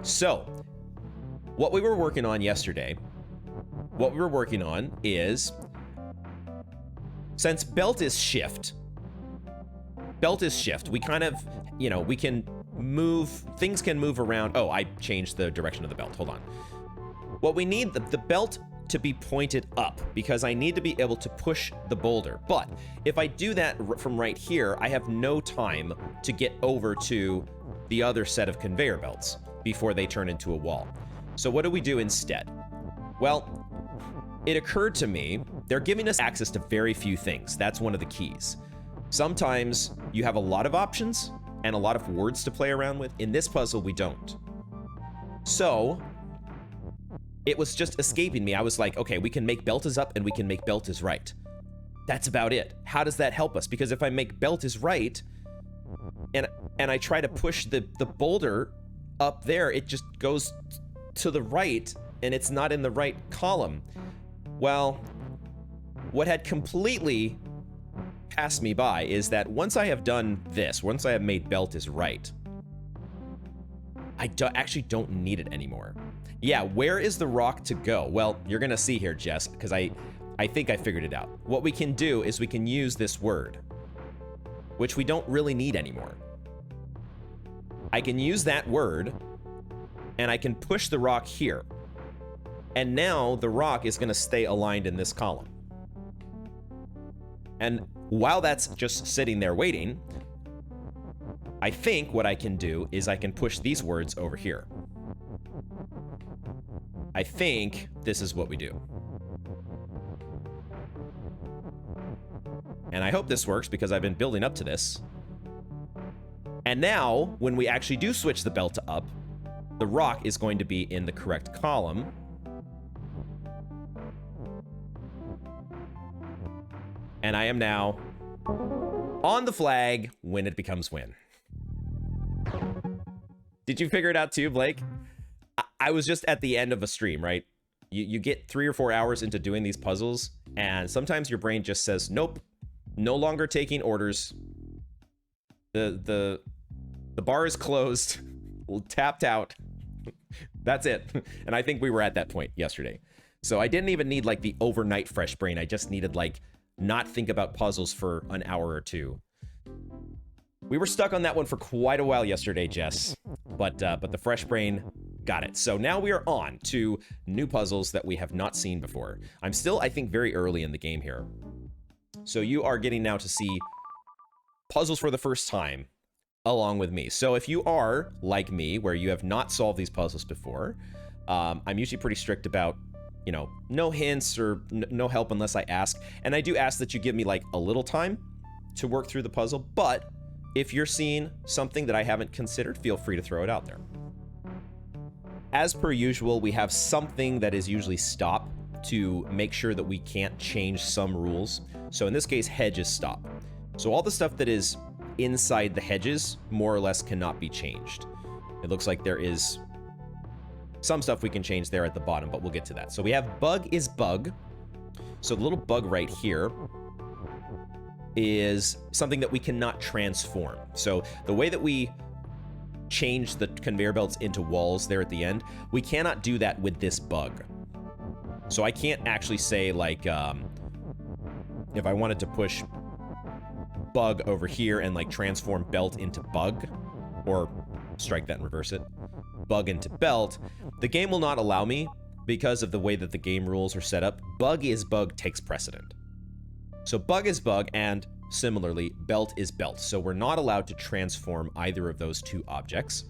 So, what we were working on yesterday, is, since belt is shift, we kind of, we can move, things can move around. Oh, I changed the direction of the belt. Hold on. What we need, the belt to be pointed up, because I need to be able to push the boulder. But if I do that from right here, I have no time to get over to the other set of conveyor belts before they turn into a wall. So what do we do instead? Well, it occurred to me, they're giving us access to very few things. That's one of the keys. Sometimes you have a lot of options and a lot of words to play around with. In this puzzle, we don't. So it was just escaping me. I was like, okay, we can make belt is up and we can make belt is right. That's about it. How does that help us? Because if I make belt is right and I try to push the boulder up there, it just goes to the right and it's not in the right column. Well, what had completely passed me by is that once I have done this, once I have made belt is right, I actually don't need it anymore. Yeah, where is the rock to go? Well, you're gonna see here, Jess, because I think I figured it out. What we can do is we can use this word, which we don't really need anymore. I can use that word, and I can push the rock here. And now the rock is gonna stay aligned in this column. And while that's just sitting there waiting, I think what I can do is I can push these words over here. I think this is what we do. And I hope this works because I've been building up to this. And now, when we actually do switch the belt to up, the rock is going to be in the correct column. And I am now on the flag when it becomes win. Did you figure it out too, Blake? I was just at the end of a stream, right? You get 3 or 4 hours into doing these puzzles, and sometimes your brain just says, nope, no longer taking orders. The bar is closed, tapped out. That's it. And I think we were at that point yesterday. So I didn't even need like the overnight fresh brain. I just needed like not think about puzzles for an hour or two. We were stuck on that one for quite a while yesterday, Jess, but the fresh brain got it. So now we are on to new puzzles that we have not seen before. I'm still, I think, very early in the game here. So you are getting now to see puzzles for the first time along with me. So if you are like me, where you have not solved these puzzles before, I'm usually pretty strict about, no hints or no help unless I ask. And I do ask that you give me like a little time to work through the puzzle, but if you're seeing something that I haven't considered, feel free to throw it out there. As per usual, we have something that is usually stop to make sure that we can't change some rules. So in this case, hedge is stop. So all the stuff that is inside the hedges more or less cannot be changed. It looks like there is some stuff we can change there at the bottom, but we'll get to that. So we have bug is bug. So the little bug right here is something that we cannot transform. So the way that we change the conveyor belts into walls there at the end, we cannot do that with this bug. So I can't actually say like, if I wanted to push bug over here and like transform belt into bug, or strike that and reverse it, bug into belt, the game will not allow me because of the way that the game rules are set up. Bug is bug takes precedent. So bug is bug, and similarly, belt is belt. So we're not allowed to transform either of those two objects.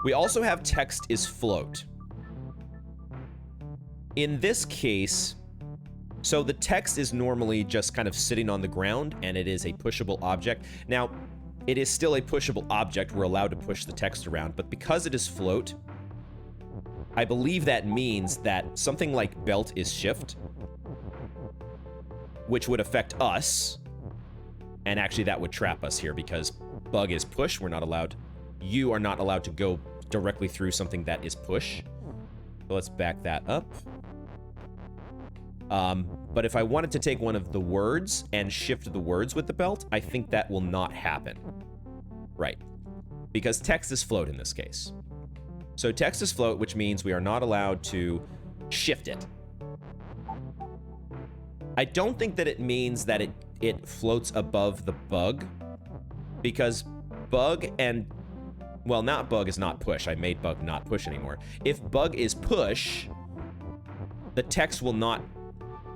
We also have text is float. In this case, so the text is normally just kind of sitting on the ground, and it is a pushable object. Now, it is still a pushable object. We're allowed to push the text around, but because it is float, I believe that means that something like belt is shift, which would affect us, and actually that would trap us here because bug is push. We're not allowed, you are not allowed to go directly through something that is push. So let's back that up. But if I wanted to take one of the words and shift the words with the belt, I think that will not happen. Right. Because text is float in this case. So text is float, which means we are not allowed to shift it. I don't think that it means that it floats above the bug, because bug and, well, not bug is not push. I made bug not push anymore. If bug is push, the text will not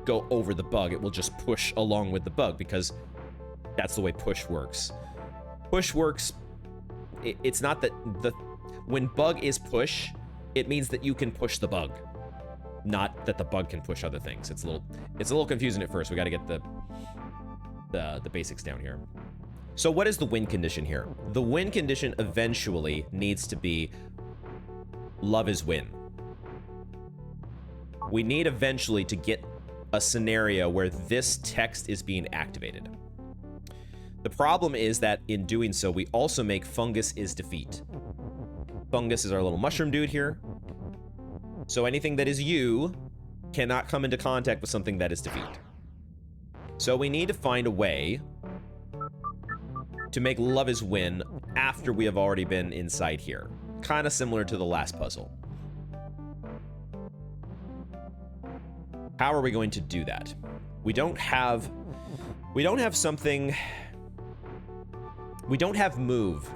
go over the bug. It will just push along with the bug, because that's the way push works. Push works, it's not that when bug is push, it means that you can push the bug, not that the bug can push other things. It's a little confusing at first. We got to get the basics down here. So what is the win condition here? The win condition eventually needs to be love is win. We need eventually to get a scenario where this text is being activated. The problem is that in doing so, we also make fungus is defeat. Fungus is our little mushroom dude here. So anything that is you cannot come into contact with something that is defeat. So we need to find a way to make love is win after we have already been inside here. Kind of similar to the last puzzle. How are we going to do that? We don't have something. We don't have move.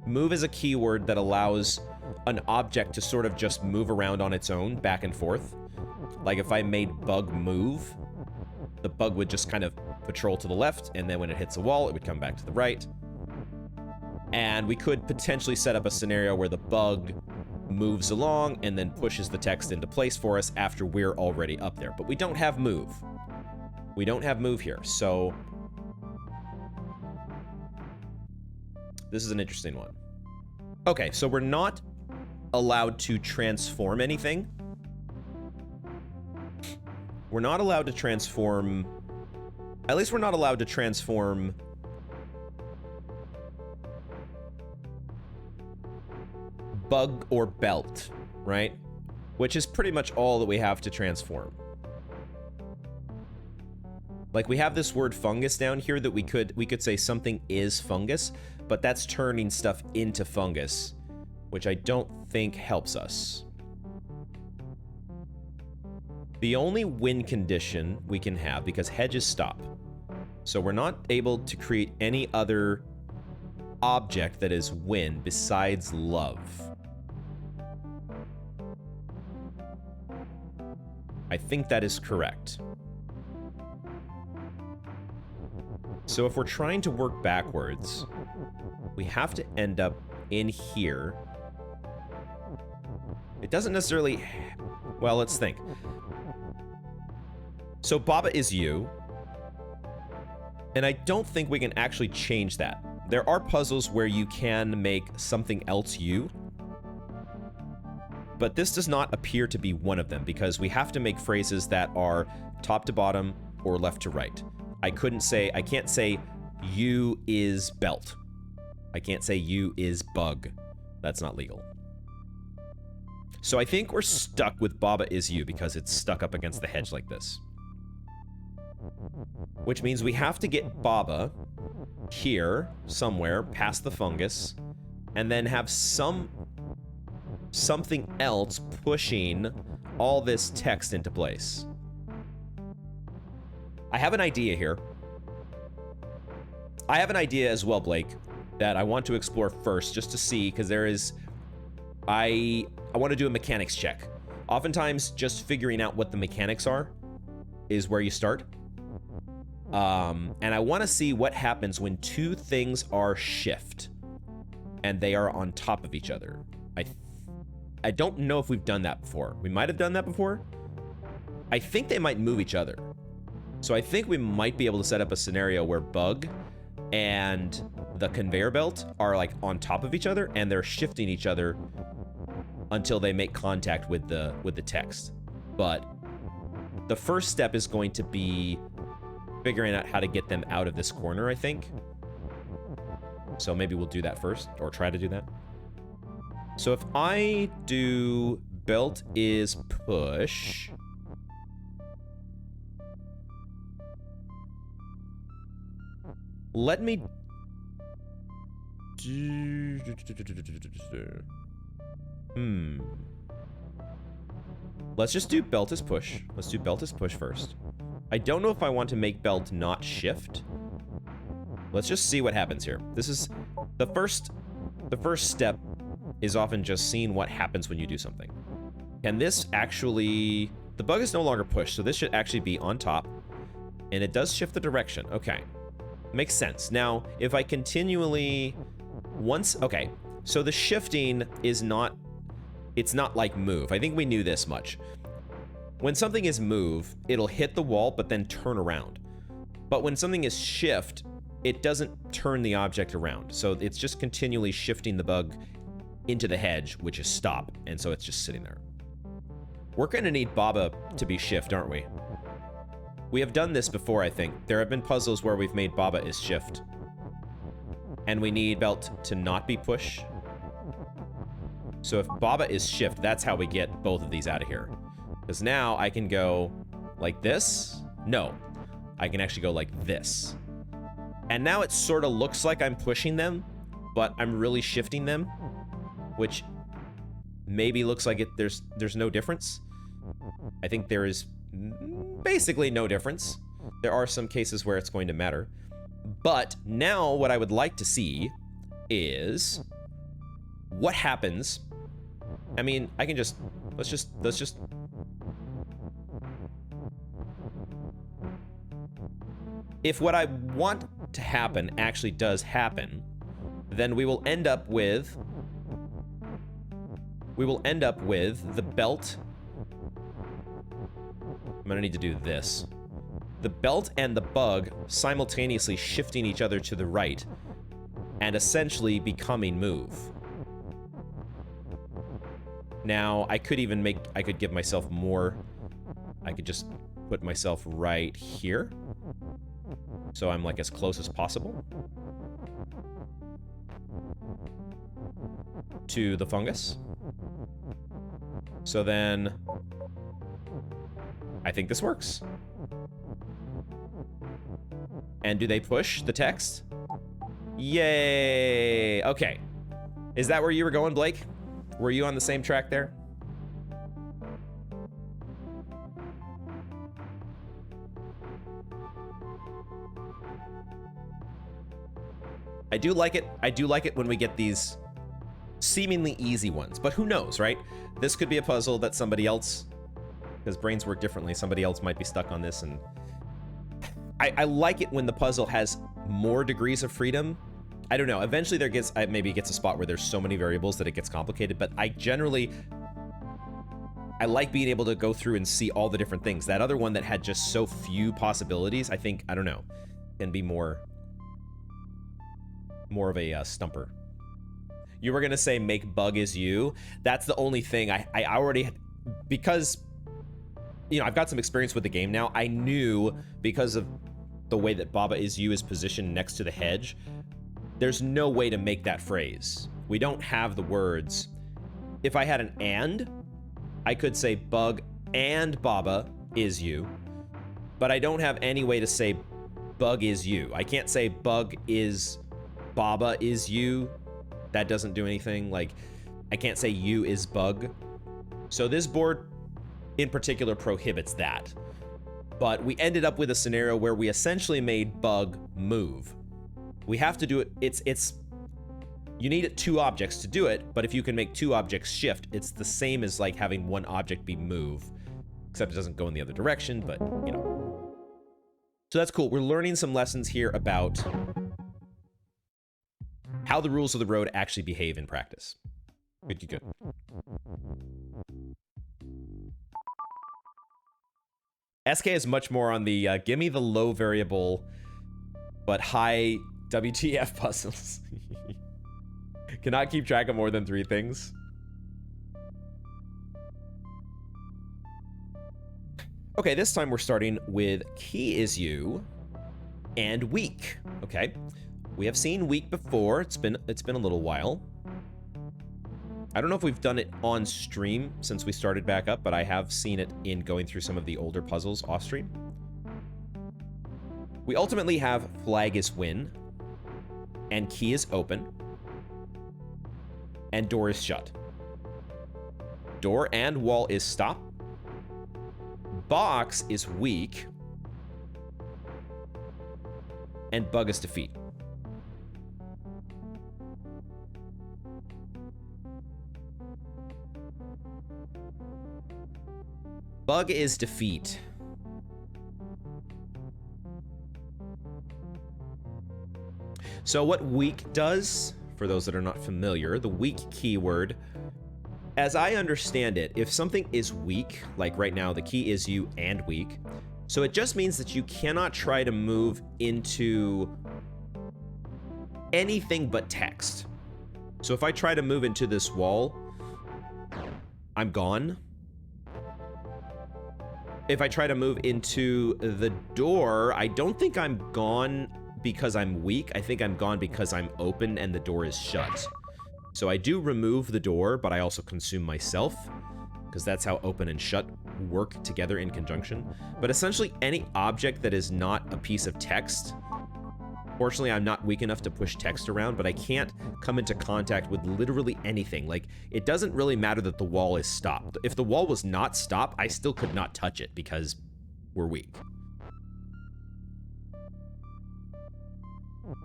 Move is a keyword that allows an object to sort of just move around on its own, back and forth. Like if I made bug move, the bug would just kind of patrol to the left, and then when it hits a wall, it would come back to the right. And we could potentially set up a scenario where the bug moves along and then pushes the text into place for us after we're already up there. But we don't have move. We don't have move here, so this is an interesting one. Okay, so we're not allowed to transform anything. We're not allowed to transform... At least we're not allowed to transform... bug or belt, right? Which is pretty much all that we have to transform. Like, we have this word fungus down here that we could say something is fungus, but that's turning stuff into fungus, which I don't think helps us. The only win condition we can have, because hedges stop, so we're not able to create any other object that is win besides love. I think that is correct. So if we're trying to work backwards, we have to end up in here. It doesn't necessarily... Well, let's think. So Baba is you. And I don't think we can actually change that. There are puzzles where you can make something else you. But this does not appear to be one of them, because we have to make phrases that are top to bottom or left to right. I can't say you is belt. I can't say you is bug. That's not legal. So I think we're stuck with Baba is you because it's stuck up against the hedge like this. Which means we have to get Baba here somewhere past the fungus and then have something else pushing all this text into place. I have an idea here. I have an idea as well, Blake, that I want to explore first just to see, because there is... I want to do a mechanics check. Oftentimes, just figuring out what the mechanics are is where you start. And I want to see what happens when two things are shift and they are on top of each other. I don't know if we've done that before. We might have done that before. I think they might move each other. So I think we might be able to set up a scenario where bug and the conveyor belt are like on top of each other and they're shifting each other until they make contact with the text. But the first step is going to be figuring out how to get them out of this corner, I think. So maybe we'll do that first, or try to do that. So if I do belt is push... Let me do... Hmm. Let's just do belt as push. Let's do belt as push first. I don't know if I want to make belt not shift. Let's just see what happens here. This is the first step is often just seeing what happens when you do something. Can this actually... The bug is no longer pushed, so this should actually be on top. And it does shift the direction. Okay. Makes sense. Now, if I continually... Okay. So the shifting is not... It's not like move. I think we knew this much. When something is move, it'll hit the wall, but then turn around. But when something is shift, it doesn't turn the object around. So it's just continually shifting the bug into the hedge, which is stop. And so it's just sitting there. We're going to need Baba to be shift, aren't we? We have done this before, I think. There have been puzzles where we've made Baba is shift. And we need belt to not be push. So if Baba is shift, that's how we get both of these out of here. Because now I can go like this. No, I can actually go like this. And now it sort of looks like I'm pushing them, but I'm really shifting them, which maybe looks like there's no difference. I think there is basically no difference. There are some cases where it's going to matter. But now what I would like to see is what happens. I mean, I can just, let's just. If what I want to happen actually does happen, then we will end up with the belt. I'm gonna need to do this. The belt and the bug simultaneously shifting each other to the right and essentially becoming move. Now, I could give myself more. I could just put myself right here. So I'm like as close as possible to the fungus. So then I think this works. And do they push the text? Yay! Okay. Is that where you were going, Blake? Were you on the same track there? I do like it. I do like it when we get these seemingly easy ones, but who knows, right? This could be a puzzle that somebody else, because brains work differently, somebody else might be stuck on this, and I like it when the puzzle has more degrees of freedom. I don't know. Eventually there gets, maybe it gets a spot where there's so many variables that it gets complicated, but I like being able to go through and see all the different things. That other one that had just so few possibilities, I think, I don't know, can be more of a stumper. You were gonna say make bug is you. That's the only thing I already, because, you know, I've got some experience with the game now. I knew because of the way that Baba is you is positioned next to the hedge, there's no way to make that phrase. We don't have the words. If I had an and, I could say bug and Baba is you, but I don't have any way to say bug is you. I can't say bug is Baba is you. That doesn't do anything. Like, I can't say you is bug. So this board in particular prohibits that. But we ended up with a scenario where we essentially made bug move. We have to do it. You need two objects to do it, but if you can make two objects shift, it's the same as like having one object be move, except it doesn't go in the other direction, but you know. So that's cool. We're learning some lessons here about how the rules of the road actually behave in practice. Good. SK is much more on the give me the low variable but high WTF puzzles. Cannot keep track of more than 3 things. Okay, this time we're starting with key is you and weak. Okay, we have seen weak before. It's been a little while. I don't know if we've done it on stream since we started back up, but I have seen it in going through some of the older puzzles off stream. We ultimately have flag is win, and key is open, and door is shut. door and wall is stop. Box is weak. And bug is defeat. Bug is defeat. So what weak does, for those that are not familiar, the weak keyword, as I understand it, if something is weak, like right now the key is you and weak, so it just means that you cannot try to move into anything but text. So if I try to move into this wall, I'm gone. If I try to move into the door, I don't think I'm gone because I'm weak. I think I'm gone because I'm open and the door is shut. So I do remove the door, but I also consume myself, because that's how open and shut work together in conjunction. But essentially any object that is not a piece of text, fortunately I'm not weak enough to push text around, but I can't come into contact with literally anything. Like, it doesn't really matter that the wall is stopped. If the wall was not stopped, I still could not touch it because we're weak.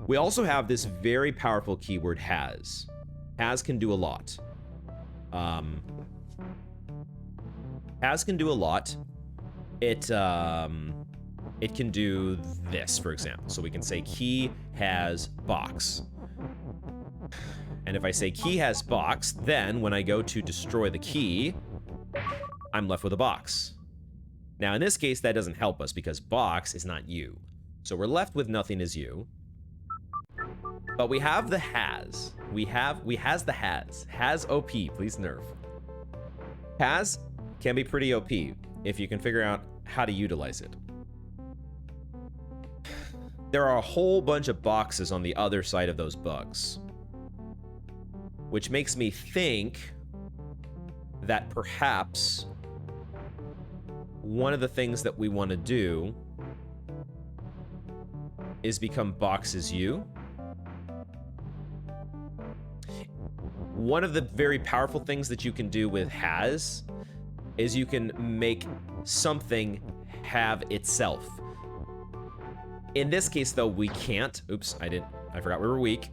We also have this very powerful keyword, has. Has can do a lot. Has can do a lot. It can do this, for example. So we can say key has box. And if I say key has box, then when I go to destroy the key, I'm left with a box. Now, in this case, that doesn't help us because box is not you. So we're left with nothing as you. But we have the has. We has the has. Has OP, please nerf. Has can be pretty OP if you can figure out how to utilize it. There are a whole bunch of boxes on the other side of those bugs, which makes me think that perhaps one of the things that we want to do is become boxes you. One of the very powerful things that you can do with has is you can make something have itself. In this case, though, we can't. Oops, I forgot we were weak.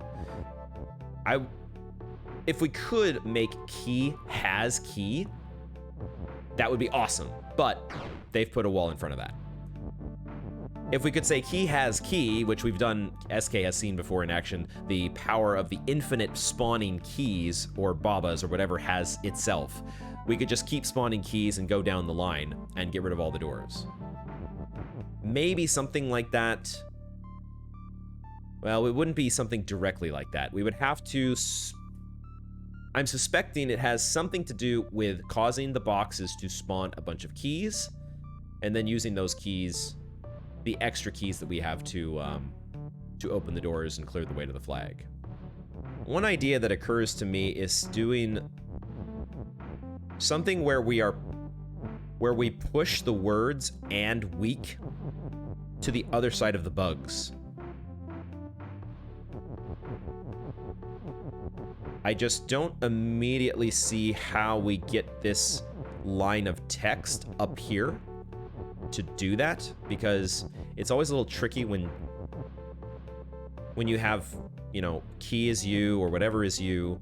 If we could make key has key, that would be awesome. But they've put a wall in front of that. If we could say key has key, which we've done, SK has seen before in action, the power of the infinite spawning keys, or babas, or whatever has itself, we could just keep spawning keys and go down the line and get rid of all the doors. Maybe something like that. Well, it wouldn't be something directly like that. We would have to... I'm suspecting it has something to do with causing the boxes to spawn a bunch of keys, and then using those keys, the extra keys that we have to open the doors and clear the way to the flag. One idea that occurs to me is doing something where we push the words and weak to the other side of the bugs. I just don't immediately see how we get this line of text up here to do that, because it's always a little tricky when you have, you know, key is you or whatever is you.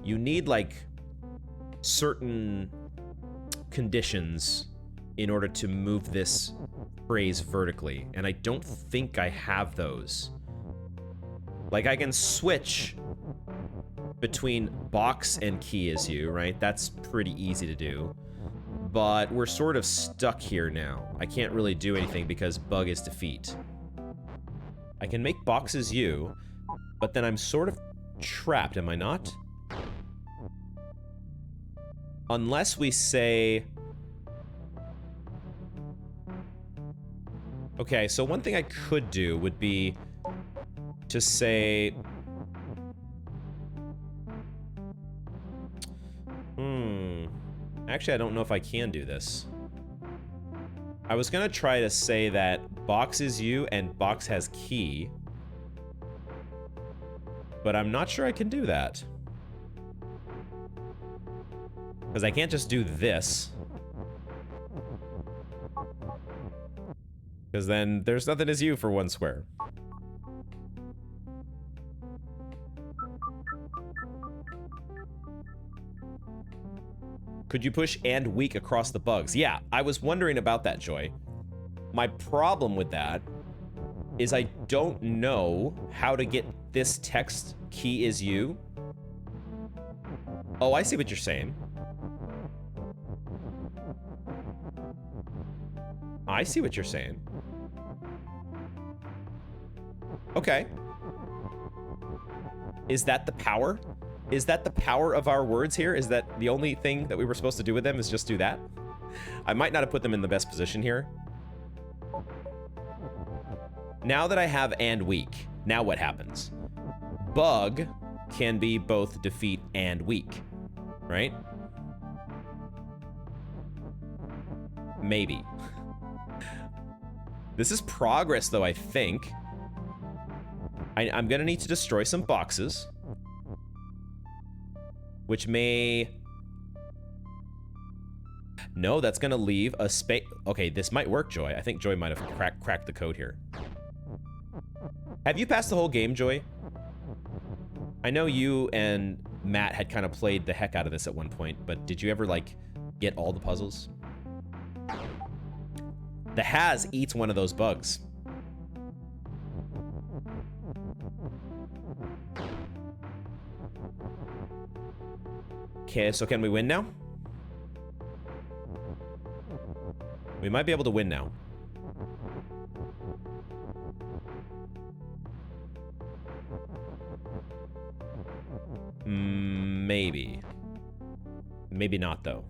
You need like certain conditions in order to move this phrase vertically, and I don't think I have those. Like, I can switch between box and key is you, right? That's pretty easy to do. But we're sort of stuck here now. I can't really do anything because bug is defeat. I can make boxes you, but then I'm sort of trapped, am I not? Unless we say... Okay, so one thing I could do would be to say... Actually, I don't know if I can do this. I was gonna try to say that box is you and box has key, but I'm not sure I can do that. Because I can't just do this. Because then there's nothing as you for one square. Could you push and weak across the bugs? Yeah, I was wondering about that, Joy. My problem with that is I don't know how to get this text key is you. Oh, I see what you're saying. I see what you're saying. Okay. Is that the power? Is that the power of our words here? Is that the only thing that we were supposed to do with them is just do that? I might not have put them in the best position here. Now that I have and weak, now what happens? Bug can be both defeat and weak, right? Maybe. This is progress, though, I think. I'm gonna need to destroy some boxes. Which may... No, that's gonna leave a space... Okay, this might work, Joy. I think Joy might have cracked the code here. Have you passed the whole game, Joy? I know you and Matt had kind of played the heck out of this at one point, but did you ever, like, get all the puzzles? The Has eats one of those bugs. Okay, so can we win now? We might be able to win now. Maybe. Maybe not, though.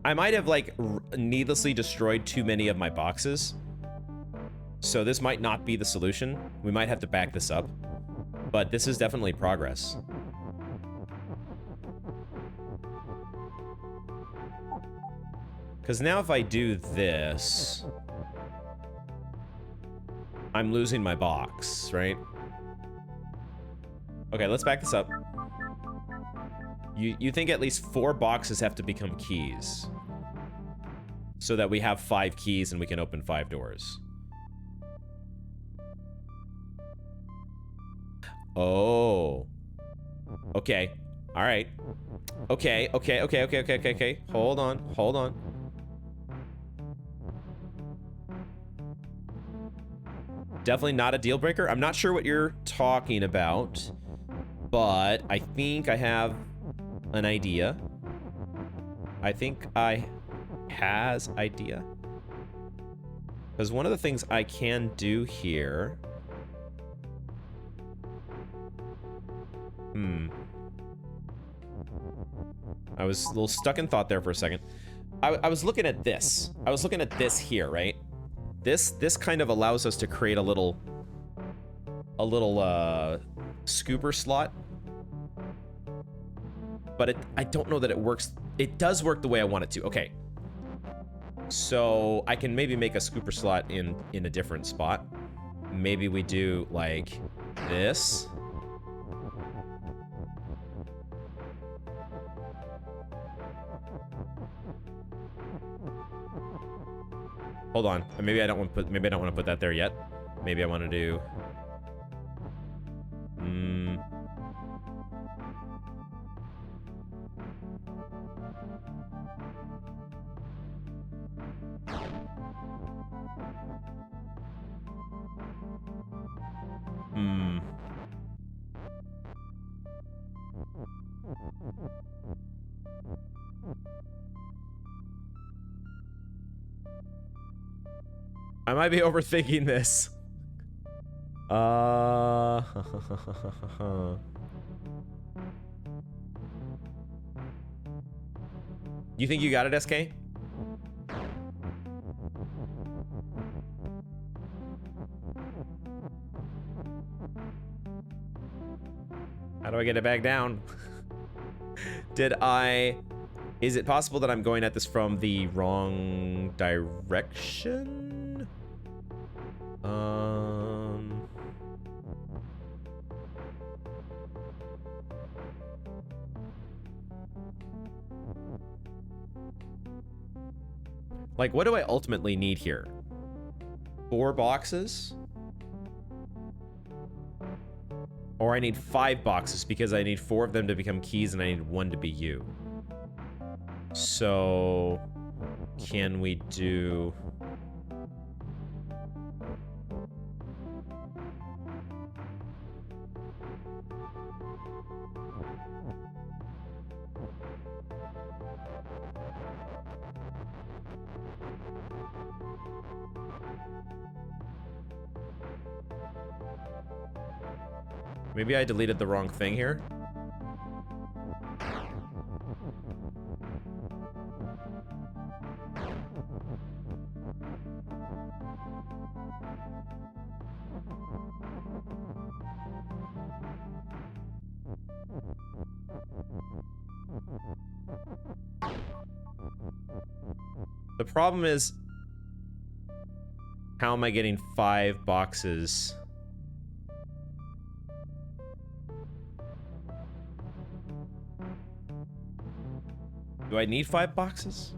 I might have, like, needlessly destroyed too many of my boxes. So this might not be the solution. We might have to back this up. But this is definitely progress. Because now if I do this... I'm losing my box, right? Okay, let's back this up. You think at least 4 boxes have to become keys. So that we have 5 keys and we can open 5 doors. Oh. Okay. Alright. Okay. Hold on. Definitely not a deal breaker. I'm not sure what you're talking about, but I think I have an idea. I think I has idea. Because one of the things I can do here... I was a little stuck in thought there for a second. I was looking at this. I was looking at this here, right? This kind of allows us to create a little scooper slot. But I don't know that it works. It does work the way I want it to. Okay. So I can maybe make a scooper slot in a different spot. Maybe we do like this. Hold on. Maybe I don't want to put that there yet. Maybe I want to do I might be overthinking this. You think you got it, SK? How do I get it back down? Is it possible that I'm going at this from the wrong direction? Like, what do I ultimately need here? 4 boxes? Or I need 5 boxes because I need 4 of them to become keys and I need 1 to be you. So, can we do... Maybe I deleted the wrong thing here. The problem is, how am I getting 5 boxes? Do I need 5 boxes?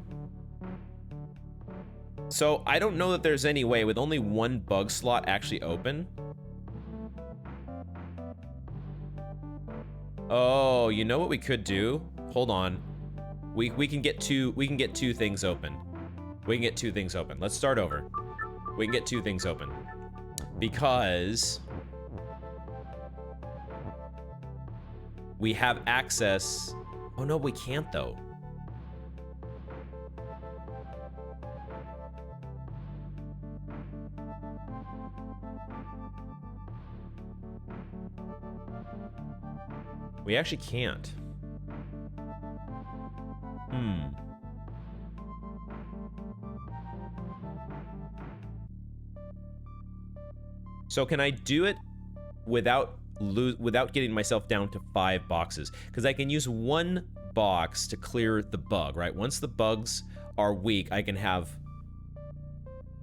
So I don't know that there's any way with only 1 bug slot actually open. Oh, you know what we could do? Hold on. We can get two things open. We can get 2 things open. Let's start over. We can get 2 things open. Because we have access. Oh no, we can't though. We actually can't. So can I do it without getting myself down to 5 boxes? Because I can use 1 box to clear the bug, right? Once the bugs are weak, I can have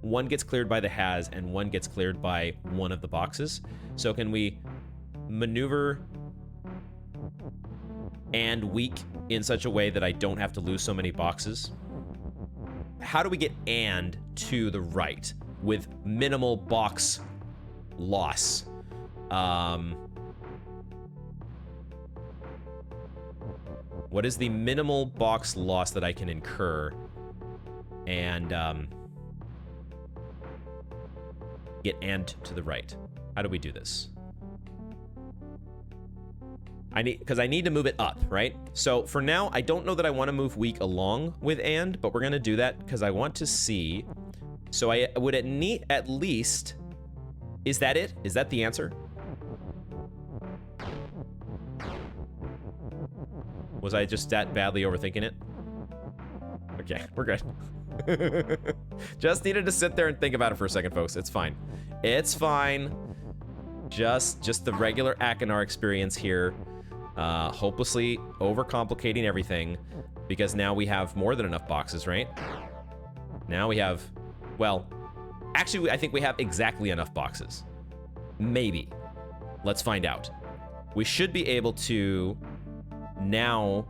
1 gets cleared by the has and 1 gets cleared by 1 of the boxes. So can we maneuver and weak in such a way that I don't have to lose so many boxes? How do we get and to the right with minimal box loss? What is the minimal box loss that I can incur and get and to the right? How do we do this? Because I need to move it up, right? So for now, I don't know that I want to move weak along with and, but we're gonna do that because I want to see. So I would at least, is that it? Is that the answer? Was I just that badly overthinking it? Okay, we're good. Just needed to sit there and think about it for a second, folks. It's fine. It's fine. Just the regular Akinar experience here. Hopelessly overcomplicating everything because now we have more than enough boxes, right? Now we have, well, actually, I think we have exactly enough boxes. Maybe. Let's find out. We should be able to now...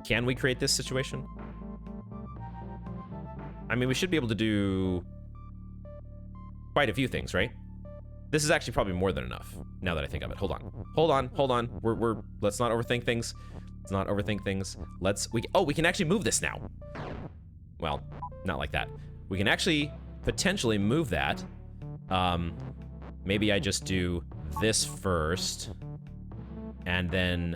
Can we create this situation? I mean, we should be able to do quite a few things, right? This is actually probably more than enough, now that I think of it. Hold on. Let's not overthink things. Let's not overthink things. We can actually move this now. Well, not like that. We can actually potentially move that. Maybe I just do this first, and then...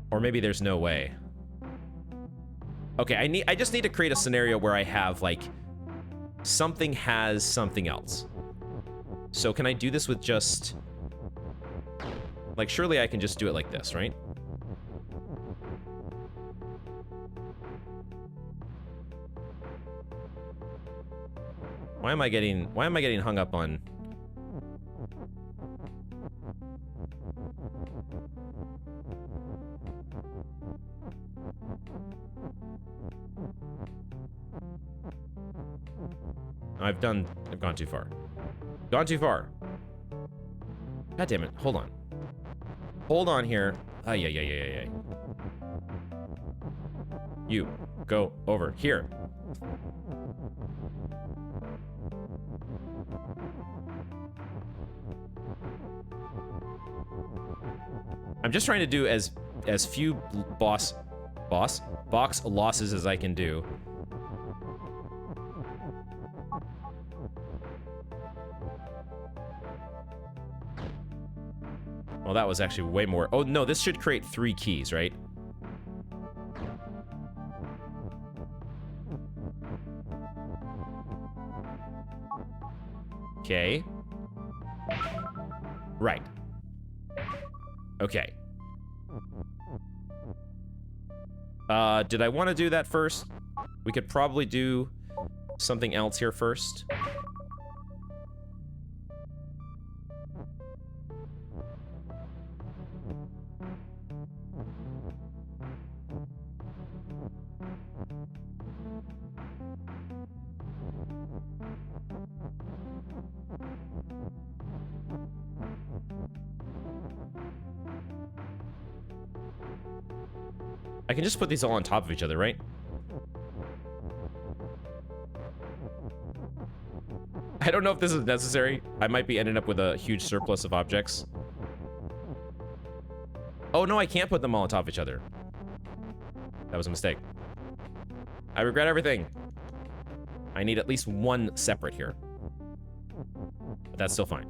Or maybe there's no way. Okay, I just need to create a scenario where I have, like, something has something else. So can I do this with just... Like, surely I can just do it like this, right? Why am I getting hung up on... I've gone too far. Gone too far. God damn it. Hold on. Hold on here. Ah, yeah. You, go over here. I'm just trying to do as few box losses as I can do. Well, that was actually way more. Oh, no, this should create 3 keys, right? Okay. Right. Okay. Did I want to do that first? We could probably do something else here first. I can just put these all on top of each other, right? I don't know if this is necessary. I might be ending up with a huge surplus of objects. Oh, no, I can't put them all on top of each other. That was a mistake. I regret everything. I need at least one separate here. But that's still fine.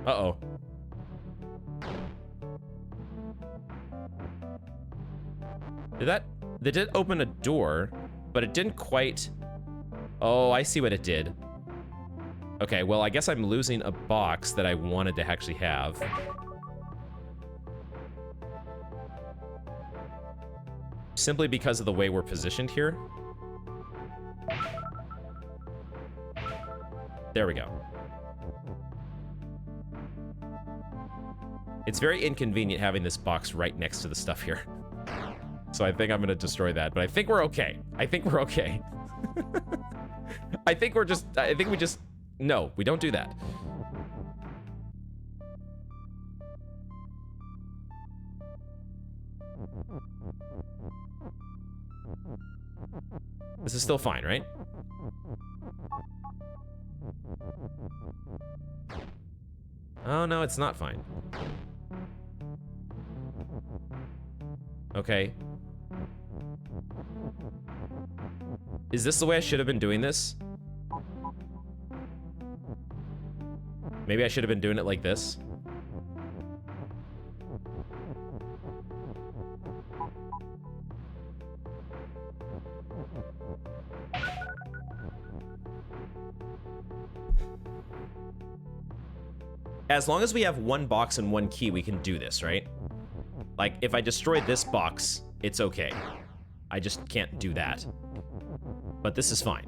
Uh-oh. They did open a door, but it didn't quite... Oh, I see what it did. Okay, well, I guess I'm losing a box that I wanted to actually have. Simply because of the way we're positioned here. There we go. It's very inconvenient having this box right next to the stuff here. So I think I'm gonna destroy that, but I think we're okay. I think we're okay. I think we just... No, we don't do that. This is still fine, right? Oh, no, it's not fine. Okay. Is this the way I should have been doing this? Maybe I should have been doing it like this. As long as we have one box and one key, we can do this, right? Like, if I destroy this box, it's okay. I just can't do that. But this is fine.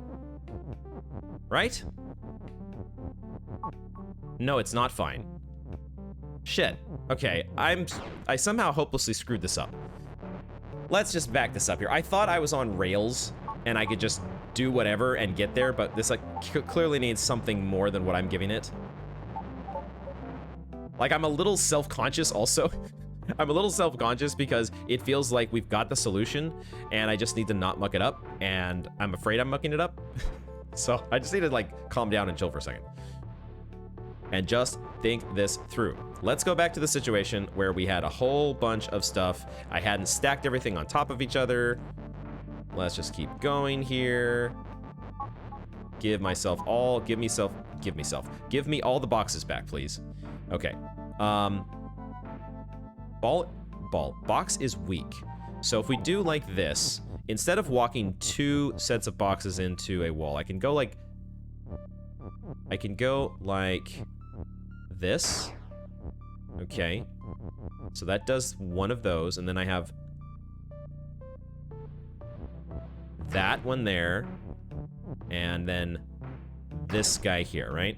Right? No, it's not fine. Shit. Okay, I somehow hopelessly screwed this up. Let's just back this up here. I thought I was on rails, and I could just do whatever and get there, but this, like, clearly needs something more than what I'm giving it. Like, I'm a little self-conscious also. I'm a little self-conscious because it feels like we've got the solution and I just need to not muck it up, and I'm afraid I'm mucking it up. So I just need to, like, calm down and chill for a second. And just think this through. Let's go back to the situation where we had a whole bunch of stuff. I hadn't stacked everything on top of each other. Let's just keep going here. Give me all the boxes back, please. Okay. Box is weak. So if we do like this, instead of walking 2 sets of boxes into a wall, I can go like this. Okay. So that does one of those, and then I have that one there, and then this guy here, right?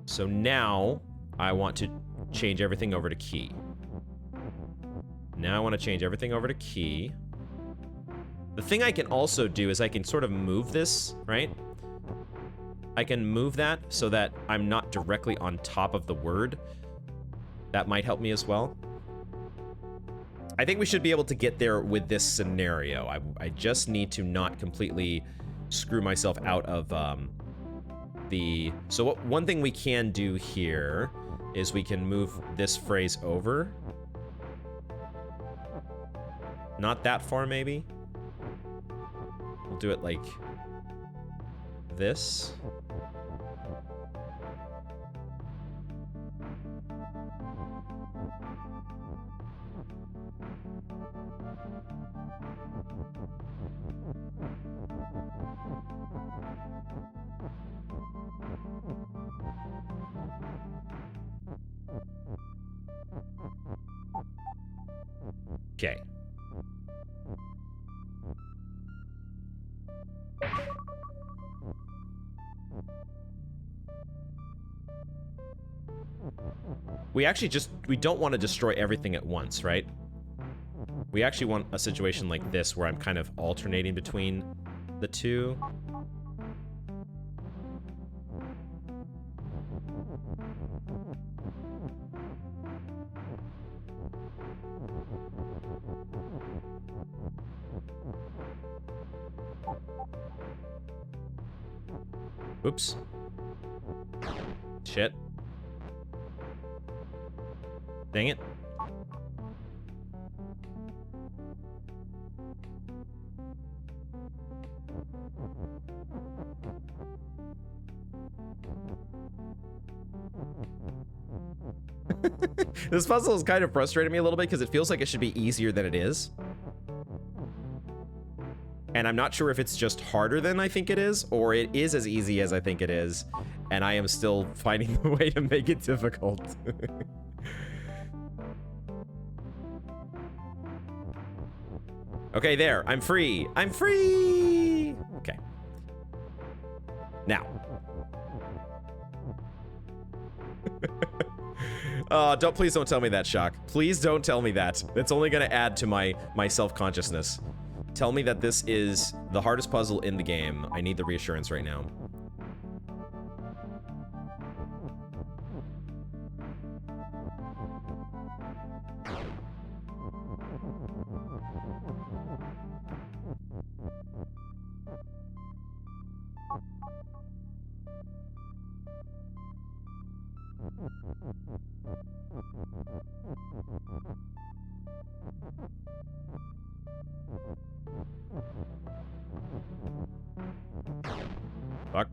So now I want to change everything over to key. Now I want to change everything over to key. The thing I can also do is I can sort of move this, right? I can move that so that I'm not directly on top of the word. That might help me as well. I think we should be able to get there with this scenario. I just need to not completely screw myself out of So one thing we can do here is we can move this phrase over. Not that far, maybe. We'll do it like this. Okay. We don't want to destroy everything at once, right? We actually want a situation like this where I'm kind of alternating between the two. Oops. Shit. Dang it. This puzzle is kind of frustrating me a little bit because it feels like it should be easier than it is. And I'm not sure if it's just harder than I think it is, or it is as easy as I think it is, and I am still finding the way to make it difficult. Okay, there. I'm free. I'm free! Okay. Now. Please don't tell me that, Shock. Please don't tell me that. That's only gonna add to my self-consciousness. Tell me that this is the hardest puzzle in the game. I need the reassurance right now. Fuck.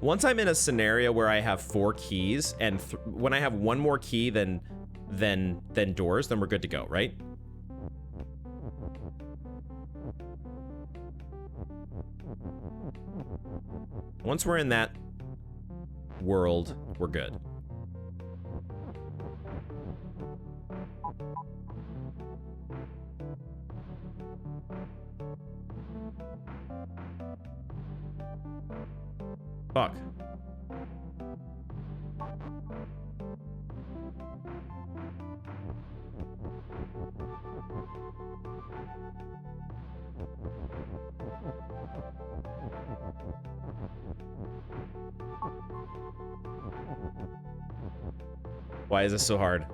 Once I'm in a scenario where I have 4 keys, and when I have one more key than doors, then we're good to go, right? Once we're in that world, we're good. Fuck. Why is this so hard?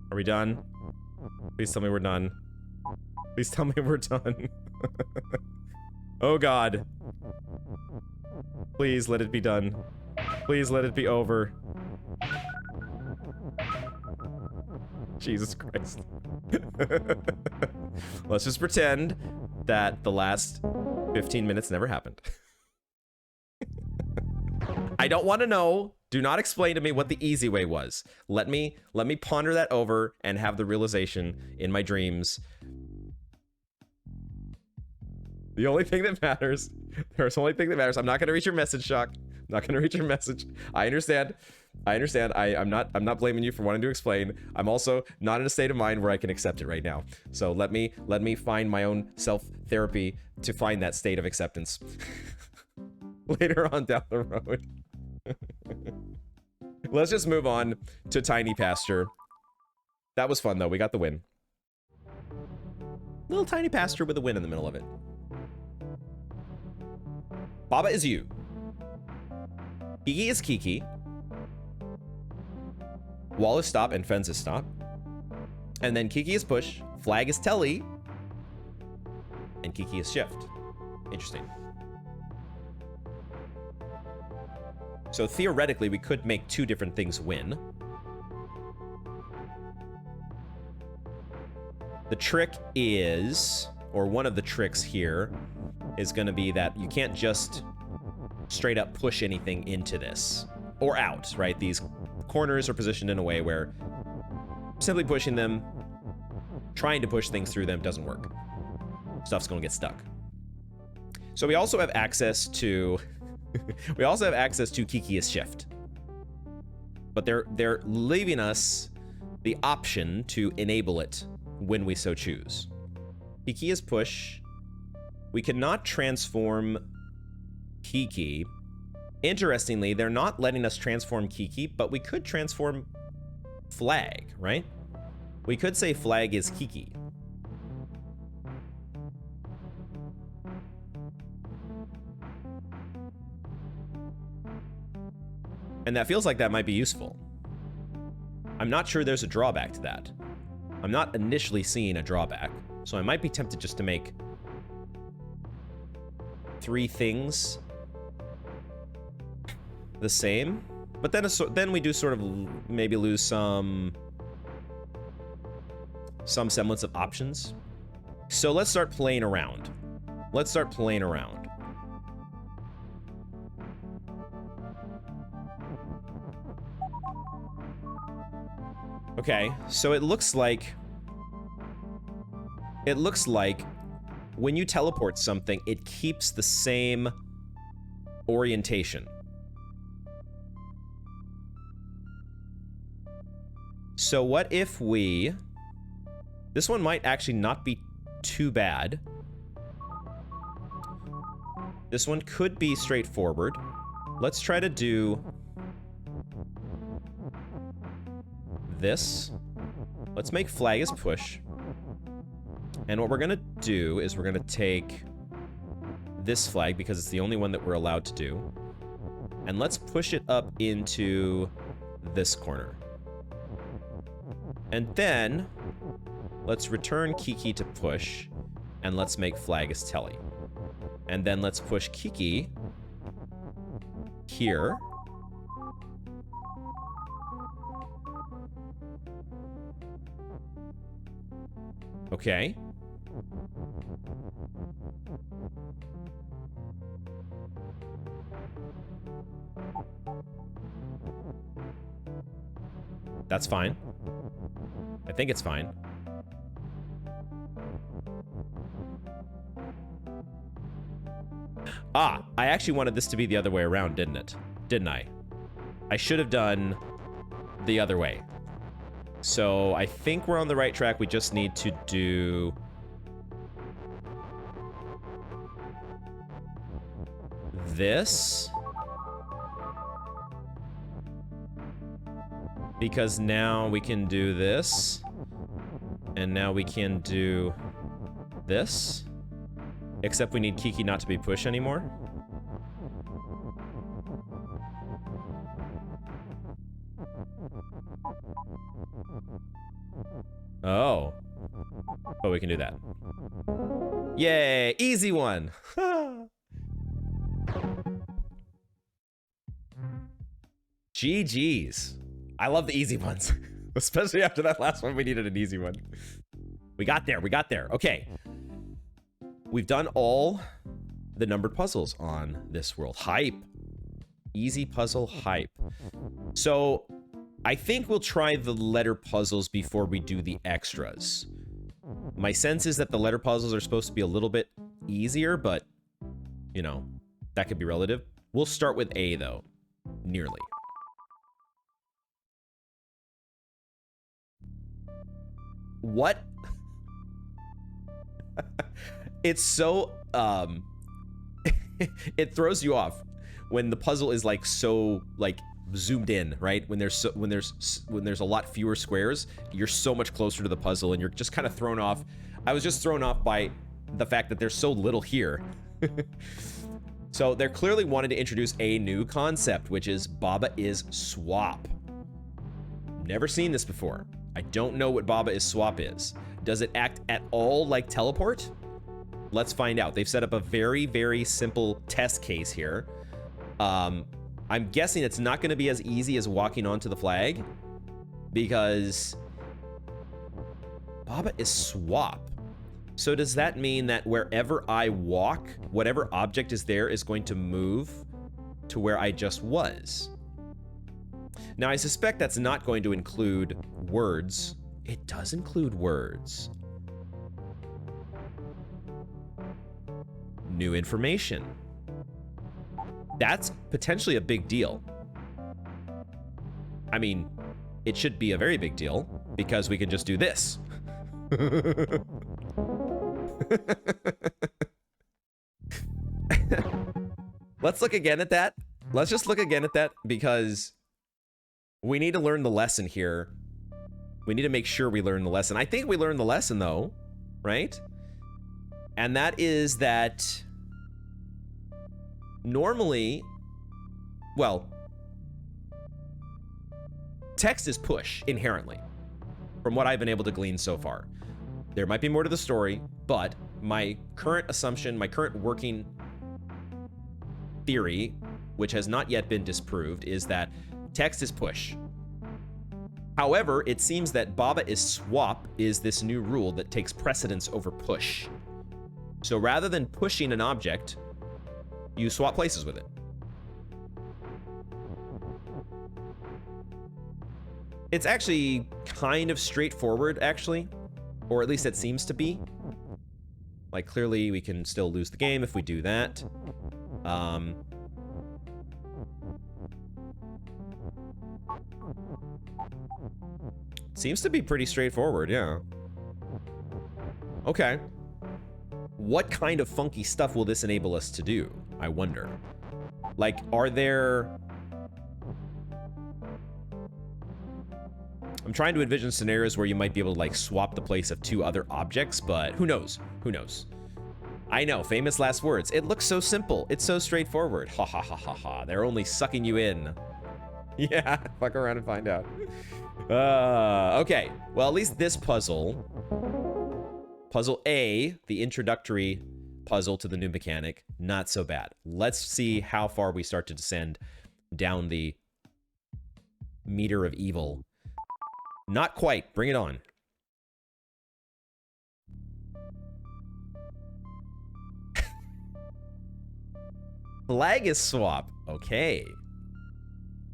Are we done? Please tell me we're done. Please tell me we're done. Oh God. Please let it be done. Please let it be over. Jesus Christ. Let's just pretend that the last 15 minutes never happened. I don't want to know. Do not explain to me what the easy way was. Let me ponder that over and have the realization in my dreams. The only thing that matters. There's the only thing that matters. I'm not going to read your message, Shock. I'm not going to read your message. I understand. I'm not blaming you for wanting to explain. I'm also not in a state of mind where I can accept it right now. So let me find my own self-therapy to find that state of acceptance later on down the road. Let's just move on to Tiny Pasture. That was fun though. We got the win. Little tiny pasture with a win in the middle of it. Baba is you. Kiki is Kiki. Wall is stop and fence is stop. And then Kiki is push, flag is telly, and Kiki is shift. Interesting. So theoretically, we could make two different things win. The trick is, or one of the tricks here, is going to be that you can't just straight up push anything into this. Or out, right? These corners are positioned in a way where simply pushing them, trying to push things through them doesn't work. Stuff's going to get stuck. So we also have access to... we also have access to Kiki's shift. But they're leaving us the option to enable it when we so choose. Kiki is push. We cannot transform Kiki. Interestingly, they're not letting us transform Kiki, but we could transform flag, right? We could say flag is Kiki. And that feels like that might be useful. I'm not sure there's a drawback to that. I'm not initially seeing a drawback, so I might be tempted just to make 3 things the same. But then we do sort of maybe lose some semblance of options. So let's start playing around. Let's start playing around. Okay, so it looks like when you teleport something, it keeps the same orientation. So what if we... This one might actually not be too bad. This one could be straightforward. Let's try to do this. Let's make flag as push. And what we're gonna do is we're gonna take this flag because it's the only one that we're allowed to do. And let's push it up into this corner. And then let's return Kiki to push and let's make flag as telly. And then let's push Kiki here. Okay. That's fine. I think it's fine. Ah, I actually wanted this to be the other way around, didn't it? Didn't I? I should have done the other way. So I think we're on the right track. We just need to do this. Because now we can do this. And now we can do this. Except we need Kiki not to be push anymore. Oh. Oh, we can do that. Yay! Easy one! GG's. I love the easy ones. Especially after that last one, we needed an easy one. We got there. We got there. Okay. We've done all the numbered puzzles on this world. Hype. Easy puzzle hype. So I think we'll try the letter puzzles before we do the extras. My sense is that the letter puzzles are supposed to be a little bit easier, but, you know, that could be relative. We'll start with A, though. Nearly. What? It's so, it throws you off when the puzzle is like so like zoomed in, right? When there's a lot fewer squares, you're so much closer to the puzzle and you're just kind of thrown off. I was just thrown off by the fact that there's so little here. So they're clearly wanting to introduce a new concept, which is Baba is swap. Never seen this before. I don't know what Baba is swap is. Does it act at all like teleport? Let's find out. They've set up a very, very simple test case here. I'm guessing it's not going to be as easy as walking onto the flag, because Baba is swap. So does that mean that wherever I walk, whatever object is there is going to move to where I just was? Now, I suspect that's not going to include words. It does include words. New information. That's potentially a big deal. I mean, it should be a very big deal because we can just do this. Let's look again at that. Let's just look again at that because we need to learn the lesson here. We need to make sure we learn the lesson. I think we learned the lesson though, right? And that is that normally, well, text is push inherently, from what I've been able to glean so far. There might be more to the story, but my current assumption, my current working theory, which has not yet been disproved, is that text is push. However, it seems that Baba is swap is this new rule that takes precedence over push. So rather than pushing an object, you swap places with it. It's actually kind of straightforward, actually. Or at least it seems to be. Like, clearly we can still lose the game if we do that. Seems to be pretty straightforward, yeah. Okay. What kind of funky stuff will this enable us to do? I wonder. Like, are there... I'm trying to envision scenarios where you might be able to, like, swap the place of two other objects, but who knows? Who knows? I know, famous last words. It looks so simple. It's so straightforward. Ha ha ha ha ha. They're only sucking you in. Yeah, fuck around and find out. Okay. Well, at least this puzzle... Puzzle A, the introductory puzzle to the new mechanic, not so bad. Let's see how far we start to descend down the meter of evil. Not quite. Bring it on. Flag is swap. Okay.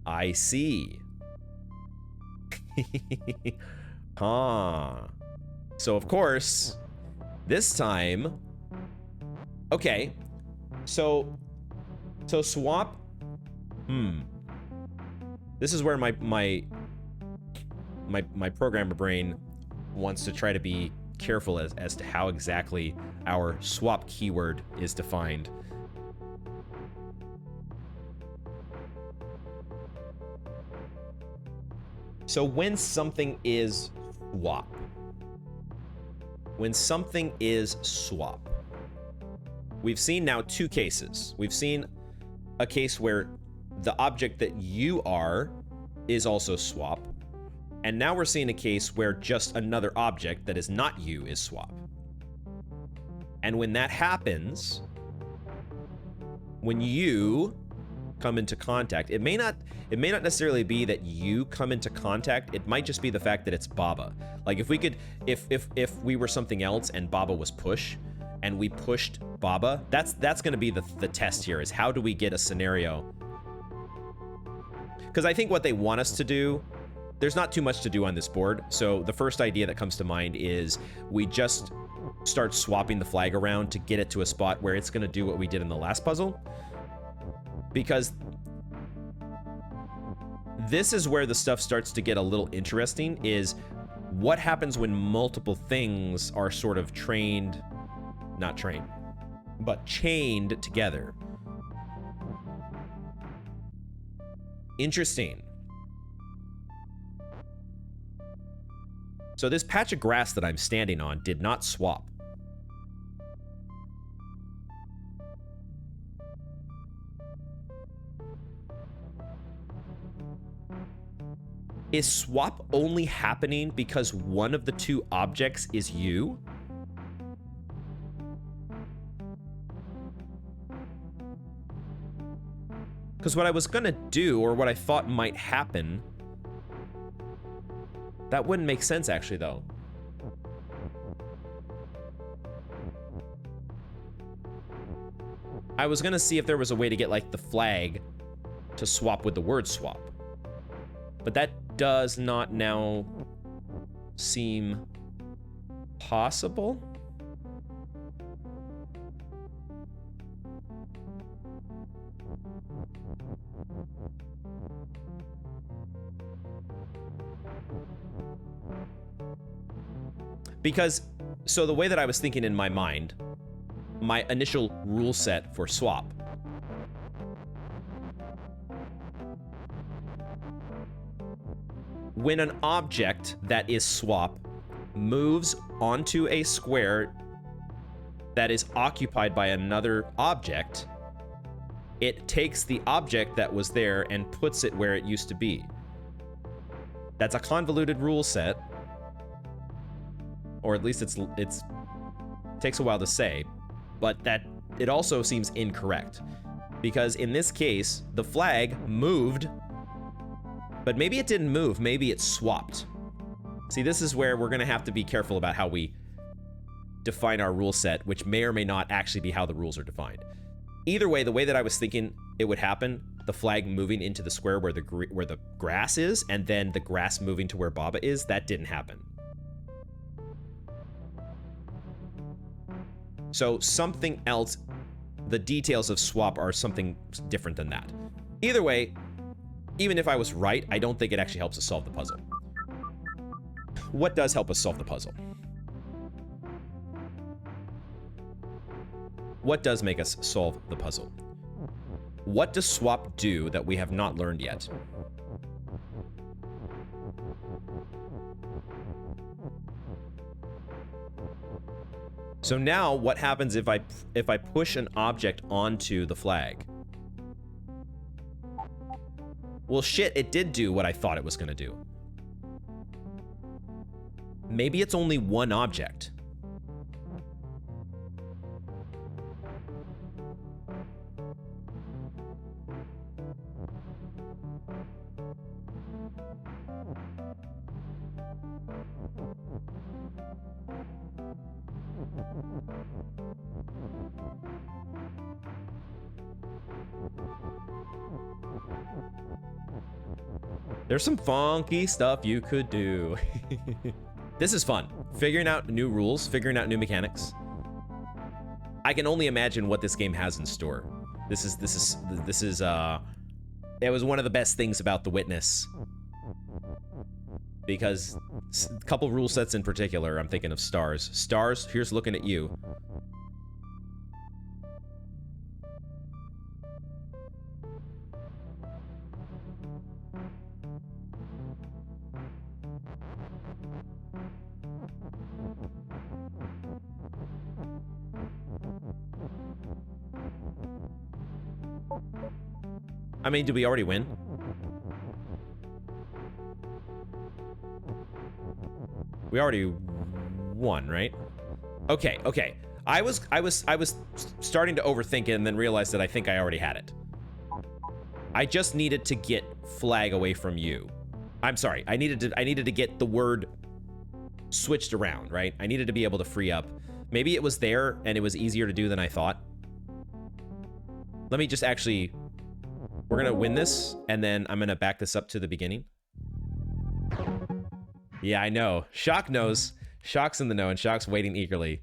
I see. Huh. So, of course, this time... Okay. So swap... This is where my programmer brain wants to try to be careful as to how exactly our swap keyword is defined. So when something is swap. When something is swap. We've seen now two cases. We've seen a case where the object that you are is also swap. And now we're seeing a case where just another object that is not you is swap. And when that happens, when you come into contact. It may not necessarily be that you come into contact. It might just be the fact that it's Baba. Like if we could, if we were something else and Baba was push, and we pushed Baba, that's going to be the test here, is how do we get a scenario? Because I think what they want us to do, there's not too much to do on this board. So the first idea that comes to mind is we just start swapping the flag around to get it to a spot where it's going to do what we did in the last puzzle. Because this is where the stuff starts to get a little interesting, is what happens when multiple things are sort of not trained, but chained together. Interesting. So this patch of grass that I'm standing on did not swap. Is swap only happening because one of the two objects is you? Because what I was gonna do, or what I thought might happen, that wouldn't make sense actually though. I was gonna see if there was a way to get like the flag to swap with the word swap. But that does not now seem possible. Because, so the way that I was thinking in my mind, my initial rule set for swap when an object that is swap moves onto a square that is occupied by another object, it takes the object that was there and puts it where it used to be. That's a convoluted rule set, or at least it's takes a while to say, but that it also seems incorrect, because in this case the flag moved, but maybe it didn't move, maybe it swapped. See, this is where we're gonna have to be careful about how we define our rule set, which may or may not actually be how the rules are defined. Either way, the way that I was thinking it would happen, the flag moving into the square where the grass is, and then the grass moving to where Baba is, that didn't happen. So something else, the details of swap are something different than that. Either way, even if I was right, I don't think it actually helps us solve the puzzle. What does help us solve the puzzle? What does make us solve the puzzle? What does swap do that we have not learned yet? So now what happens if I push an object onto the flag? Well, shit, it did do what I thought it was gonna do. Maybe it's only one object. There's some funky stuff you could do. This is fun. Figuring out new rules, figuring out new mechanics. I can only imagine what this game has in store. It was one of the best things about The Witness. Because a couple rule sets in particular, I'm thinking of Stars. Stars, here's looking at you. I mean, did we already win? We already won, right? Okay, okay. I was starting to overthink it and then realized that I think I already had it. I just needed to get flag away from you. I'm sorry. I needed to get the word switched around, right? I needed to be able to free up. Maybe it was there and it was easier to do than I thought. Let me just actually... We're going to win this, and then I'm going to back this up to the beginning. Yeah, I know. Shock knows. Shock's in the know, and Shock's waiting eagerly.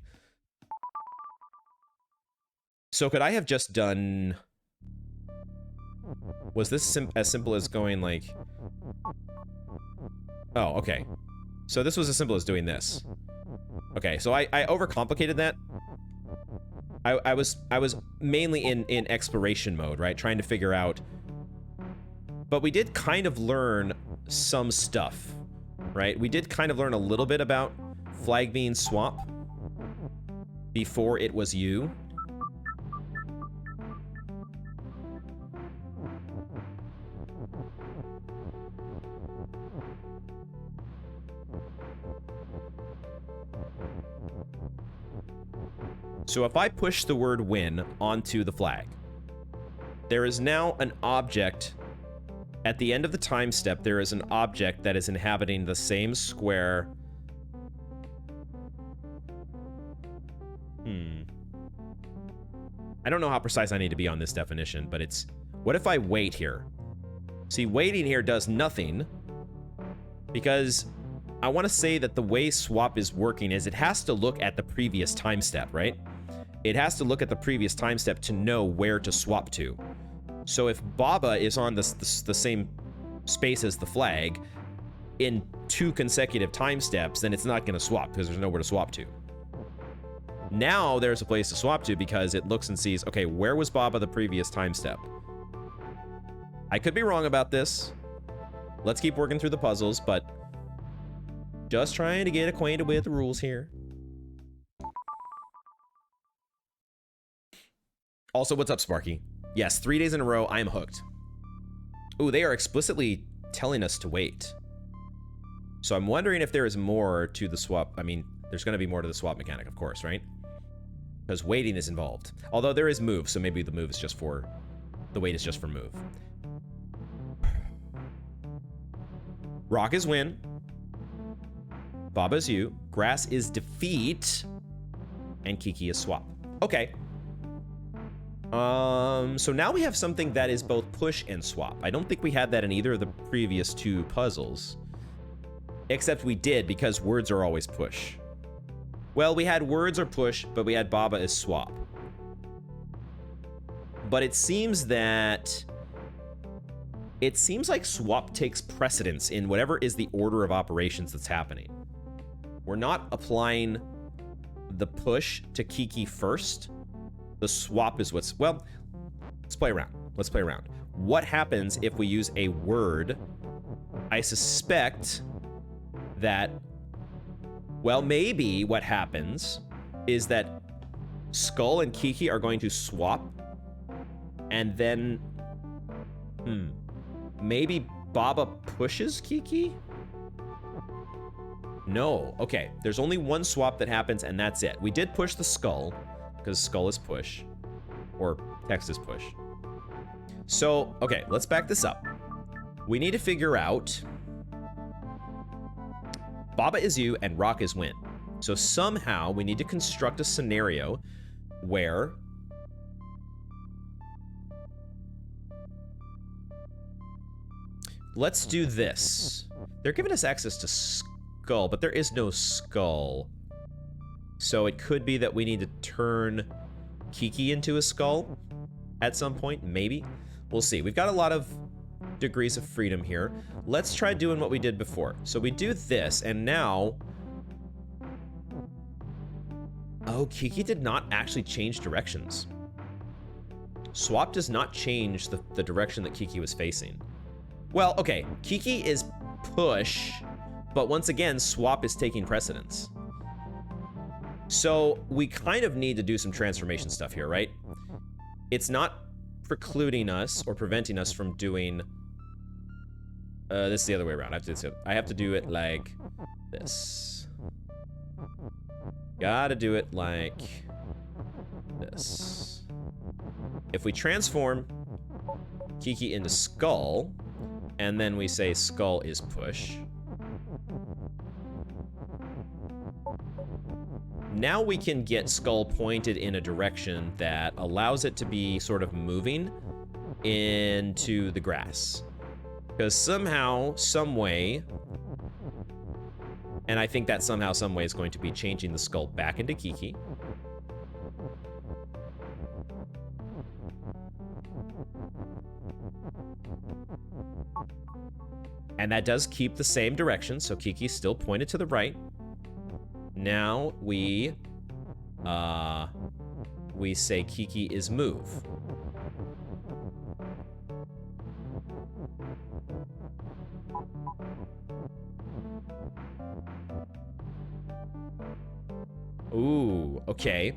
So could I have just done... Was this as simple as going like... Oh, okay. So this was as simple as doing this. Okay, so I overcomplicated that. I was mainly in exploration mode, right? Trying to figure out... But we did kind of learn some stuff, right? We did kind of learn a little bit about flag being swap before it was you. So if I push the word win onto the flag, there is now an object. At the end of the time step, there is an object that is inhabiting the same square. I don't know how precise I need to be on this definition, but it's... What if I wait here? See, waiting here does nothing, because I want to say that the way swap is working is it has to look at the previous time step, right? It has to look at the previous time step to know where to swap to. So if Baba is on the same space as the flag in 2 consecutive time steps, then it's not going to swap because there's nowhere to swap to. Now there's a place to swap to because it looks and sees, okay, where was Baba the previous time step? I could be wrong about this. Let's keep working through the puzzles, but just trying to get acquainted with the rules here. Also, what's up, Sparky? Yes, 3 days in a row, I am hooked. Ooh, they are explicitly telling us to wait. So I'm wondering if there is more to the swap. I mean, there's going to be more to the swap mechanic, of course, right? Because waiting is involved. Although there is move, so maybe the move is just for... The wait is just for move. Rock is win. Baba is you. Grass is defeat. And Kiki is swap. Okay. So now we have something that is both push and swap. I don't think we had that in either of the previous 2 puzzles. Except we did, because words are always push. Well, we had words or push, but we had Baba as swap. But it seems that... It seems like swap takes precedence in whatever is the order of operations that's happening. We're not applying the push to Kiki first. The swap is what's... Well, let's play around. Let's play around. What happens if we use a word? I suspect that... Well, maybe what happens is that Skull and Kiki are going to swap. And then... Maybe Baba pushes Kiki? No. Okay, there's only one swap that happens, and that's it. We did push the Skull, because Skull is push. Or text is push. So, okay, let's back this up. We need to figure out... Baba is you, and Rock is win. So somehow, we need to construct a scenario where... Let's do this. They're giving us access to Skull, but there is no Skull. So it could be that we need to turn Kiki into a Skull at some point, maybe. We'll see. We've got a lot of degrees of freedom here. Let's try doing what we did before. So we do this, and now... Oh, Kiki did not actually change directions. Swap does not change the direction that Kiki was facing. Well, okay, Kiki is push, but once again, swap is taking precedence. So we kind of need to do some transformation stuff here, right? It's not precluding us or preventing us from doing... this is the other way around. I have to do it like this. Gotta do it like this. If we transform... Kiki into Skull, and then we say Skull is push. Now we can get Skull pointed in a direction that allows it to be sort of moving into the grass. Because somehow, some way, and I think that somehow, some way is going to be changing the Skull back into Kiki. And that does keep the same direction, so Kiki's still pointed to the right. Now we say Kiki is move. Ooh, okay.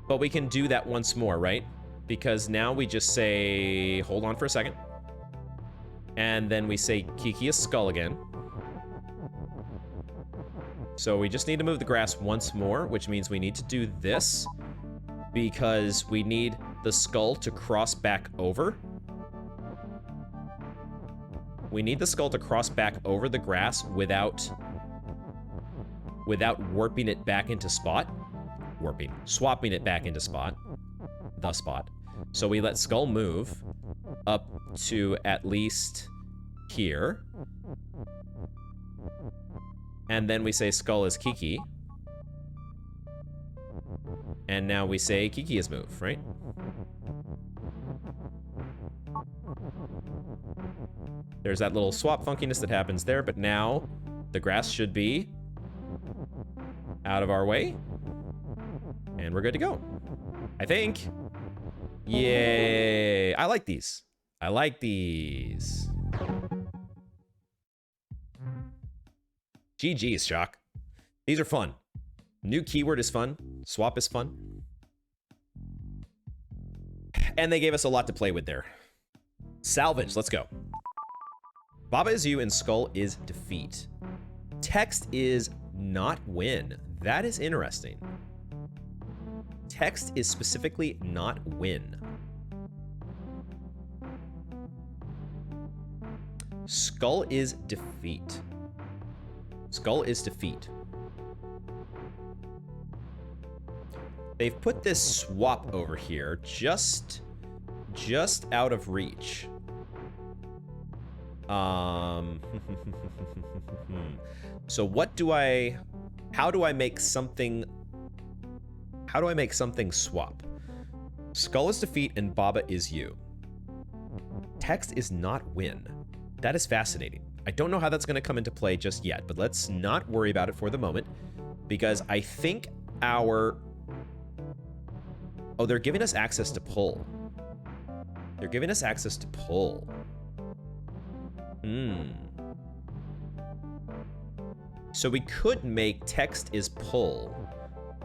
But we can do that once more, right? Because now we just say, hold on for a second. And then we say Kiki is Skull again. So we just need to move the grass once more, which means we need to do this because we need the Skull to cross back over. We need the Skull to cross back over the grass without warping it back into spot. Swapping it back into spot. The spot. So we let Skull move up to at least here. And then we say Skull is Kiki. And now we say Kiki is move, right? There's that little swap funkiness that happens there, but now the grass should be out of our way. And we're good to go. I think. Yay. I like these. I like these. GG's, Shock. These are fun. New keyword is fun. Swap is fun. And they gave us a lot to play with there. Salvage, let's go. Baba is you and Skull is defeat. Text is not win. That is interesting. Text is specifically not win. Skull is defeat. Skull is defeat. They've put this swap over here just out of reach. So what do how do I make something swap? Skull is defeat and Baba is you. Text is not win. That is fascinating. I don't know how that's going to come into play just yet, but let's not worry about it for the moment, because I think oh, they're giving us access to pull. They're giving us access to pull. So we could make text is pull.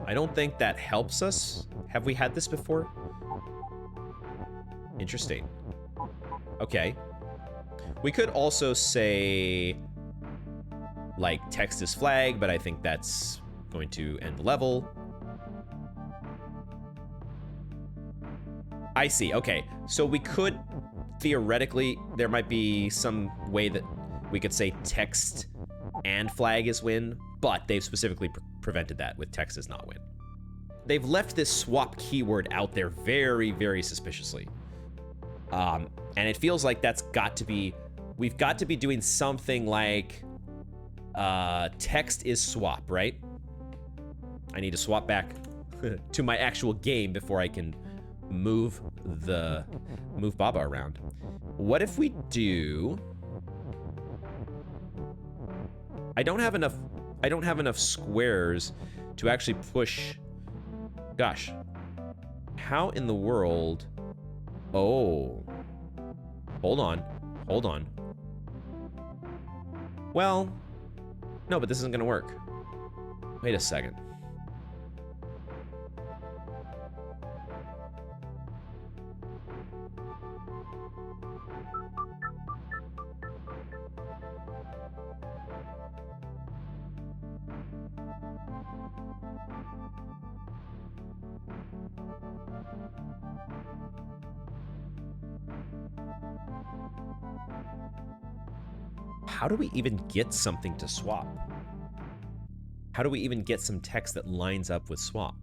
I don't think that helps us. Have we had this before? Interesting. Okay. We could also say, like, text is flag, but I think that's going to end the level. I see. Okay. So we could, theoretically, there might be some way that we could say text and flag is win, but they've specifically prevented that with text is not win. They've left this swap keyword out there very, very suspiciously. And it feels like that's got to be, we've got to be doing something like text is swap, right? I need to swap back to my actual game before I can move Baba around. What if we do, I don't have enough squares to actually push. Gosh. How in the world? Oh. Hold on. Hold on. Well, no, but this isn't gonna work. Wait a second. How do we even get something to swap? How do we even get some text that lines up with swap?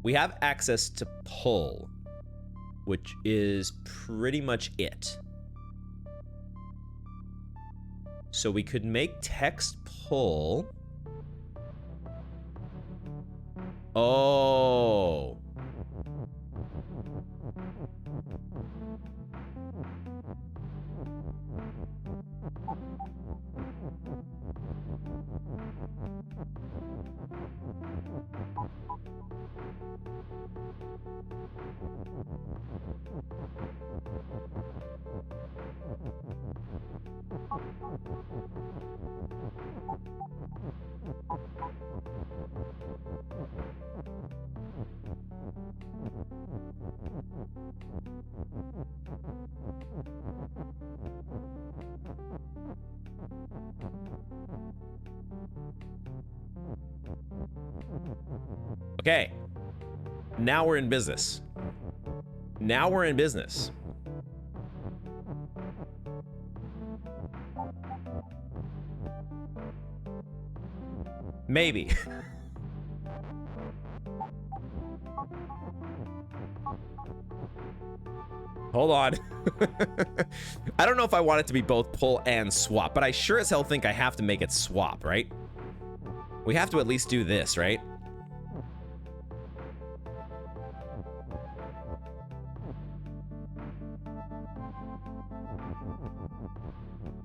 We have access to pull, which is pretty much it. So we could make text pull. Oh. Okay. Now we're in business. Now we're in business. Maybe. Hold on. I don't know if I want it to be both pull and swap, but I sure as hell think I have to make it swap, right? We have to at least do this, right?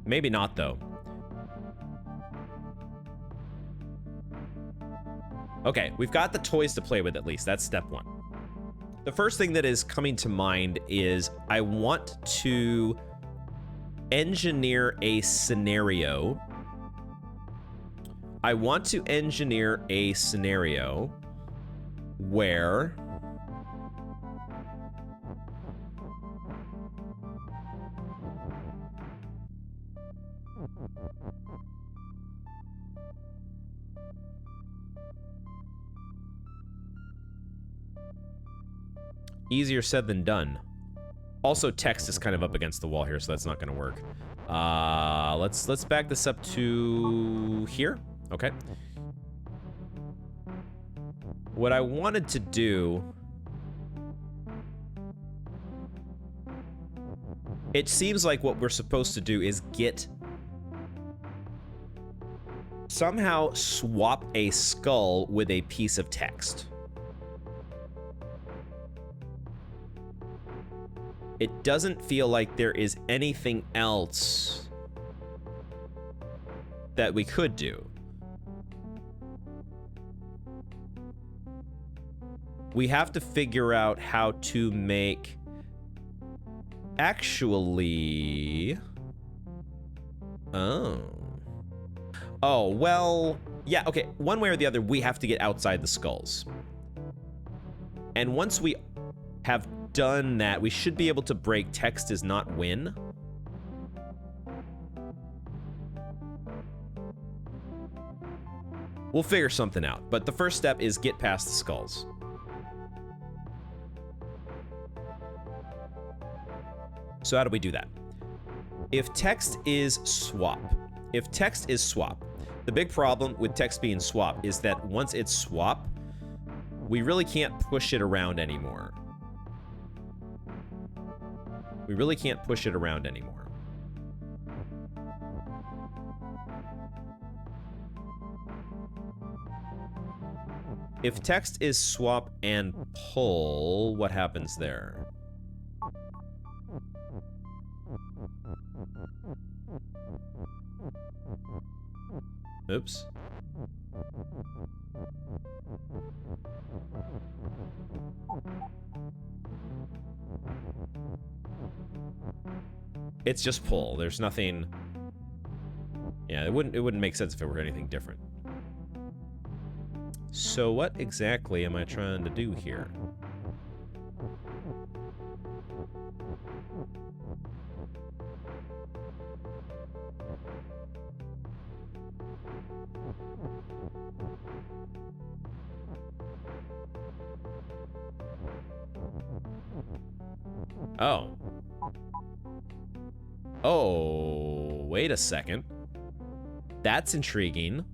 Maybe not, though. Okay, we've got the toys to play with at least. That's step one. The first thing that is coming to mind is I want to engineer a scenario. I want to engineer a scenario where easier said than done. Also, text is kind of up against the wall here, so that's not going to work. Let's back this up to here. Okay. What I wanted to do, it seems like what we're supposed to do is somehow swap a skull with a piece of text. It doesn't feel like there is anything else that we could do. We have to figure out how to make... Actually... Oh, well... Yeah, okay. One way or the other, we have to get outside the skulls. And once we have done that, we should be able to break text is not win. We'll figure something out, but the first step is get past the skulls. So how do we do that? If text is swap, the big problem with text being swap is that once it's swap, we really can't push it around anymore. We really can't push it around anymore. If text is swap and pull, what happens there? Oops. It's just pull. There's nothing... Yeah, it wouldn't make sense if it were anything different. So what exactly am I trying to do here? Oh. Oh, wait a second. That's intriguing.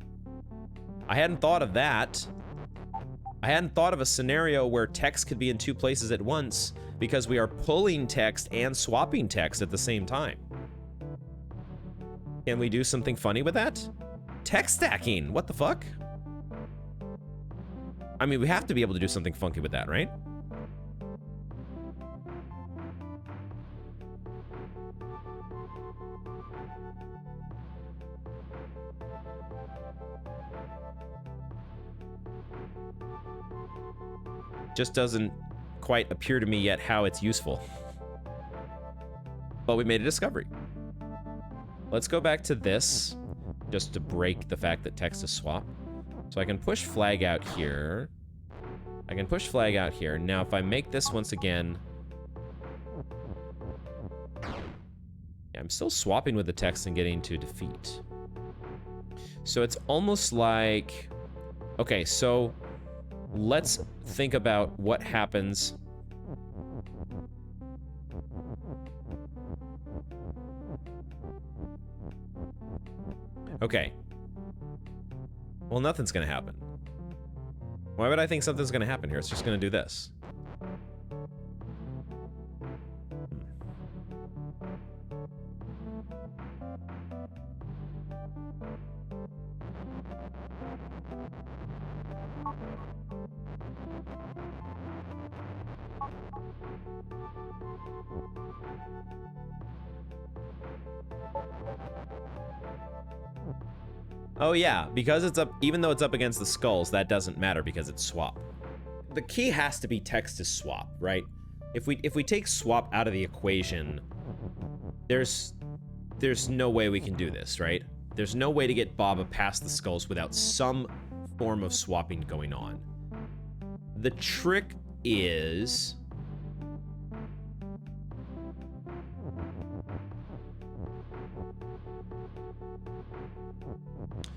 I hadn't thought of that. I hadn't thought of a scenario where text could be in 2 places at once because we are pulling text and swapping text at the same time. Can we do something funny with that? Text stacking, what the fuck? I mean, we have to be able to do something funky with that, right? Just doesn't quite appear to me yet how it's useful. But we made a discovery. Let's go back to this, just to break the fact that text is swap. So I can push flag out here. I can push flag out here. Now, if I make this once again... Yeah, I'm still swapping with the text and getting to defeat. So it's almost like... Okay, so... Let's think about what happens. Okay. Well, nothing's gonna happen. Why would I think something's gonna happen here? It's just gonna do this. Oh yeah, because it's up, even though it's up against the skulls, that doesn't matter because it's swap. The key has to be text to swap, right? If we take swap out of the equation, there's no way we can do this, right? There's no way to get Baba past the skulls without some form of swapping going on. The trick is...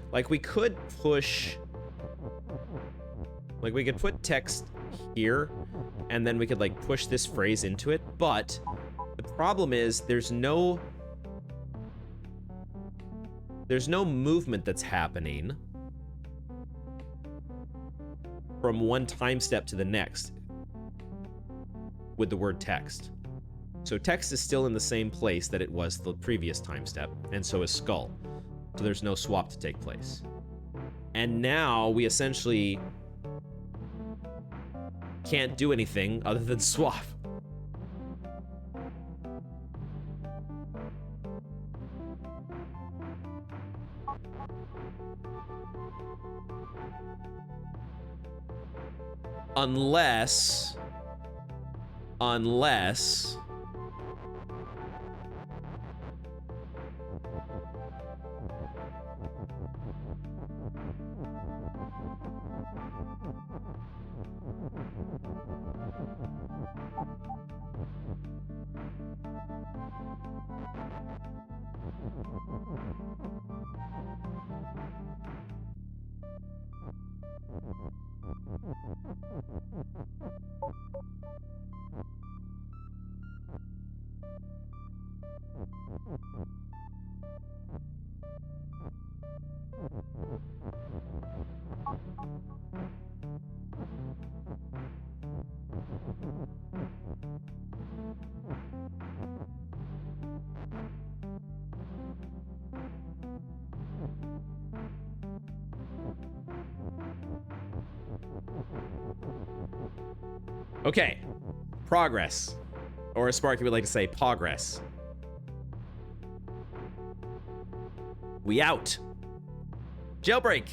Like, we could push... Like, we could put text here, and then we could, like, push this phrase into it, but the problem is there's no movement that's happening from one time step to the next with the word text. So text is still in the same place that it was the previous time step, and so is skull. So there's no swap to take place. And now we essentially can't do anything other than swap. Unless... Okay, progress. Or as Sparky would like to say, progress. We out. Jailbreak.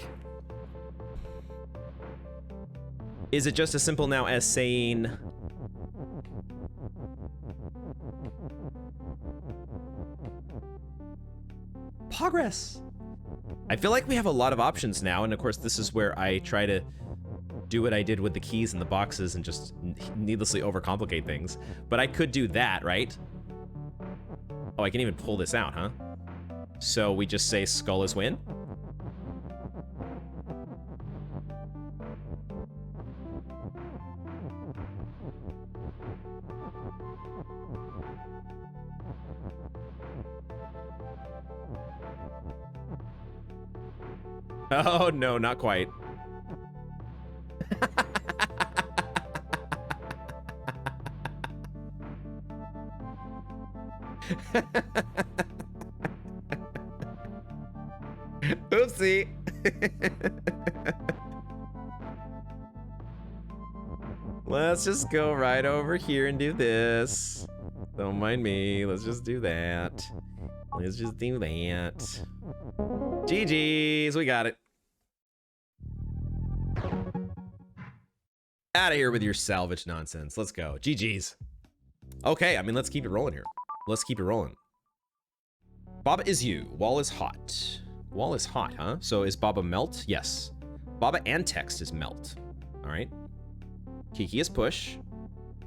Is it just as simple now as saying... Progress. I feel like we have a lot of options now, and of course this is where I try to do what I did with the keys and the boxes and just needlessly overcomplicate things. But I could do that, right? Oh, I can even pull this out, huh? So we just say skull is win? Oh, no, not quite. Oopsie. Let's just go right over here and do this. Don't mind me. Let's just do that. Let's just do that. GG's. We got it. Out of here with your salvage nonsense. Let's go. GG's. Okay, I mean, let's keep it rolling here. Let's keep it rolling. Baba is you. Wall is hot. Wall is hot, huh? So is Baba melt? Yes. Baba and text is melt. All right. Kiki is push.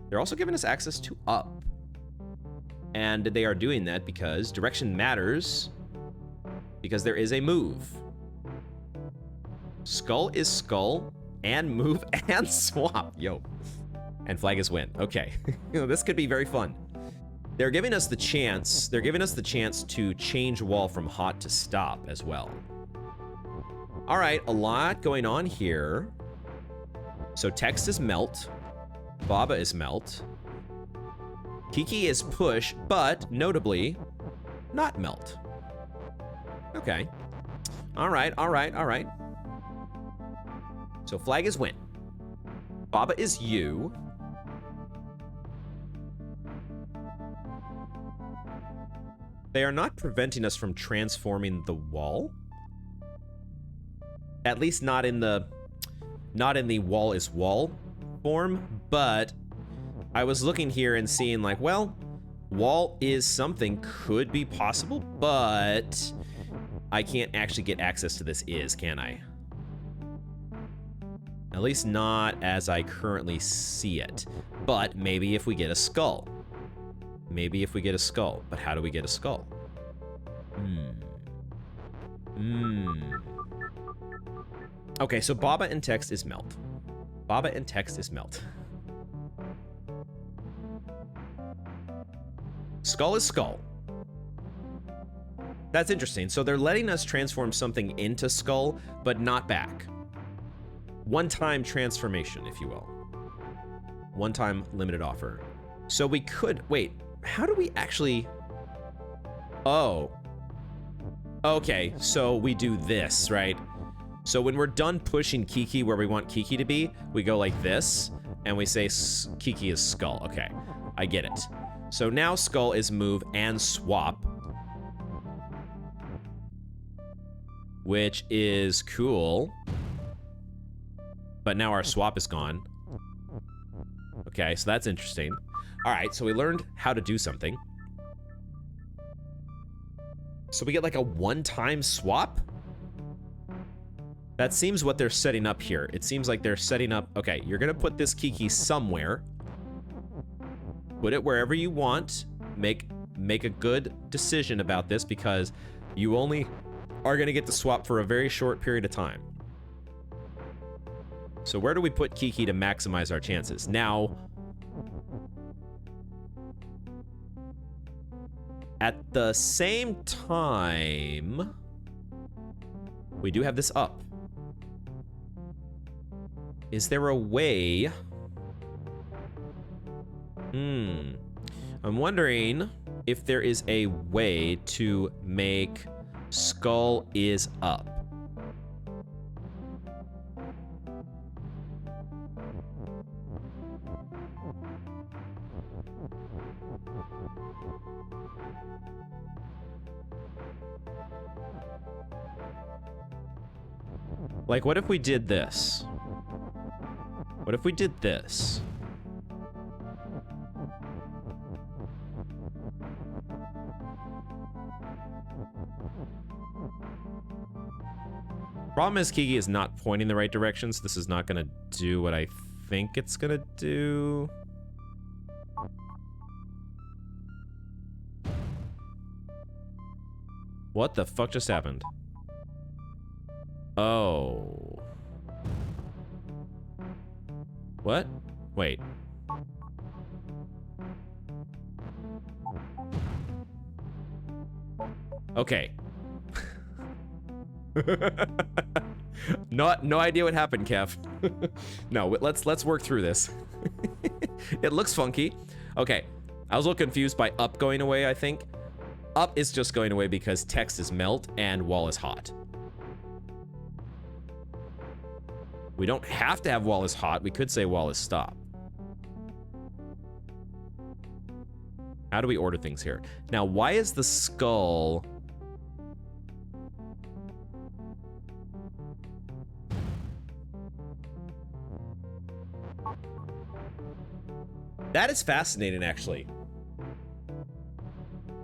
They're also giving us access to up. And they are doing that because direction matters. Because there is a move. Skull is skull. And move and swap. Yo. And flag is win. Okay. This could be very fun. They're giving us the chance. They're giving us the chance to change wall from hot to stop as well. All right, a lot going on here. So text is melt. Baba is melt. Kiki is push, but notably not melt. Okay. All right, all right, all right. So flag is win. Baba is you. They are not preventing us from transforming the wall. At least not in the wall is wall form, but I was looking here and seeing like, well, wall is something could be possible, but I can't actually get access to this is, can I? At least not as I currently see it. But maybe if we get a skull. Maybe if we get a skull. But how do we get a skull? Okay, so Baba and text is melt. Baba and text is melt. Skull is skull. That's interesting. So they're letting us transform something into skull, but not back. One-time transformation, if you will. One-time limited offer. So we could, wait, how do we actually, oh. Okay, so we do this, right? So when we're done pushing Kiki where we want Kiki to be, we go like this, and we say Kiki is skull. Okay, I get it. So now skull is move and swap. Which is cool. But now our swap is gone. Okay, so that's interesting. All right, so we learned how to do something. So we get like a one-time swap? That seems what they're setting up here. It seems like they're setting up, okay, you're gonna put this Kiki somewhere. Put it wherever you want. Make a good decision about this because you only are gonna get the swap for a very short period of time. So where do we put Kiki to maximize our chances? Now, at the same time, we do have this up. Is there a way? I'm wondering if there is a way to make skull is up. Like, what if we did this? What if we did this? Problem is Kiki is not pointing the right direction, so this is not gonna do what I think it's gonna do. What the fuck just happened? Oh. What? Wait. Okay. No idea what happened, Kev. No, let's work through this. It looks funky. Okay, I was a little confused by up going away, I think. Up is just going away because text is melt and wall is hot. We don't have to have wall is hot. We could say wall is stop. How do we order things here? Now, why is the skull... That is fascinating, actually.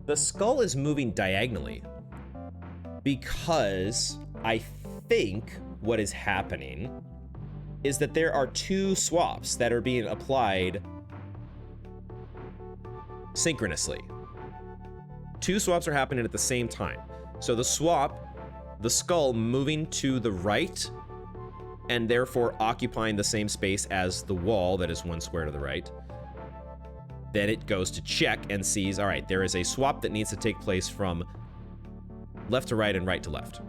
The skull is moving diagonally because I think what is happening is that there are two swaps that are being applied synchronously. Two swaps are happening at the same time. So the skull moving to the right and therefore occupying the same space as the wall that is one square to the right. Then it goes to check and sees, all right, there is a swap that needs to take place from left to right and right to left.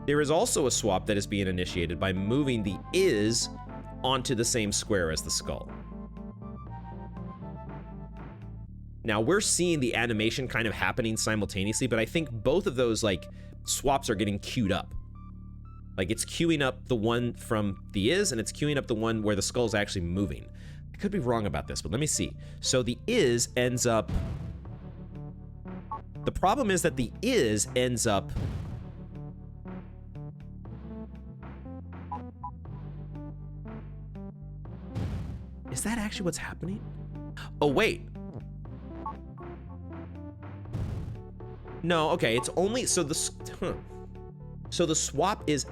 There is also a swap that is being initiated by moving the is onto the same square as the skull. Now we're seeing the animation kind of happening simultaneously, but I think both of those like swaps are getting queued up. Like it's queuing up the one from the is and it's queuing up the one where the skull is actually moving. I could be wrong about this, but let me see. So the is ends up... The problem is that the is ends up... Is that actually what's happening? Oh, wait. No, okay, it's only... So the... So the swap is...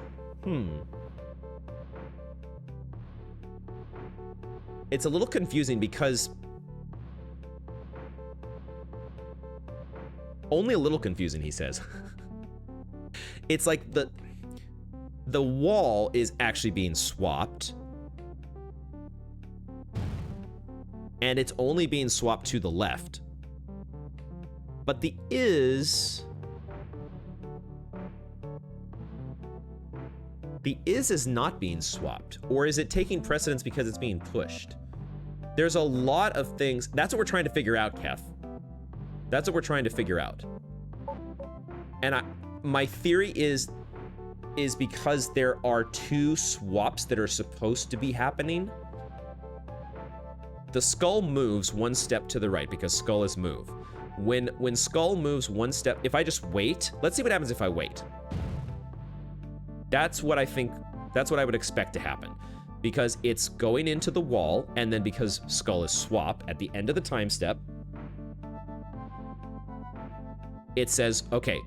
It's a little confusing because... Only a little confusing, he says. It's like the wall is actually being swapped. And it's only being swapped to the left. But the is not being swapped. Or is it taking precedence because it's being pushed? There's a lot of things. That's what we're trying to figure out, Kef. That's what we're trying to figure out. And my theory is because there are two swaps that are supposed to be happening. The skull moves one step to the right because skull is move. When skull moves one step, if I just wait, let's see what happens if I wait. That's what I think, that's what I would expect to happen. Because it's going into the wall, and then because skull is swap at the end of the time step, it says, okay,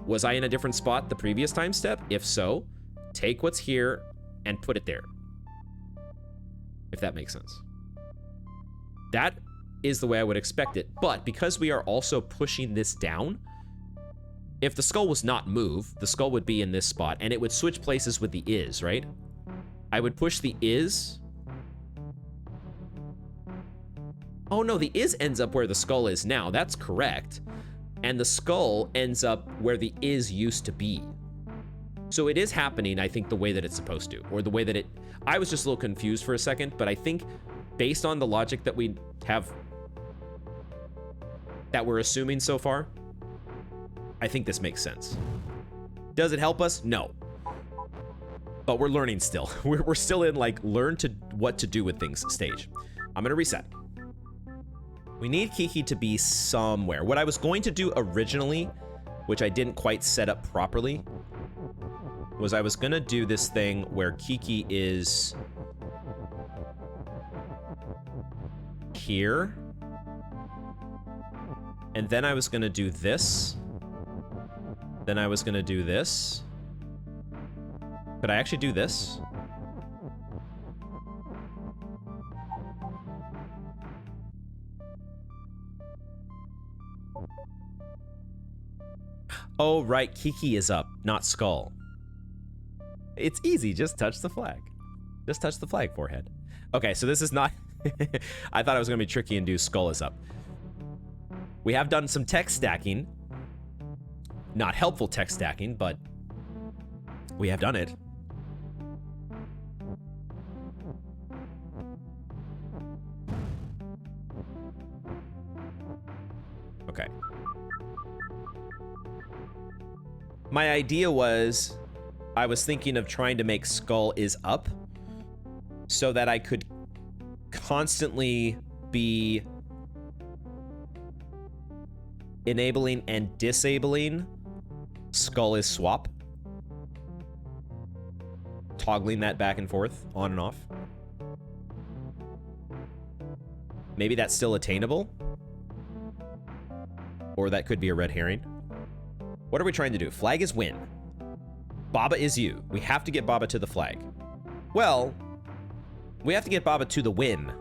was I in a different spot the previous time step? If so, take what's here and put it there. If that makes sense. That is the way I would expect it. But because we are also pushing this down, if the skull was not moved, the skull would be in this spot, and it would switch places with the is, right? I would push the is. Oh no, the is ends up where the skull is now. That's correct. And the skull ends up where the is used to be. So it is happening, I think, the way that it's supposed to, or the way that it... I was just a little confused for a second, but I think based on the logic that we have, that we're assuming so far, I think this makes sense. Does it help us? No. But we're learning still. We're still in like learn to what to do with things stage. I'm gonna reset. We need Kiki to be somewhere. What I was going to do originally, which I didn't quite set up properly, was I was gonna do this thing where Kiki is here. And then I was gonna do this. Then I was gonna do this. Could I actually do this? Oh, right, Kiki is up, not skull. It's easy, just touch the flag. Just touch the flag, forehead. Okay, so this is not... I thought it was gonna be tricky and do skull is up. We have done some text stacking. Not helpful text stacking, but we have done it. Okay. My idea was, I was thinking of trying to make skull is up so that I could constantly be enabling and disabling skull is swap. Toggling that back and forth, on and off. Maybe that's still attainable. Or that could be a red herring. What are we trying to do? Flag is win. Baba is you. We have to get Baba to the flag. Well, we have to get Baba to the win.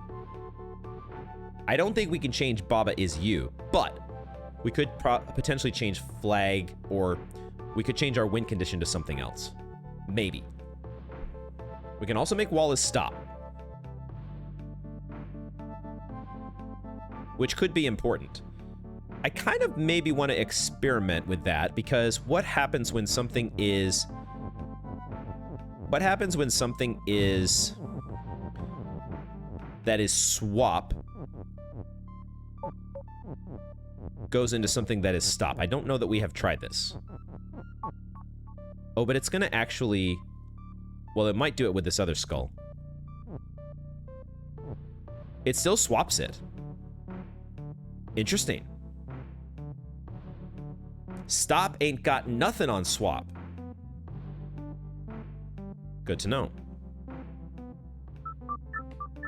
I don't think we can change Baba is you, but we could potentially change flag, or we could change our win condition to something else. Maybe. We can also make wall is stop, which could be important. I kind of maybe want to experiment with that, because what happens when something is... What happens when something is... that is swap goes into something that is stop? I don't know that we have tried this. Oh, but it's gonna actually... Well, it might do it with this other skull. It still swaps it. Interesting. Stop ain't got nothing on swap. Good to know.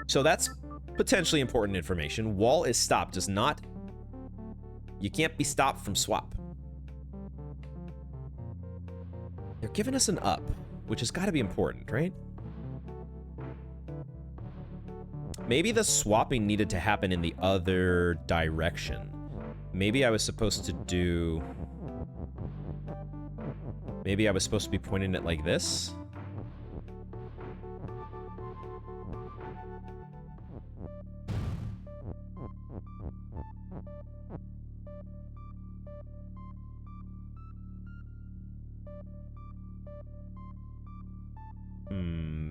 So that's potentially important information. Wall is stop does not... You can't be stopped from swap. They're giving us an up, which has got to be important, right? Maybe the swapping needed to happen in the other direction. Maybe I was supposed to do... Maybe I was supposed to be pointing it like this?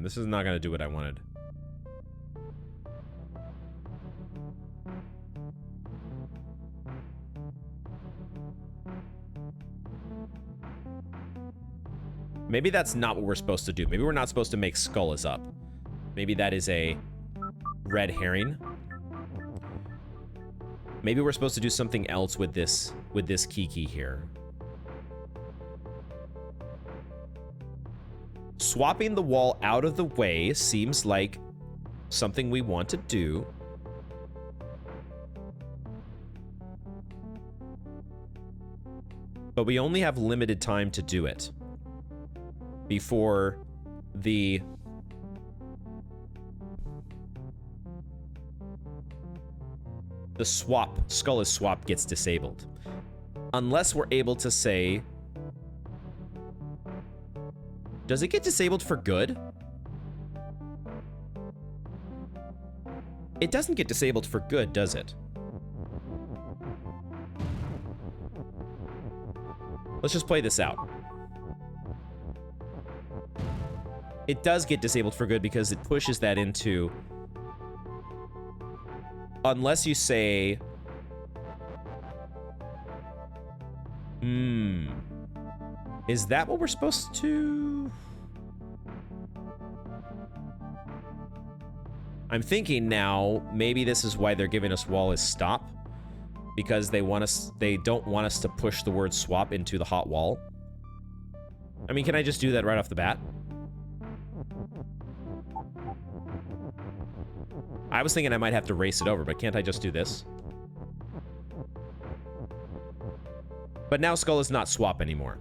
This is not going to do what I wanted. Maybe that's not what we're supposed to do. Maybe we're not supposed to make skull is up. Maybe that is a red herring. Maybe we're supposed to do something else with this Kiki here. Swapping the wall out of the way seems like something we want to do. But we only have limited time to do it before the swap, skull is swap, gets disabled. Unless we're able to say... Does it get disabled for good? It doesn't get disabled for good, does it? Let's just play this out. It does get disabled for good because it pushes that into... Unless you say... Is that what we're supposed to... I'm thinking now, maybe this is why they're giving us wall is stop. Because they don't want us to push the word swap into the hot wall. I mean, can I just do that right off the bat? I was thinking I might have to race it over, but can't I just do this? But now skull is not swap anymore.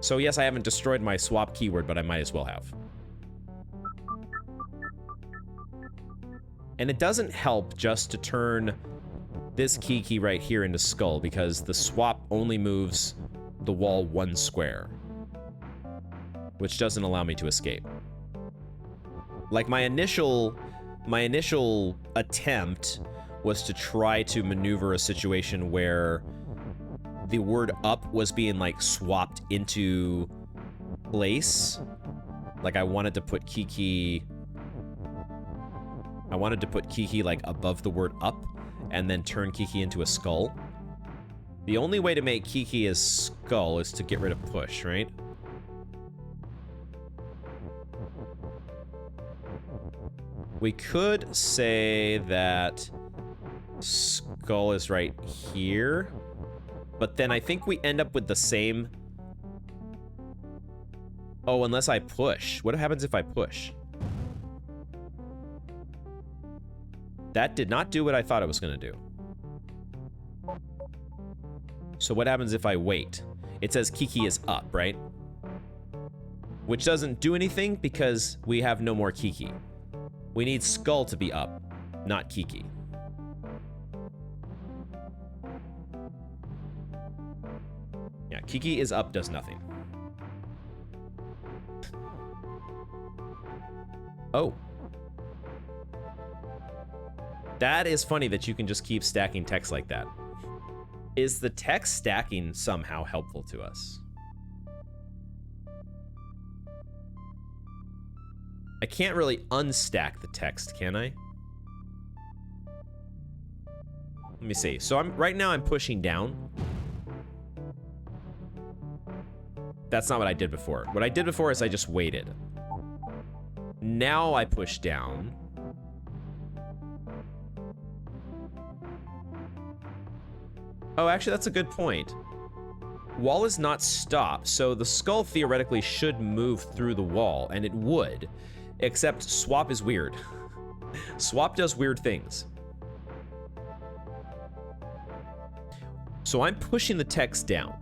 So yes, I haven't destroyed my swap keyword, but I might as well have. And it doesn't help just to turn this key right here into skull, because the swap only moves the wall 1 square, which doesn't allow me to escape. Like my initial attempt was to try to maneuver a situation where the word up was being like swapped into place. Like I wanted to put Kiki I wanted to put Kiki like above the word up and then turn Kiki into a skull. The only way to make Kiki a skull is to get rid of push, right? We could say that skull is right here, but then I think we end up with the same... Oh, unless I push. What happens if I push? That did not do what I thought it was going to do. So what happens if I wait? It says Kiki is up, right? Which doesn't do anything because we have no more Kiki. We need skull to be up, not Kiki. Yeah, Kiki is up does nothing. Oh. That is funny that you can just keep stacking text like that. Is the text stacking somehow helpful to us? I can't really unstack the text, can I? Let me see. So right now I'm pushing down. That's not what I did before. What I did before is I just waited. Now I push down. Oh, actually, that's a good point. Wall is not stopped, so the skull theoretically should move through the wall, and it would. Except swap is weird. Swap does weird things. So I'm pushing the text down.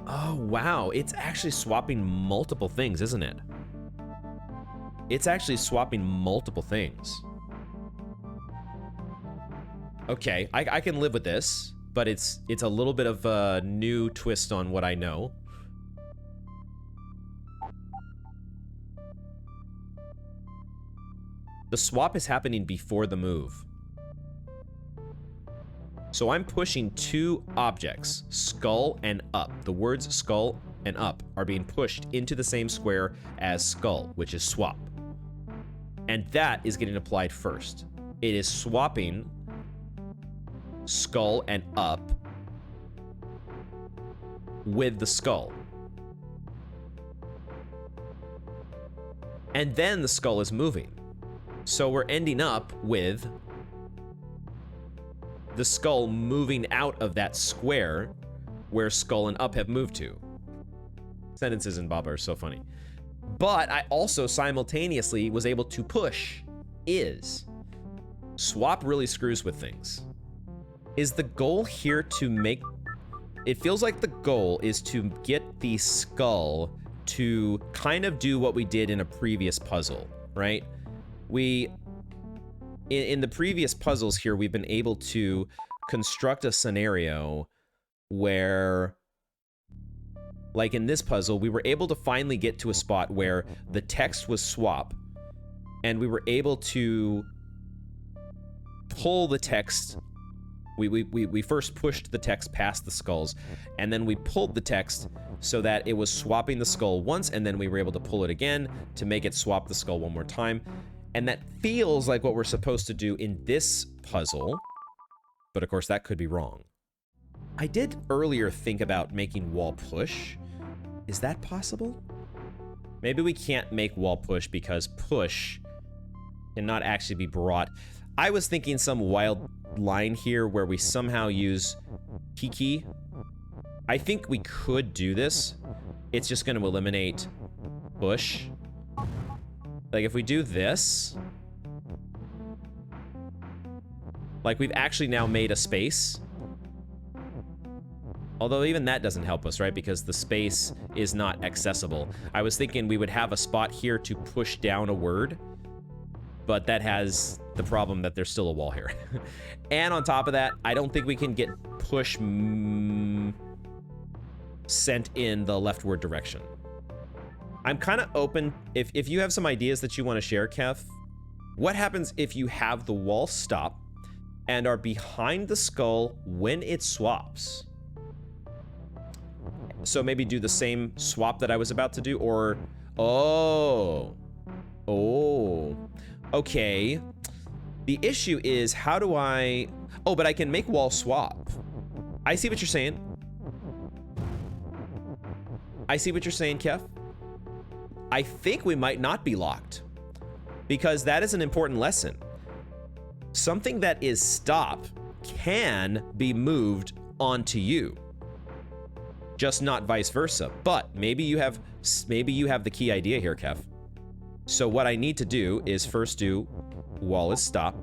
Oh, wow. It's actually swapping multiple things, isn't it? It's actually swapping multiple things. Okay, I can live with this, but it's a little bit of a new twist on what I know. The swap is happening before the move. So I'm pushing two objects, skull and up. The words skull and up are being pushed into the same square as skull, which is swap. And that is getting applied first. It is swapping skull and up with the skull. And then the skull is moving. So we're ending up with the skull moving out of that square where skull and up have moved to. Sentences in Baba are so funny. But I also simultaneously was able to push is. Swap really screws with things. Is the goal here to make... It feels like the goal is to get the skull to kind of do what we did in a previous puzzle, right? In the previous puzzles here, we've been able to construct a scenario where, like in this puzzle, we were able to finally get to a spot where the text was swap, and we were able to pull the text. We first pushed the text past the skulls, and then we pulled the text so that it was swapping the skull once, and then we were able to pull it again to make it swap the skull one more time. And that feels like what we're supposed to do in this puzzle, but of course that could be wrong. I did earlier think about making wall push. Is that possible? Maybe we can't make wall push because push cannot actually be brought. I was thinking some wild line here where we somehow use Kiki. I think we could do this. It's just going to eliminate push. Like, if we do this... Like, we've actually now made a space. Although even that doesn't help us, right? Because the space is not accessible. I was thinking we would have a spot here to push down a word. But that has the problem that there's still a wall here. And on top of that, I don't think we can get push sent in the leftward direction. I'm kind of open. If you have some ideas that you want to share, Kev, what happens if you have the wall stop and are behind the skull when it swaps? So maybe do the same swap that I was about to do, or... Oh. Okay. The issue is, how do I... Oh, but I can make wall swap. I see what you're saying. I see what you're saying, Kev. I think we might not be locked, because that is an important lesson. Something that is stop can be moved onto you, just not vice versa. But maybe you have the key idea here, Kev. So what I need to do is first do wall is stop.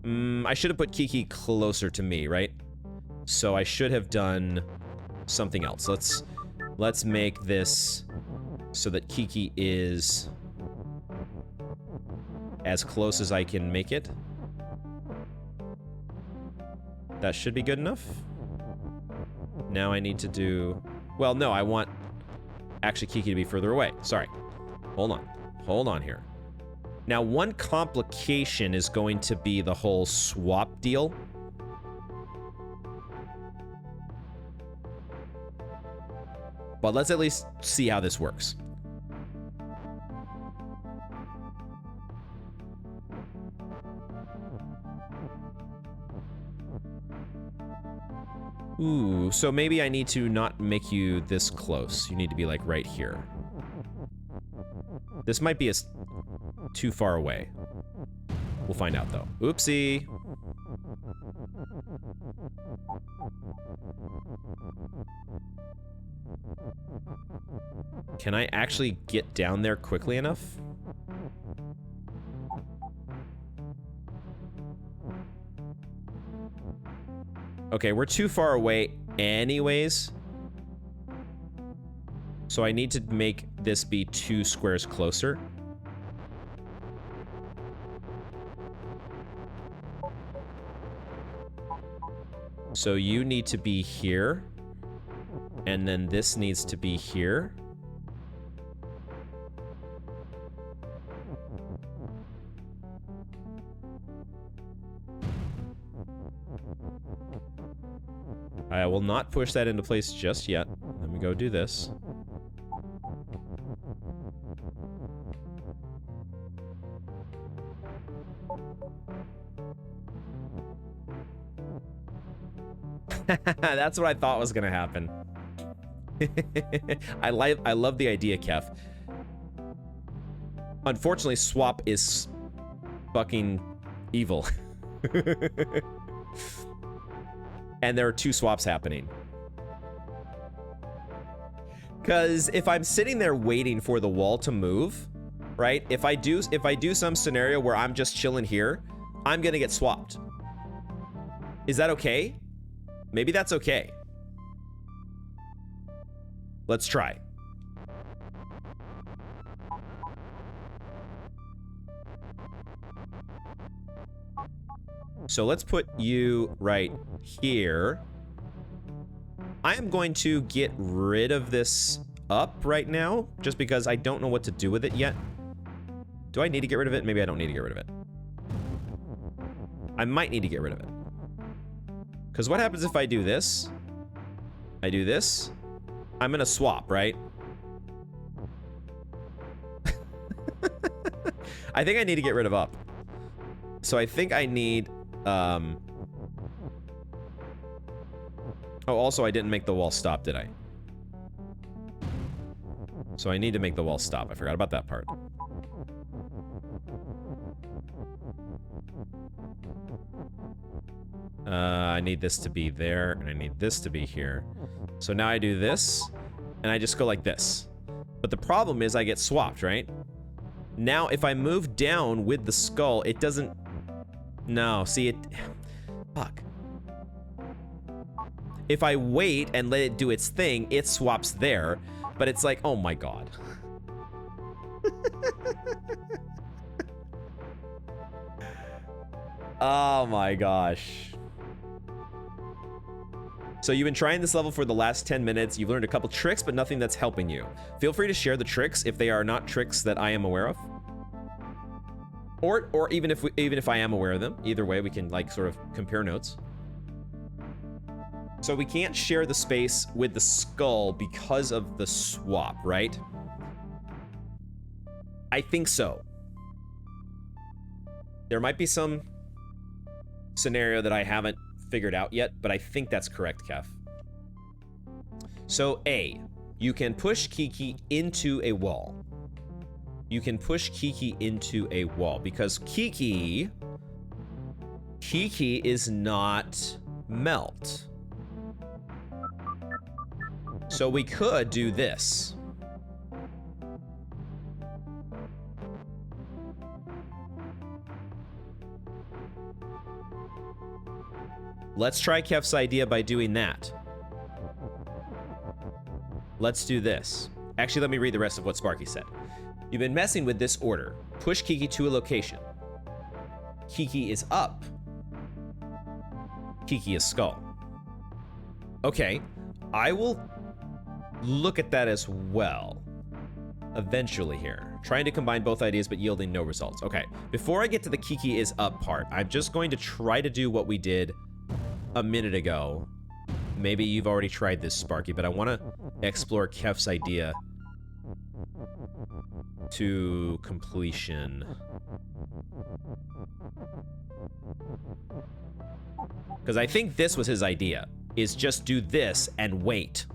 I should have put Kiki closer to me, right? So I should have done something else. Let's make this so that Kiki is as close as I can make it. That should be good enough. Now I need to do... Well, no, I want actually Kiki to be further away. Sorry. Hold on. Hold on here. Now, one complication is going to be the whole swap deal. But let's at least see how this works. Ooh, so maybe I need to not make you this close. You need to be like right here. This might be too far away. We'll find out though. Oopsie. Can I actually get down there quickly enough? Okay, we're too far away anyways. So I need to make this be 2 squares closer. So you need to be here. And then this needs to be here. I will not push that into place just yet. Let me go do this. That's what I thought was gonna happen. I love the idea, Kev. Unfortunately, swap is fucking evil. And there are 2 swaps happening. Because if I'm sitting there waiting for the wall to move, right? If I do some scenario where I'm just chilling here, I'm gonna get swapped. Is that okay? Maybe that's okay. Let's try. So let's put you right here. I am going to get rid of this up right now, just because I don't know what to do with it yet. Do I need to get rid of it? Maybe I don't need to get rid of it. I might need to get rid of it. Because what happens if I do this? I do this. I'm gonna swap, right? I think I need to get rid of up. So I think I need... Oh, also I didn't make the wall stop, did I? So I need to make the wall stop. I forgot about that part. I need this to be there, and I need this to be here. So now I do this, and I just go like this. But the problem is I get swapped, right? Now, if I move down with the skull, it doesn't... No, see it... Fuck. If I wait and let it do its thing, it swaps there. But it's like, oh my god. Oh my gosh. So you've been trying this level for the last 10 minutes. You've learned a couple tricks, but nothing that's helping you. Feel free to share the tricks if they are not tricks that I am aware of. Or even if I am aware of them. Either way, we can like sort of compare notes. So we can't share the space with the skull because of the swap, right? I think so. There might be some scenario that I haven't figured out yet, but I think that's correct, Kev. So A, you can push Kiki into a wall. You can push Kiki into a wall because Kiki is not melt. So we could do this. Let's try Kef's idea by doing that. Let's do this. Actually, let me read the rest of what Sparky said. You've been messing with this order. Push Kiki to a location. Kiki is up. Kiki is skull. Okay, I will look at that as well. Eventually here. Trying to combine both ideas but yielding no results. Okay, before I get to the Kiki is up part, I'm just going to try to do what we did a minute ago. Maybe you've already tried this, Sparky, but I want to explore Kef's idea to completion. Because I think this was his idea, is just do this and wait.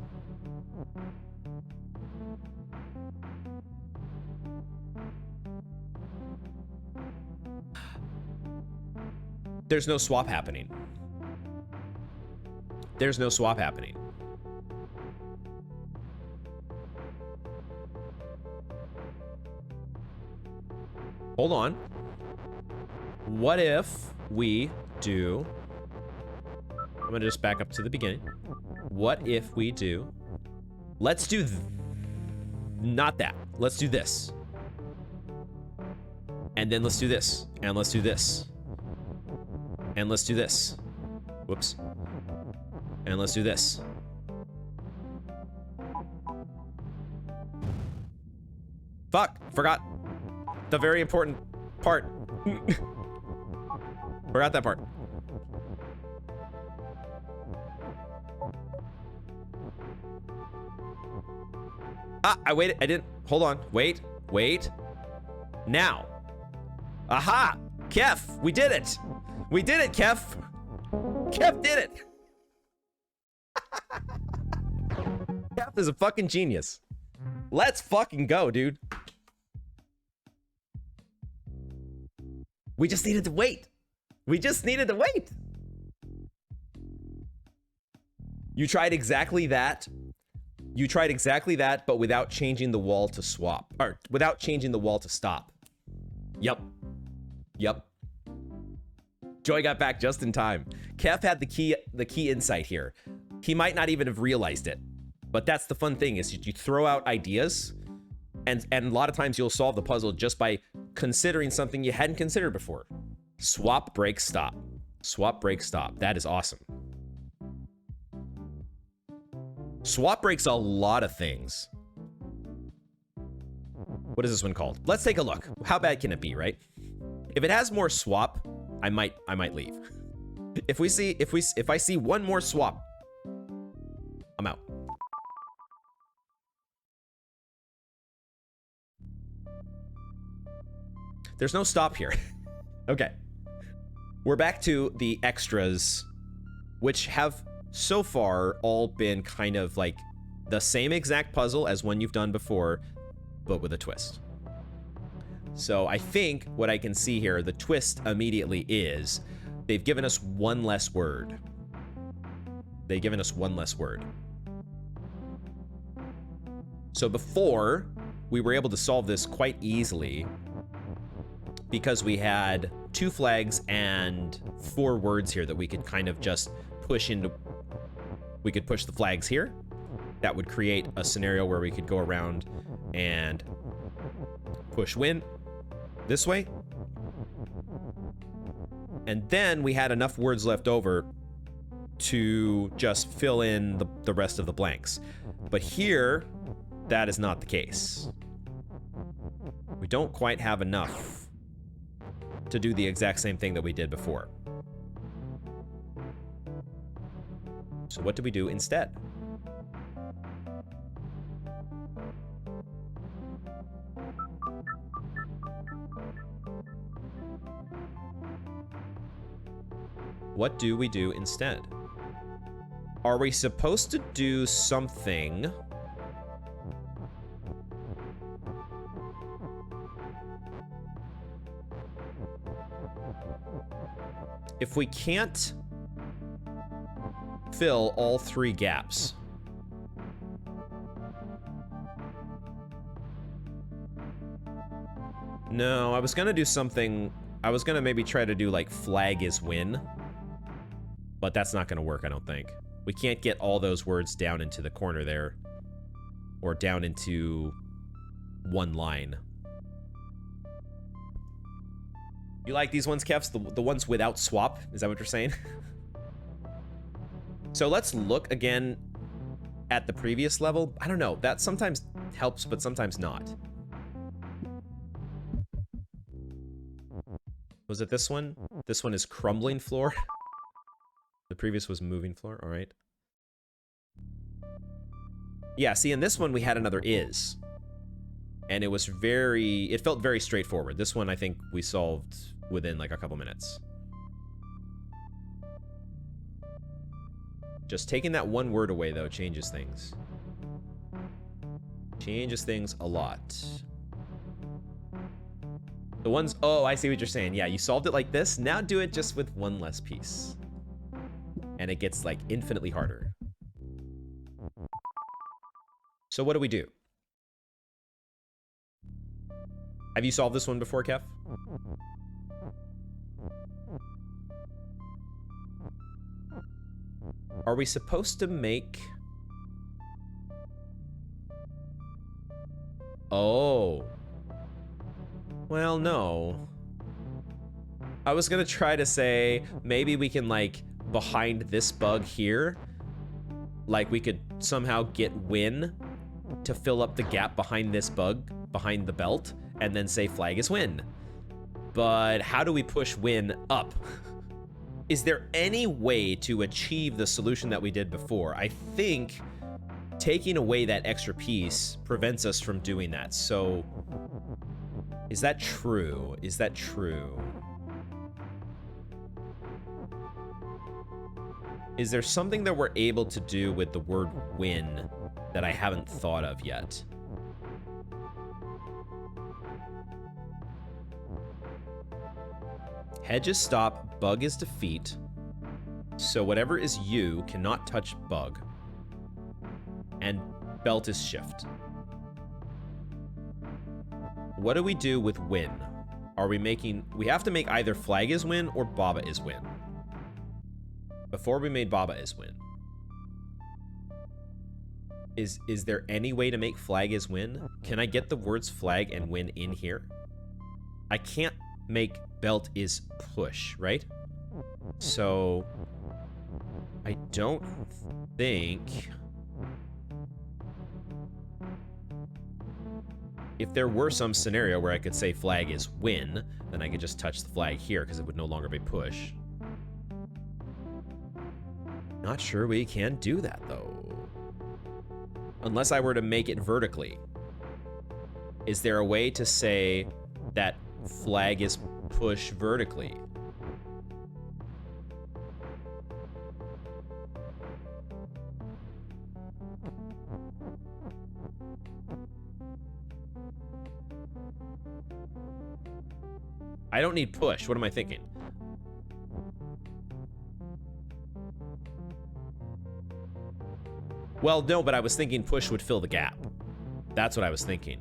There's no swap happening. There's no swap happening. Hold on. What if we do... I'm gonna just back up to the beginning. What if we do... Let's do... Not that. Let's do this. And then let's do this. And let's do this. And let's do this. Whoops. And let's do this. Fuck! Forgot the very important part. Forgot that part. Ah, I waited. I didn't. Hold on. Wait. Wait. Now. Aha! Kef! We did it! We did it, Kef! Kef did it! Kef is a fucking genius. Let's fucking go, dude. We just needed to wait. We just needed to wait. You tried exactly that. You tried exactly that, but without changing the wall to swap. Or without changing the wall to stop. Yep. Yep. Joy got back just in time. Kef had the key insight here. He might not even have realized it. But that's the fun thing, is you throw out ideas, and a lot of times you'll solve the puzzle just by considering something you hadn't considered before. Swap, break, stop. Swap, break, stop. That is awesome. Swap breaks a lot of things. What is this one called? Let's take a look. How bad can it be, right? If it has more swap, I might leave. If I see one more swap, I'm out. There's no stop here. Okay. We're back to the extras, which have so far all been kind of like the same exact puzzle as one you've done before, but with a twist. So I think what I can see here, the twist immediately is they've given us one less word. They've given us one less word. So before, we were able to solve this quite easily because we had 2 flags and 4 words here that we could kind of just push into. We could push the flags here. That would create a scenario where we could go around and push win this way. And then we had enough words left over to just fill in the rest of the blanks. But here, that is not the case. We don't quite have enough to do the exact same thing that we did before. So what do we do instead? What do we do instead? Are we supposed to do something? If we can't fill all 3 gaps. No, I was gonna do something. I was gonna maybe try to do like flag is win. But that's not gonna work, I don't think. We can't get all those words down into the corner there. Or down into one line. You like these ones, Kevs? The ones without swap? Is that what you're saying? So let's look again at the previous level. I don't know. That sometimes helps, but sometimes not. Was it this one? This one is Crumbling Floor. The previous was Moving Floor. All right. Yeah, see, in this one, we had another is. And it was it felt very straightforward. This one, I think we solved within like a couple minutes. Just taking that one word away, though, changes things. Changes things a lot. The ones... Oh, I see what you're saying. Yeah, you solved it like this. Now do it just with one less piece. And it gets, like, infinitely harder. So what do we do? Have you solved this one before, Kev? Are we supposed to make... Oh. Well, no. I was gonna try to say, maybe we can, like, behind this bug here, like, we could somehow get win to fill up the gap behind this bug, behind the belt, and then say flag is win. But how do we push win up? Is there any way to achieve the solution that we did before? I think taking away that extra piece prevents us from doing that. So, is that true? Is that true? Is there something that we're able to do with the word win that I haven't thought of yet? Hedge is stop, bug is defeat. So whatever is you cannot touch bug. And belt is shift. What do we do with win? Are we making... We have to make either flag is win or Baba is win. Before we made Baba is win. Is there any way to make flag is win? Can I get the words flag and win in here? I can't make belt is push, right? So I don't think... If there were some scenario where I could say flag is win, then I could just touch the flag here because it would no longer be push. Not sure we can do that, though. Unless I were to make it vertically. Is there a way to say that flag is push vertically? I don't need push. What am I thinking? Well, no, but I was thinking push would fill the gap. That's what I was thinking.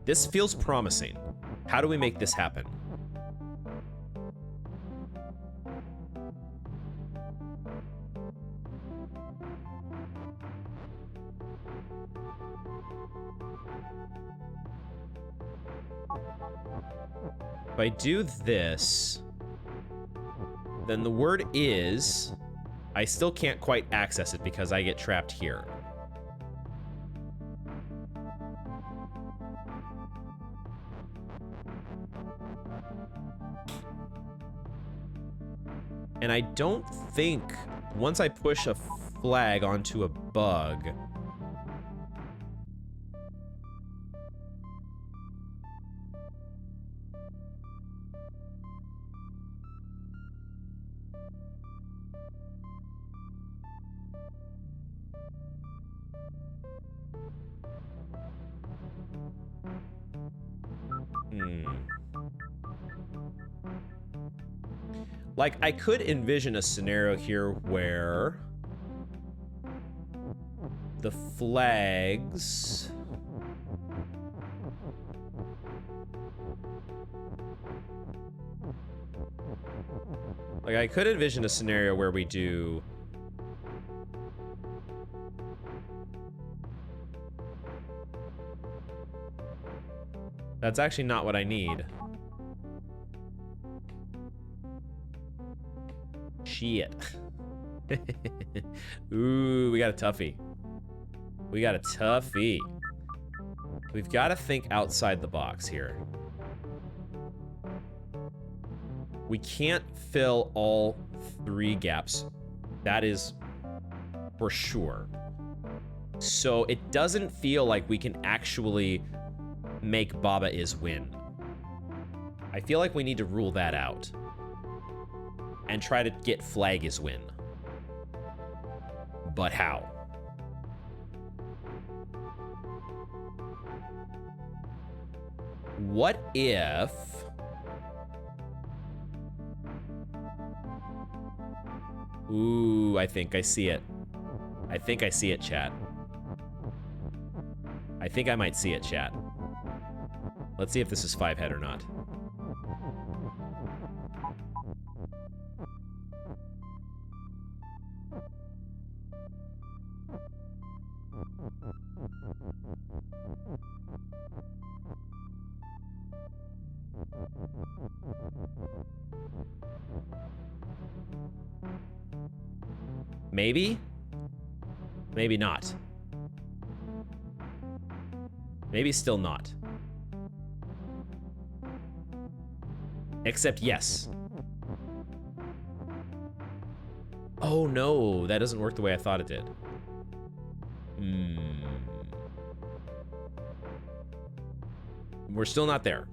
This feels promising. How do we make this happen? If I do this, then the word is... I still can't quite access it because I get trapped here. And I don't think once I push a flag onto a bug... Like, I could envision a scenario here where the flags... Like, I could envision a scenario where we do... That's actually not what I need. Shit. Ooh, we got a toughie. We got a toughie. We've got to think outside the box here. We can't fill all 3 gaps. That is for sure. So it doesn't feel like we can actually make Baba is win. I feel like we need to rule that out and try to get flag is win. But how? What if... Ooh, I think I see it. I think I see it, chat. I think I might see it, chat. Let's see if this is 5-head or not. Maybe? Maybe not. Maybe still not. Except yes. Oh no, that doesn't work the way I thought it did. We're still not there.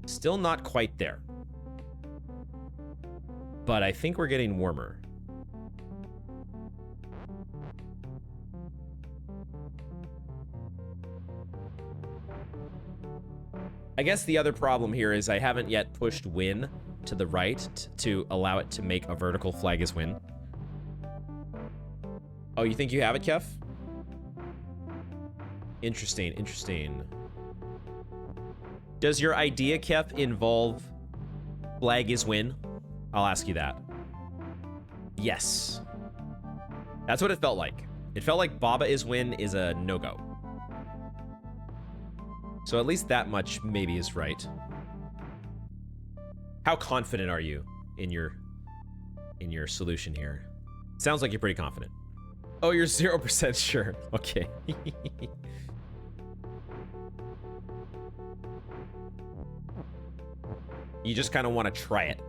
Still not quite there. But I think we're getting warmer. I guess the other problem here is I haven't yet pushed win to the right to allow it to make a vertical flag is win. Oh, you think you have it, Kef? Interesting, interesting. Does your idea, Kef, involve flag is win? I'll ask you that. Yes. That's what it felt like. It felt like Baba is win is a no-go. So at least that much maybe is right. How confident are you in your solution here? Sounds like you're pretty confident. Oh, you're 0% sure. Okay. You just kind of want to try it.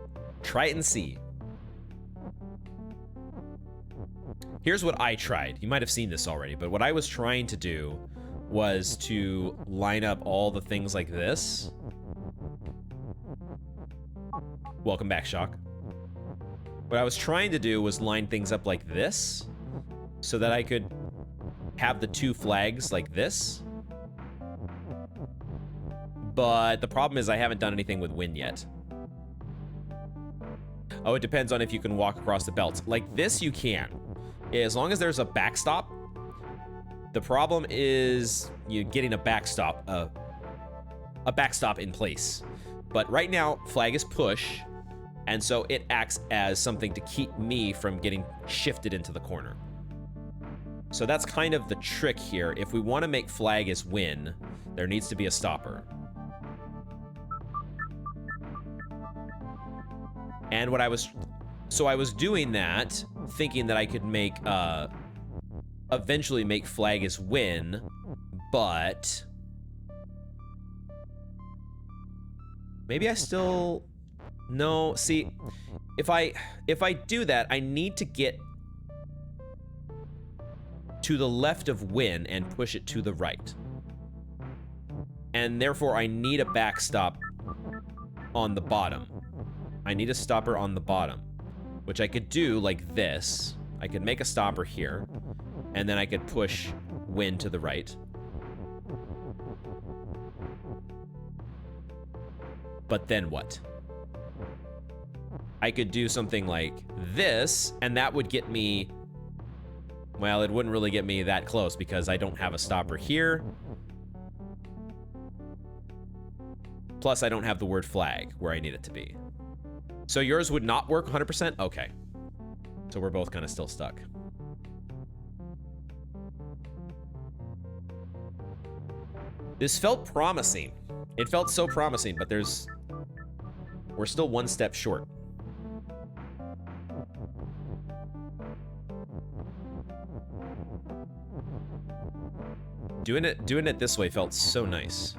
Try it and see. Here's what I tried. You might have seen this already, but what I was trying to do was to line up all the things like this. Welcome back, Shock. What I was trying to do was line things up like this so that I could have the 2 flags like this. But the problem is I haven't done anything with win yet. Oh, it depends on if you can walk across the belt. Like this you can. As long as there's a backstop. The problem is you getting a backstop in place. But right now, flag is push, and so it acts as something to keep me from getting shifted into the corner. So that's kind of the trick here. If we want to make flag is win, there needs to be a stopper. And what I was doing that, thinking that I could make, eventually make flag is win, but maybe I still, no, see, if I do that, I need to get, to the left of win and push it to the right. And therefore, I need a backstop on the bottom. I need a stopper on the bottom, which I could do like this. I could make a stopper here, and then I could push win to the right. But then what? I could do something like this, and that would get me... Well, it wouldn't really get me that close because I don't have a stopper here. Plus, I don't have the word flag where I need it to be. So yours would not work 100%? Okay. So we're both kind of still stuck. This felt promising. It felt so promising, but we're still one step short. Doing it this way felt so nice.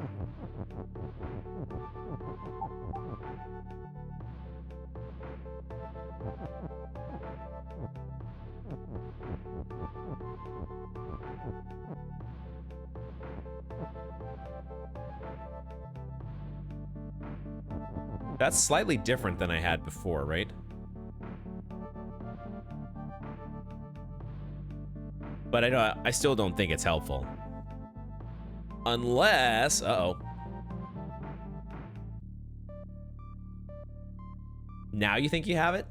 That's slightly different than I had before, right? But I still don't think it's helpful. Unless, uh-oh. Now you think you have it?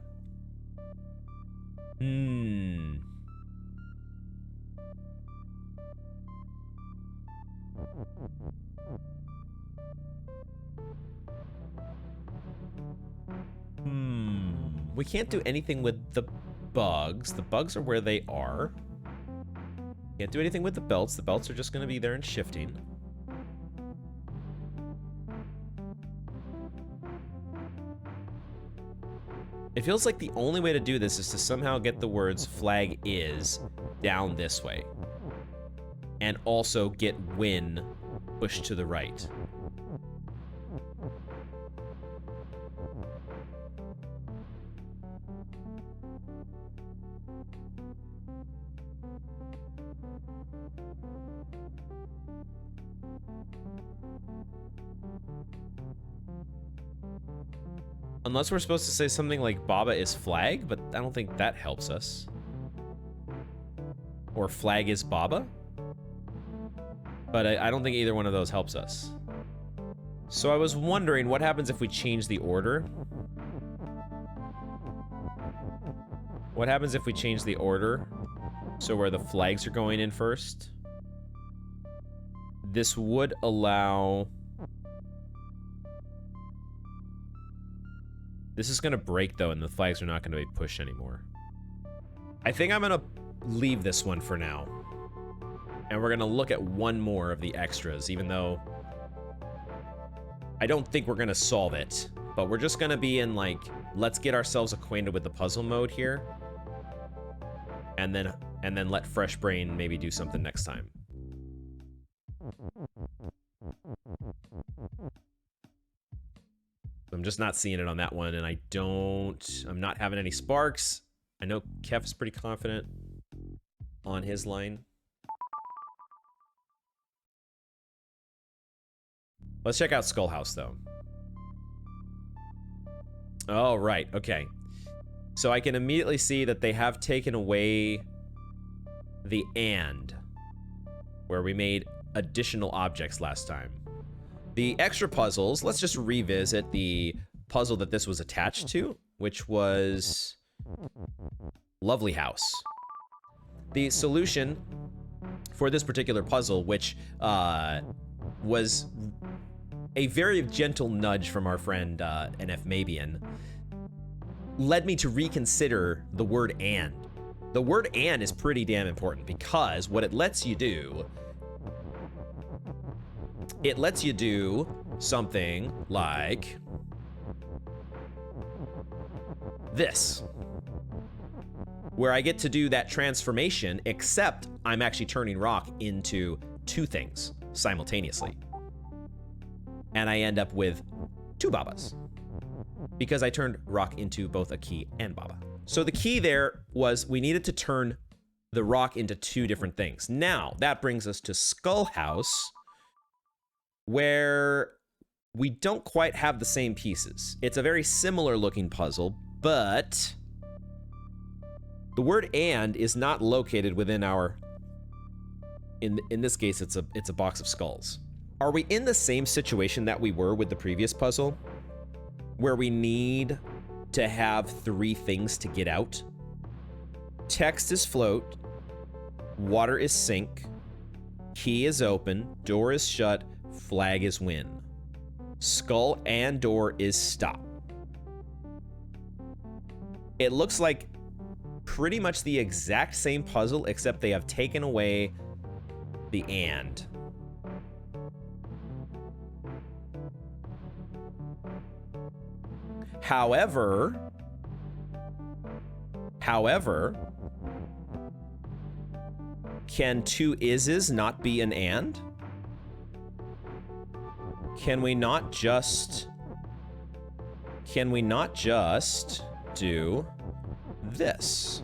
We can't do anything with the bugs. The bugs are where they are. Can't do anything with the belts. The belts are just going to be there and shifting. It feels like the only way to do this is to somehow get the words flag is down this way. And also get win pushed to the right. Unless we're supposed to say something like Baba is flag, but I don't think that helps us. Or flag is Baba. But I don't think either one of those helps us. So I was wondering what happens if we change the order. What happens if we change the order? So where the flags are going in first. This would allow... This is going to break, though, and the flags are not going to be pushed anymore. I think I'm going to leave this one for now. And we're going to look at one more of the extras, even though I don't think we're going to solve it. But we're just going to be in, like, let's get ourselves acquainted with the puzzle mode here. And then let Fresh Brain maybe do something next time. I'm just not seeing it on that one, and I'm not having any sparks. I know Kef is pretty confident on his line. Let's check out Skull House, though. Oh, right, okay. So I can immediately see that they have taken away the and, where we made additional objects last time. The extra puzzles, let's just revisit the puzzle that this was attached to, which was Lovely House. The solution for this particular puzzle, which was a very gentle nudge from our friend NF Mabian, led me to reconsider the word and. The word and is pretty damn important because what it lets you do, it lets you do something like this, where I get to do that transformation, except I'm actually turning rock into two things simultaneously. And I end up with two Babas, because I turned rock into both a key and Baba. So the key there was we needed to turn the rock into two different things. Now, that brings us to Skull House, where we don't quite have the same pieces. It's a very similar looking puzzle, but the word "and" is not located within our, in this case, it's a box of skulls. Are we in the same situation that we were with the previous puzzle, where we need to have three things to get out? Text is float, water is sink, key is open, door is shut, flag is win. Skull and door is stop. It looks like pretty much the exact same puzzle, except they have taken away the "and." However, can two "ises" not be an "and"? Can we not just do this?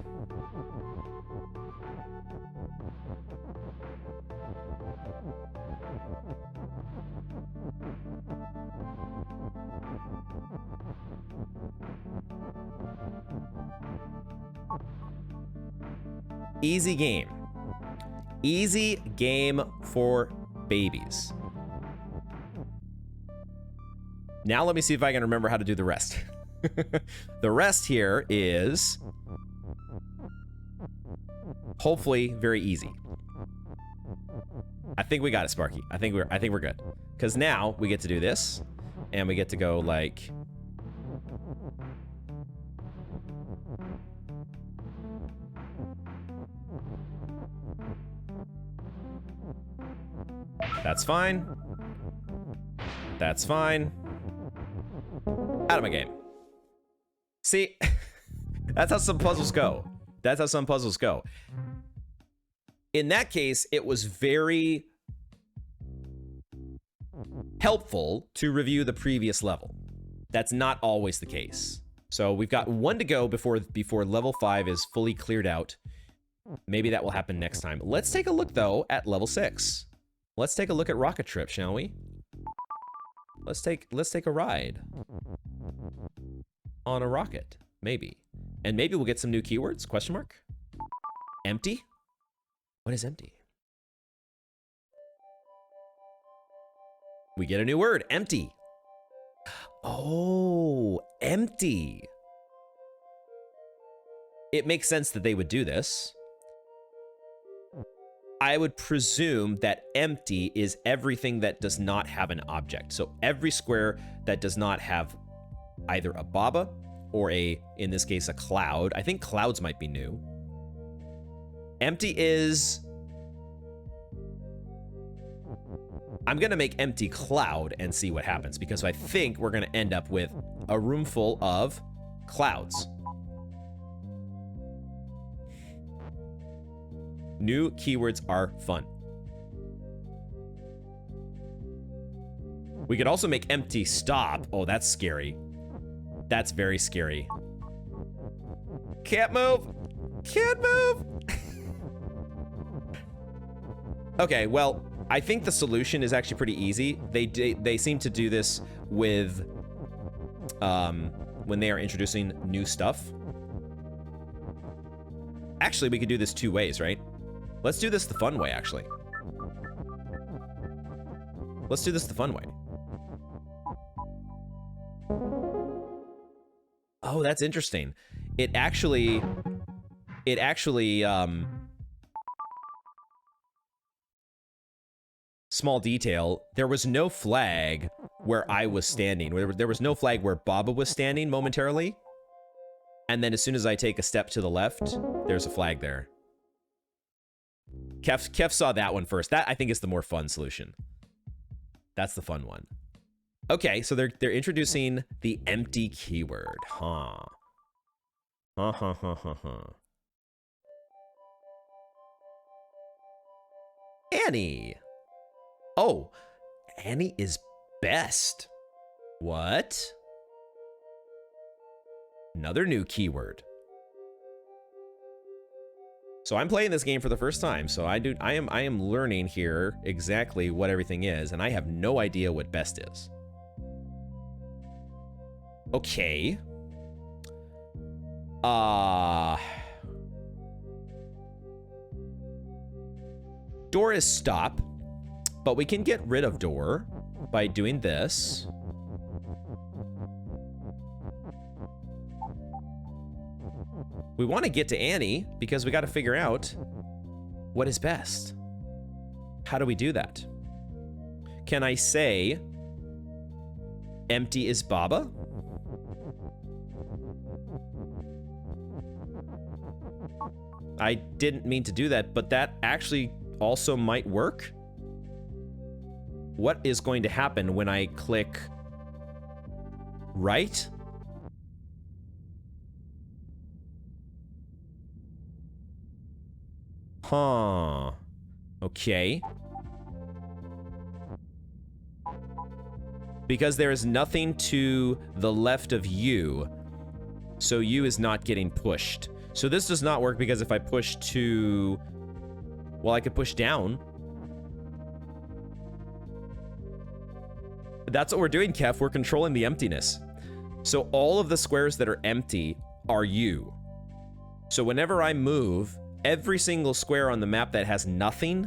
Easy game. Easy game for babies. Now let me see if I can remember how to do the rest. The rest here is hopefully very easy. I think we got it, Sparky. I think we're good. Because now we get to do this, and we get to go like. That's fine. That's fine. Out of my game. See, that's how some puzzles go. That's how some puzzles go. In that case, it was very helpful to review the previous level. That's not always the case. So we've got one to go before level 5 is fully cleared out. Maybe that will happen next time. Let's take a look, though, at level 6. Let's take a look at Rocket Trip, shall we? Let's take a ride on a rocket, maybe. And maybe we'll get some new keywords, question mark? Empty? What is empty? We get a new word, empty. Oh, empty. It makes sense that they would do this. I would presume that empty is everything that does not have an object. So every square that does not have either a baba or in this case, a cloud. I think clouds might be new. Empty is... I'm gonna make empty cloud and see what happens, because I think we're gonna end up with a room full of clouds. New keywords are fun. We could also make empty stop. Oh, that's scary. That's very scary. Can't move. Can't move. Okay, well, I think the solution is actually pretty easy. They seem to do this with when they are introducing new stuff. Actually, we could do this two ways, right? Let's do this the fun way, actually. Let's do this the fun way. Oh, that's interesting. It actually, small detail, there was no flag where I was standing. There was no flag where Baba was standing momentarily. And then as soon as I take a step to the left, there's a flag there. Kef saw that one first. That, I think, is the more fun solution. That's the fun one. Okay, so they're introducing the empty keyword. Huh. Annie. Oh, Annie is best. What? Another new keyword. So I'm playing this game for the first time, so I am learning here exactly what everything is, and I have no idea what best is. Okay. Door is stop, but we can get rid of door by doing this. We want to get to Annie because we got to figure out what is best. How do we do that? Can I say empty is Baba? I didn't mean to do that, but that actually also might work. What is going to happen when I click right? Huh. Okay. Because there is nothing to the left of you, so you is not getting pushed. So this does not work because if I push to... Well, I could push down. That's what we're doing, Kef. We're controlling the emptiness. So all of the squares that are empty are you. So whenever I move, every single square on the map that has nothing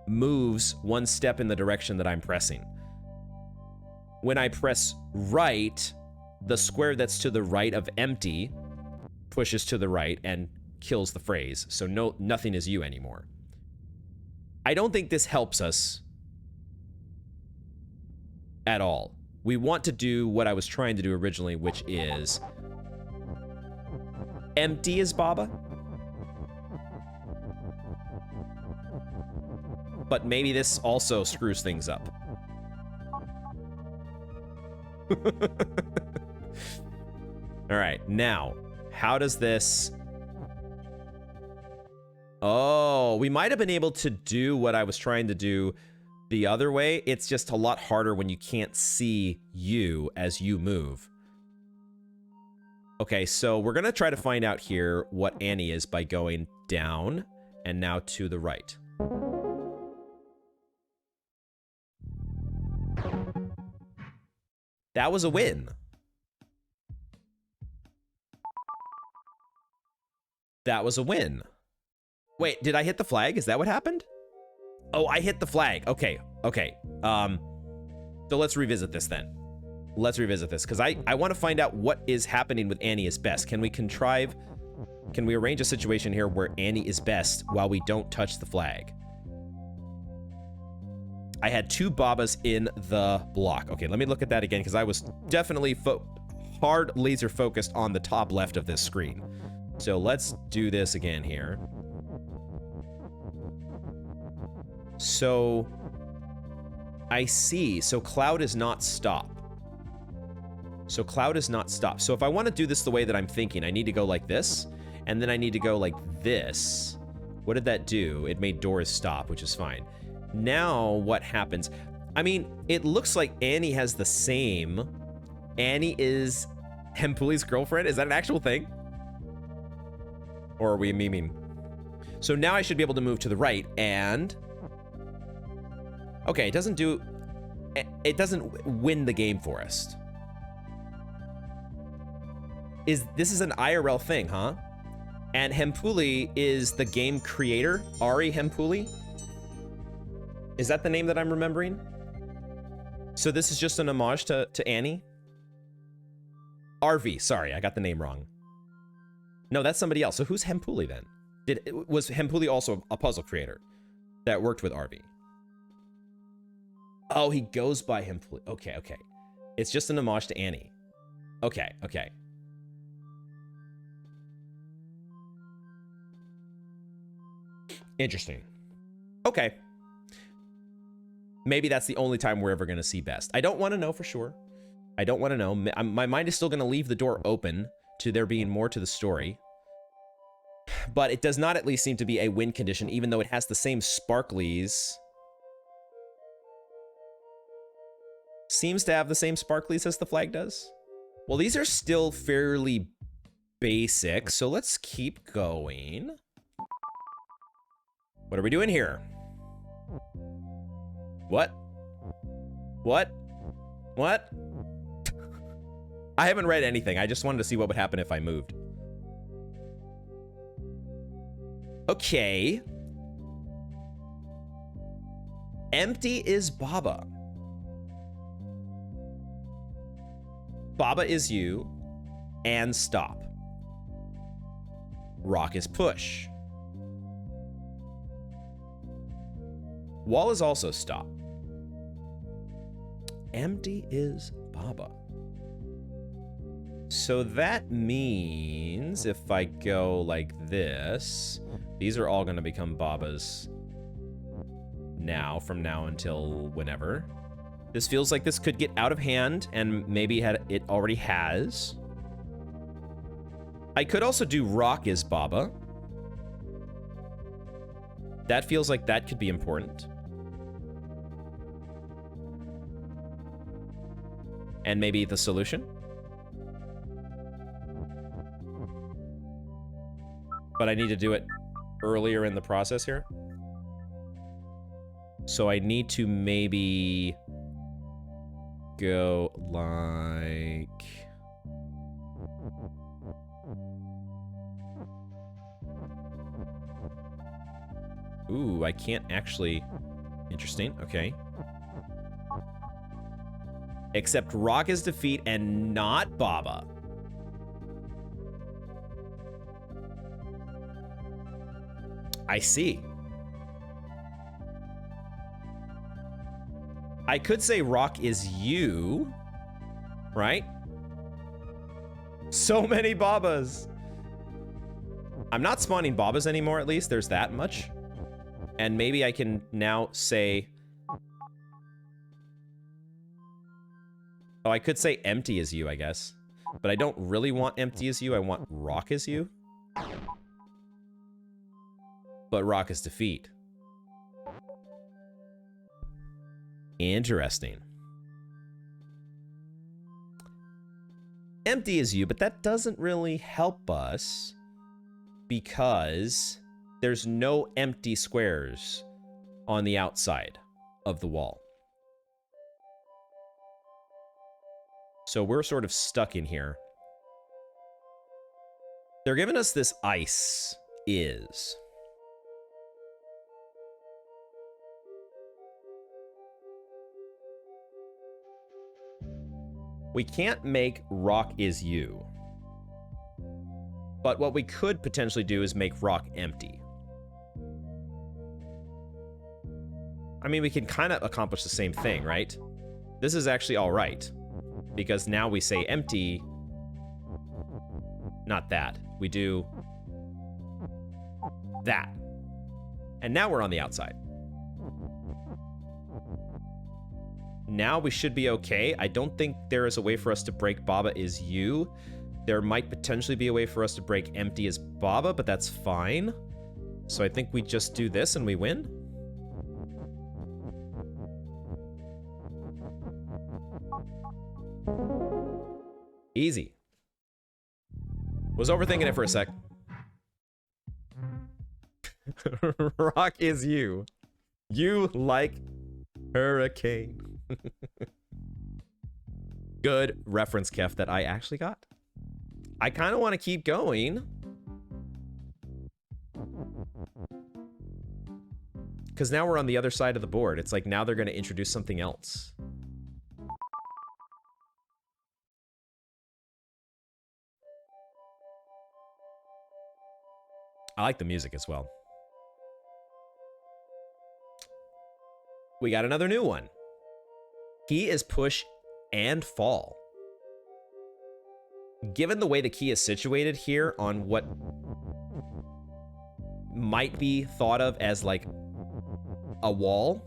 moves one step in the direction that I'm pressing. When I press right, the square that's to the right of empty pushes to the right and kills the phrase. So nothing is you anymore. I don't think this helps us at all. We want to do what I was trying to do originally, which is empty is Baba. But maybe this also screws things up. All right, now, how does this... Oh, we might have been able to do what I was trying to do the other way. It's just a lot harder when you can't see you as you move. Okay, so we're gonna try to find out here what Annie is by going down and now to the right. That was a win. That was a win. Wait, did I hit the flag? Is that what happened? Oh, I hit the flag. Okay, okay. So let's revisit this then. Let's revisit this, because I want to find out what is happening with Annie is best. Can we arrange a situation here where Annie is best while we don't touch the flag? I had two Babas in the block. Okay, let me look at that again, because I was definitely hard laser focused on the top left of this screen. So let's do this again here. So I see. So cloud is not stop. So cloud is not stop. So if I want to do this the way that I'm thinking, I need to go like this, and then I need to go like this. What did that do? It made doors stop, which is fine. Now what happens? I mean, it looks like Annie has the same. Annie is Hempuli's girlfriend. Is that an actual thing? Or are we memeing? So now I should be able to move to the right and... Okay, it doesn't win the game for us. This is an IRL thing, huh? And Hempuli is the game creator, Ari Hempuli? Is that the name that I'm remembering? So this is just an homage to Annie? RV, sorry, I got the name wrong. No, that's somebody else. So who's Hempuli then? Was Hempuli also a puzzle creator that worked with RV? Oh, he goes by Hempuli. Okay, okay. It's just an homage to Annie. Okay, okay. Interesting. Okay. Maybe that's the only time we're ever going to see best. I don't want to know for sure. I don't want to know. My mind is still going to leave the door open to there being more to the story. But it does not at least seem to be a win condition, even though it has the same sparklies. Seems to have the same sparklies as the flag does. Well, these are still fairly basic, so let's keep going. What are we doing here? What? What? What? I haven't read anything. I just wanted to see what would happen if I moved. Okay. Empty is Baba. Baba is you and stop. Rock is push. Wall is also stop. Empty is Baba. So that means if I go like this, these are all going to become Babas now, from now until whenever. This feels like this could get out of hand, and maybe it already has. I could also do Rock is Baba. That feels like that could be important. And maybe the solution. But I need to do it earlier in the process here. So I need to maybe go like... Ooh, I can't actually... Interesting, okay. Except Rock is defeat and not Baba. I see. I could say Rock is you, right? So many Babas. I'm not spawning Babas anymore, at least. There's that much. And maybe I can now say... Oh, I could say empty is you, I guess. But I don't really want empty is you. I want Rock is you. But Rock is defeat. Interesting. Empty is you, but that doesn't really help us because there's no empty squares on the outside of the wall. So we're sort of stuck in here. They're giving us this ice is. We can't make Rock is you. But what we could potentially do is make Rock empty. I mean, we can kind of accomplish the same thing, right? This is actually all right. Because now we say empty. Not that. We do that. And now we're on the outside. Now we should be okay. I don't think there is a way for us to break Baba is you. There might potentially be a way for us to break empty is Baba, but that's fine. So I think we just do this and we win. Easy. Was overthinking it for a sec. Rock is you. You like hurricane. Good reference, Kef, that I actually got. I kind of want to keep going. Because now we're on the other side of the board. It's like now they're going to introduce something else. I like the music as well. We got another new one. Key is push and fall. Given the way the key is situated here on what might be thought of as like a wall,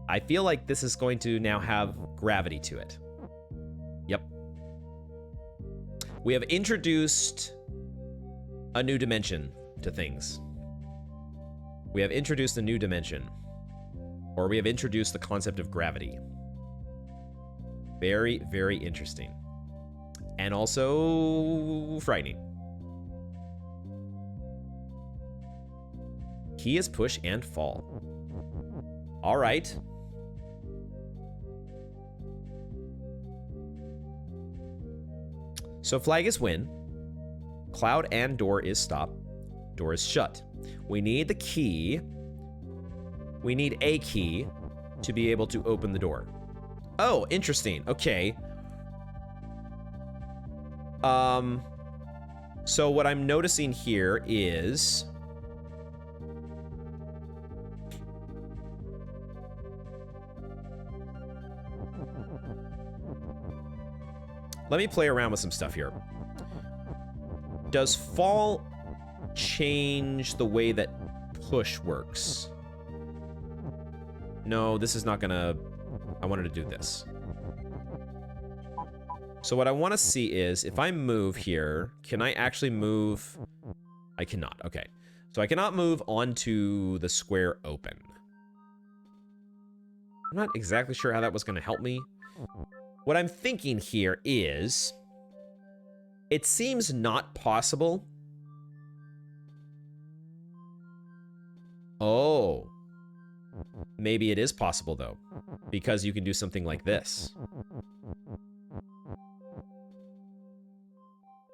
I feel like this is going to now have gravity to it. Yep. We have introduced a new dimension to things. We have introduced a new dimension. Or we have introduced the concept of gravity. Very, very interesting. And also frightening. Key is push and fall. All right. So flag is win. Cloud and door is stop. Door is shut. We need the key. We need a key to be able to open the door. Oh, interesting. Okay. So what I'm noticing here is let me play around with some stuff here. Does fall change the way that push works? No, this is not gonna... I wanted to do this. So what I want to see is, if I move here, can I actually move? I cannot. Okay. So I cannot move onto the square open. I'm not exactly sure how that was going to help me. What I'm thinking here is, it seems not possible. Oh. Maybe it is possible, though, because you can do something like this.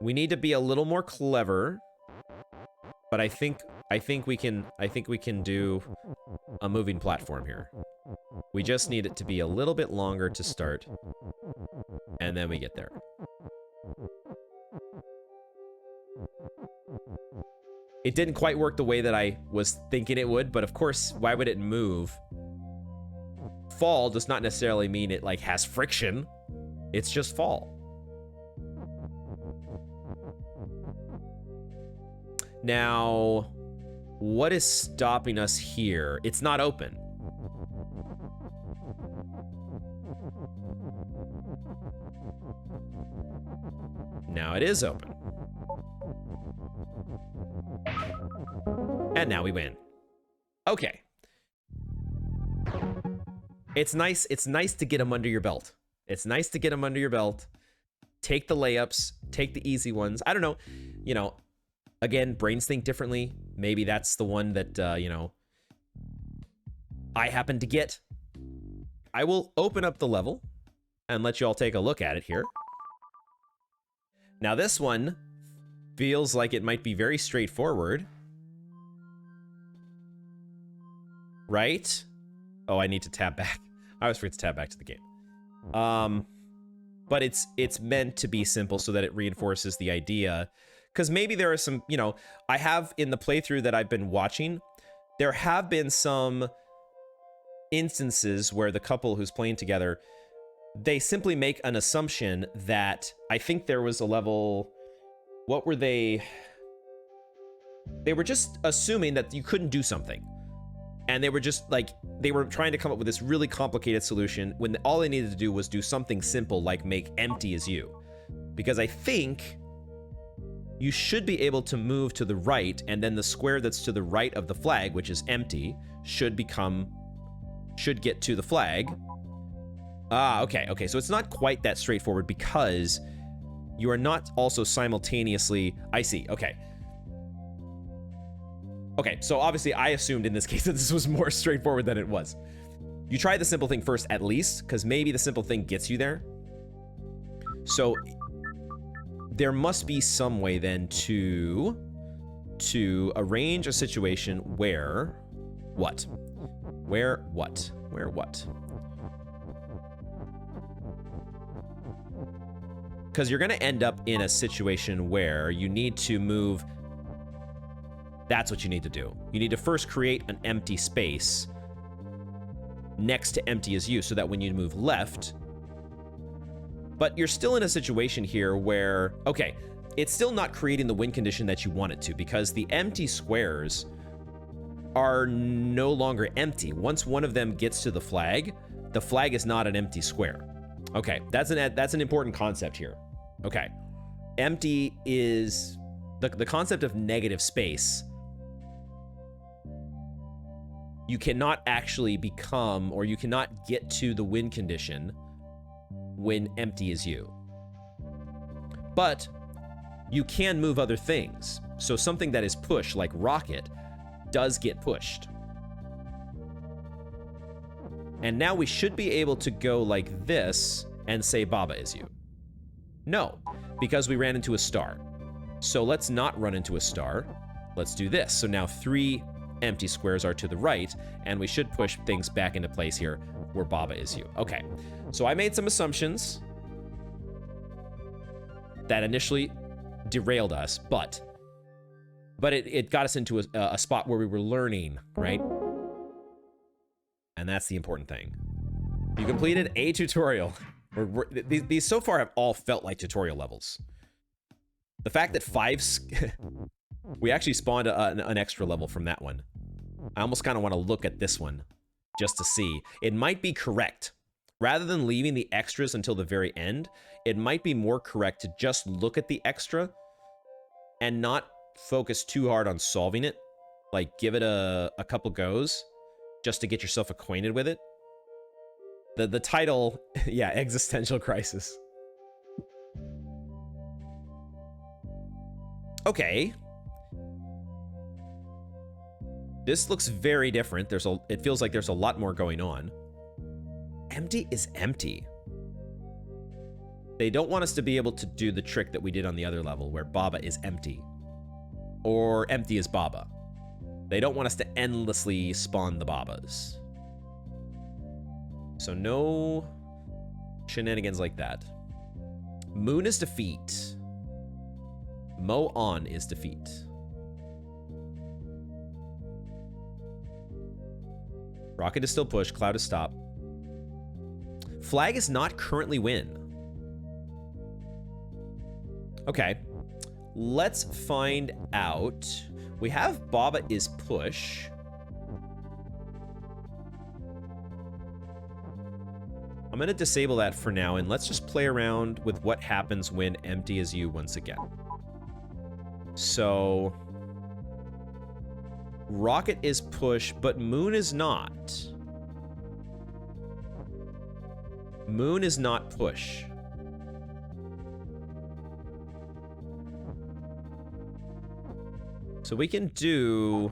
We need to be a little more clever, but I think we can do a moving platform here. We just need it to be a little bit longer to start, and then we get there. It didn't quite work the way that I was thinking it would, but of course, why would it move? Fall does not necessarily mean it like has friction. It's just fall. Now, what is stopping us here? It's not open. Now it is open. And now we win. Okay. It's nice to get them under your belt. It's nice to get them under your belt. Take the layups, take the easy ones. I don't know, you know, again, brains think differently. Maybe that's the one that, you know, I happen to get. I will open up the level and let you all take a look at it here. Now this one feels like it might be very straightforward. Right? Oh, I need to tab back. I always forget to tab back to the game. But it's meant to be simple so that it reinforces the idea. Because maybe there are some, you know, I have in the playthrough that I've been watching, there have been some instances where the couple who's playing together, they simply make an assumption that, I think there was a level, what were they? They were just assuming that you couldn't do something. And they were just like, they were trying to come up with this really complicated solution when all they needed to do was do something simple like make empty as you. Because I think you should be able to move to the right, and then the square that's to the right of the flag, which is empty, should get to the flag. Ah, okay, so it's not quite that straightforward because you are not also simultaneously, I see, okay. Okay, so obviously I assumed in this case that this was more straightforward than it was. You try the simple thing first at least, because maybe the simple thing gets you there. So there must be some way then to arrange a situation where what? Where what? Where what? Because you're going to end up in a situation where you need to move. That's what you need to do. You need to first create an empty space next to empty as you, so that when you move left, but you're still in a situation here where, okay, it's still not creating the win condition that you want it to, because the empty squares are no longer empty. Once one of them gets to the flag is not an empty square. Okay, that's an important concept here. Okay, empty is the concept of negative space. You cannot actually become, or you cannot get to the win condition when empty is you. But you can move other things. So something that is push, like rocket, does get pushed. And now we should be able to go like this and say Baba is you. No, because we ran into a star. So let's not run into a star. Let's do this. So now 3 empty squares are to the right, and we should push things back into place here where Baba is you. Okay, so I made some assumptions that initially derailed us, but it got us into a spot where we were learning, right? And that's the important thing. You completed a tutorial. These so far have all felt like tutorial levels. The fact that we actually spawned an extra level from that one. I almost kind of want to look at this one just to see. It might be correct. Rather than leaving the extras until the very end, it might be more correct to just look at the extra and not focus too hard on solving it. Like, give it a couple goes just to get yourself acquainted with it. The title, yeah, Existential Crisis. Okay. This looks very different. It feels like there's a lot more going on. Empty is empty. They don't want us to be able to do the trick that we did on the other level where Baba is empty. Or empty is Baba. They don't want us to endlessly spawn the Babas. So no shenanigans like that. Moon is defeat. Mo on is defeat. Rocket is still push. Cloud is stop. Flag is not currently win. Okay. Let's find out. We have Baba is push. I'm going to disable that for now, and let's just play around with what happens when empty is you once again. So, Rocket is push, but Moon is not. Moon is not push. So we can do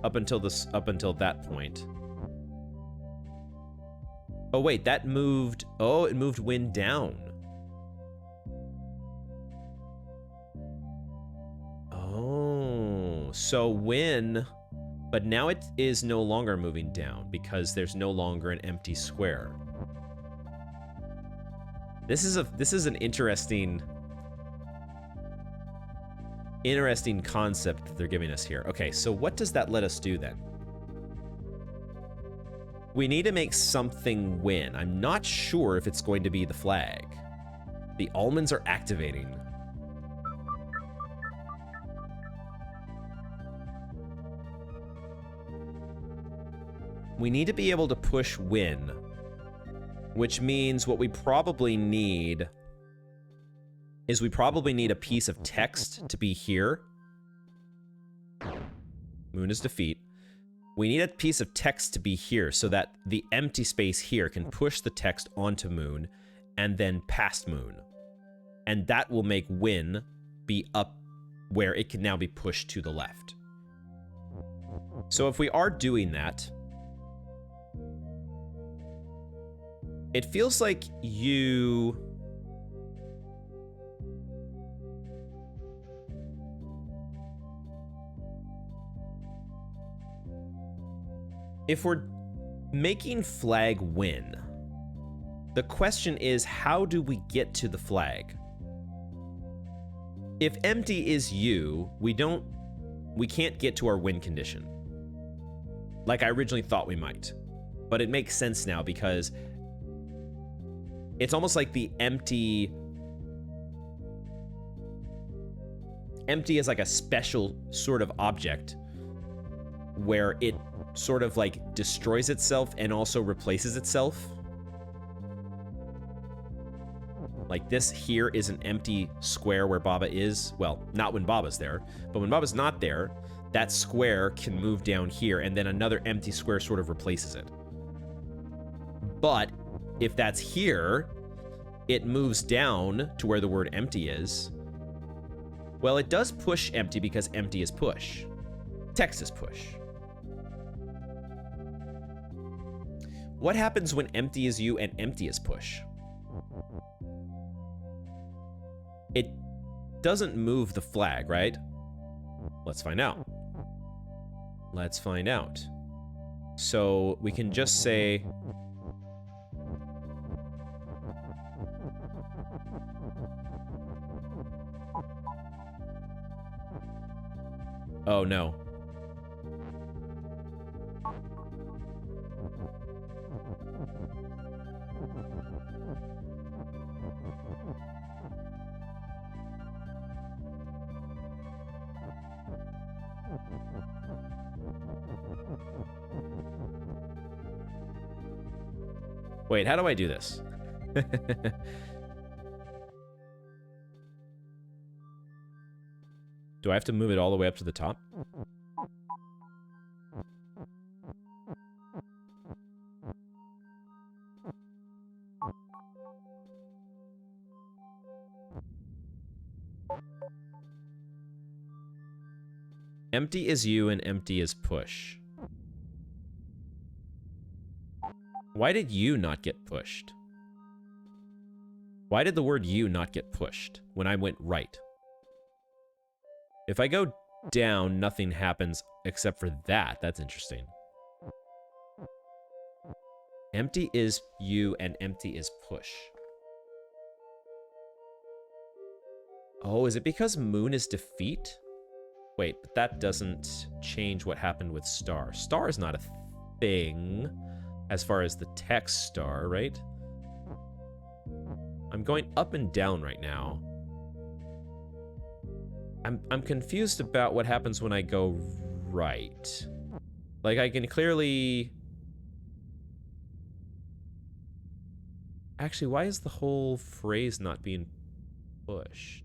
up until that point. Oh wait, that moved. Oh, it moved wind down. Oh, so win, but now it is no longer moving down because there's no longer an empty square. This is an interesting concept that they're giving us here. Okay, so what does that let us do then? We need to make something win. I'm not sure if it's going to be the flag. The almonds are activating. We need to be able to push win, which means what we probably need is we probably need a piece of text to be here. Moon is defeat. We need a piece of text to be here so that the empty space here can push the text onto Moon and then past Moon. And that will make win be up where it can now be pushed to the left. So if we are doing that, it feels like you... If we're making flag win, the question is, how do we get to the flag? If empty is you, we can't get to our win condition. Like I originally thought we might. But it makes sense now because it's almost like the empty is like a special sort of object where it sort of like destroys itself and also replaces itself. Like this here is an empty square where Baba is. Well, not when Baba's there, but when Baba's not there, that square can move down here and then another empty square sort of replaces it. But if that's here, it moves down to where the word empty is. Well, it does push empty because empty is push. Text is push. What happens when empty is you and empty is push? It doesn't move the flag, right? Let's find out. Let's find out. So we can just say... Oh, no. Wait, how do I do this? Do I have to move it all the way up to the top? Empty is you and empty is push. Why did you not get pushed? Why did the word you not get pushed when I went right? If I go down, nothing happens except for that. That's interesting. Empty is you and empty is push. Oh, is it because moon is defeat? Wait, but that doesn't change what happened with star. Star is not a thing as far as the text star, right? I'm going up and down right now. I'm confused about what happens when I go right. Like, I can clearly... Actually, why is the whole phrase not being pushed?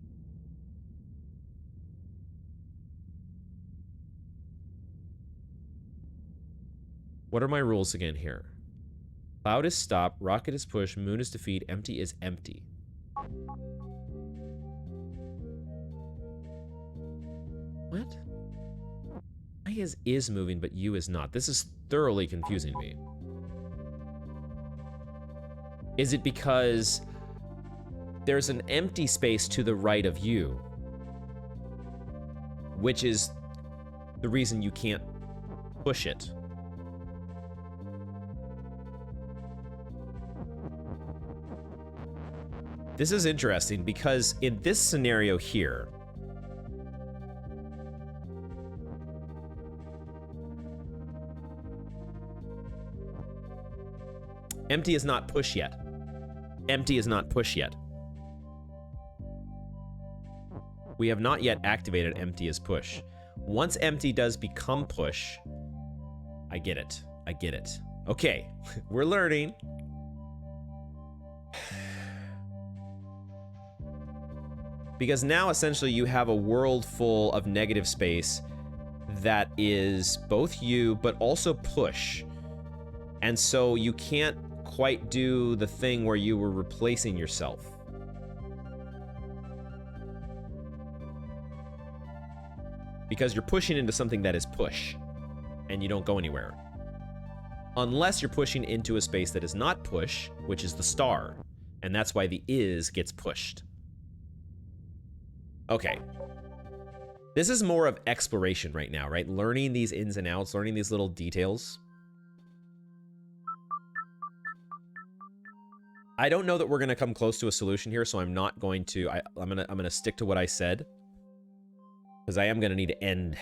What are my rules again here? Cloud is stop, rocket is push, moon is defeat, empty is empty. What? Why is moving, but you is not? This is thoroughly confusing me. Is it because there's an empty space to the right of you, which is the reason you can't push it? This is interesting because in this scenario here, empty is not push yet. Empty is not push yet. We have not yet activated empty as push. Once empty does become push, I get it. I get it. Okay, we're learning. Because now, essentially, you have a world full of negative space that is both you, but also push. And so you can't quite do the thing where you were replacing yourself. Because you're pushing into something that is push, and you don't go anywhere. Unless you're pushing into a space that is not push, which is the star. And that's why the is gets pushed. Okay. This is more of exploration right now, right? Learning these ins and outs, learning these little details. I don't know that we're going to come close to a solution here, so I'm not going to... I'm gonna stick to what I said. Because I am going to need to end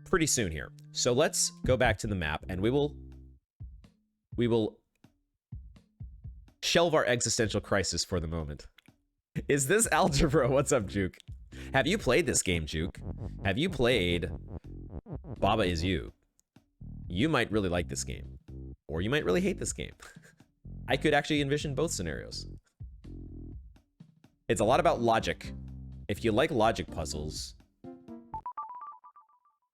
pretty soon here. So let's go back to the map, and we will shelve our existential crisis for the moment. Is this algebra? What's up, Juke? Have you played this game, Juke? Have you played Baba Is You? You might really like this game. Or you might really hate this game. I could actually envision both scenarios. It's a lot about logic. If you like logic puzzles,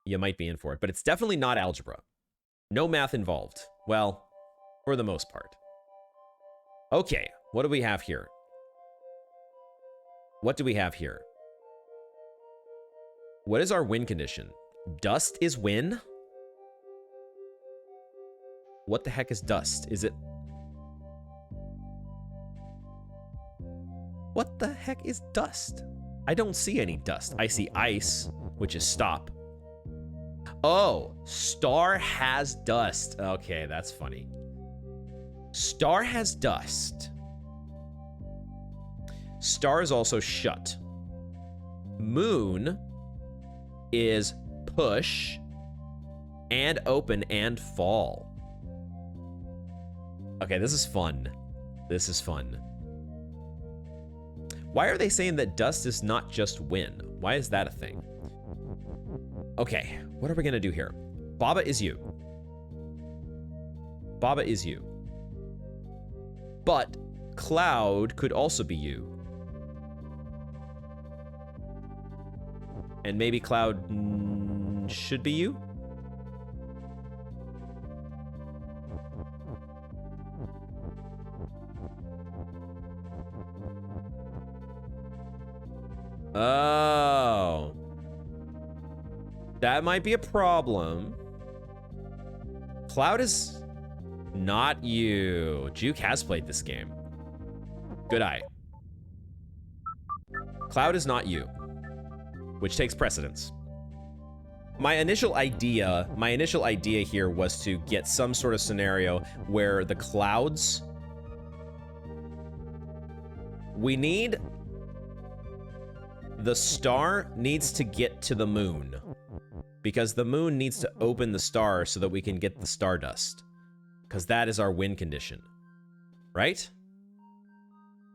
you might be in for it. But it's definitely not algebra. No math involved. Well, for the most part. Okay, what do we have here? What do we have here? What is our win condition? Dust is win? What the heck is dust? Is it... What the heck is dust? I don't see any dust. I see ice, which is stop. Oh, star has dust. Okay, that's funny. Star has dust. Star is also shut. Moon is push and open and fall. Okay, this is fun. This is fun. Why are they saying that dust is not just wind? Why is that a thing? Okay, what are we gonna do here? Baba is you. Baba is you. But Cloud could also be you. And maybe Cloud should be you? Oh. That might be a problem. Cloud is not you. Juke has played this game. Good eye. Cloud is not you, which takes precedence. My initial idea here was to get some sort of scenario where the clouds... The star needs to get to the moon. Because the moon needs to open the star so that we can get the stardust. Because that is our win condition. Right?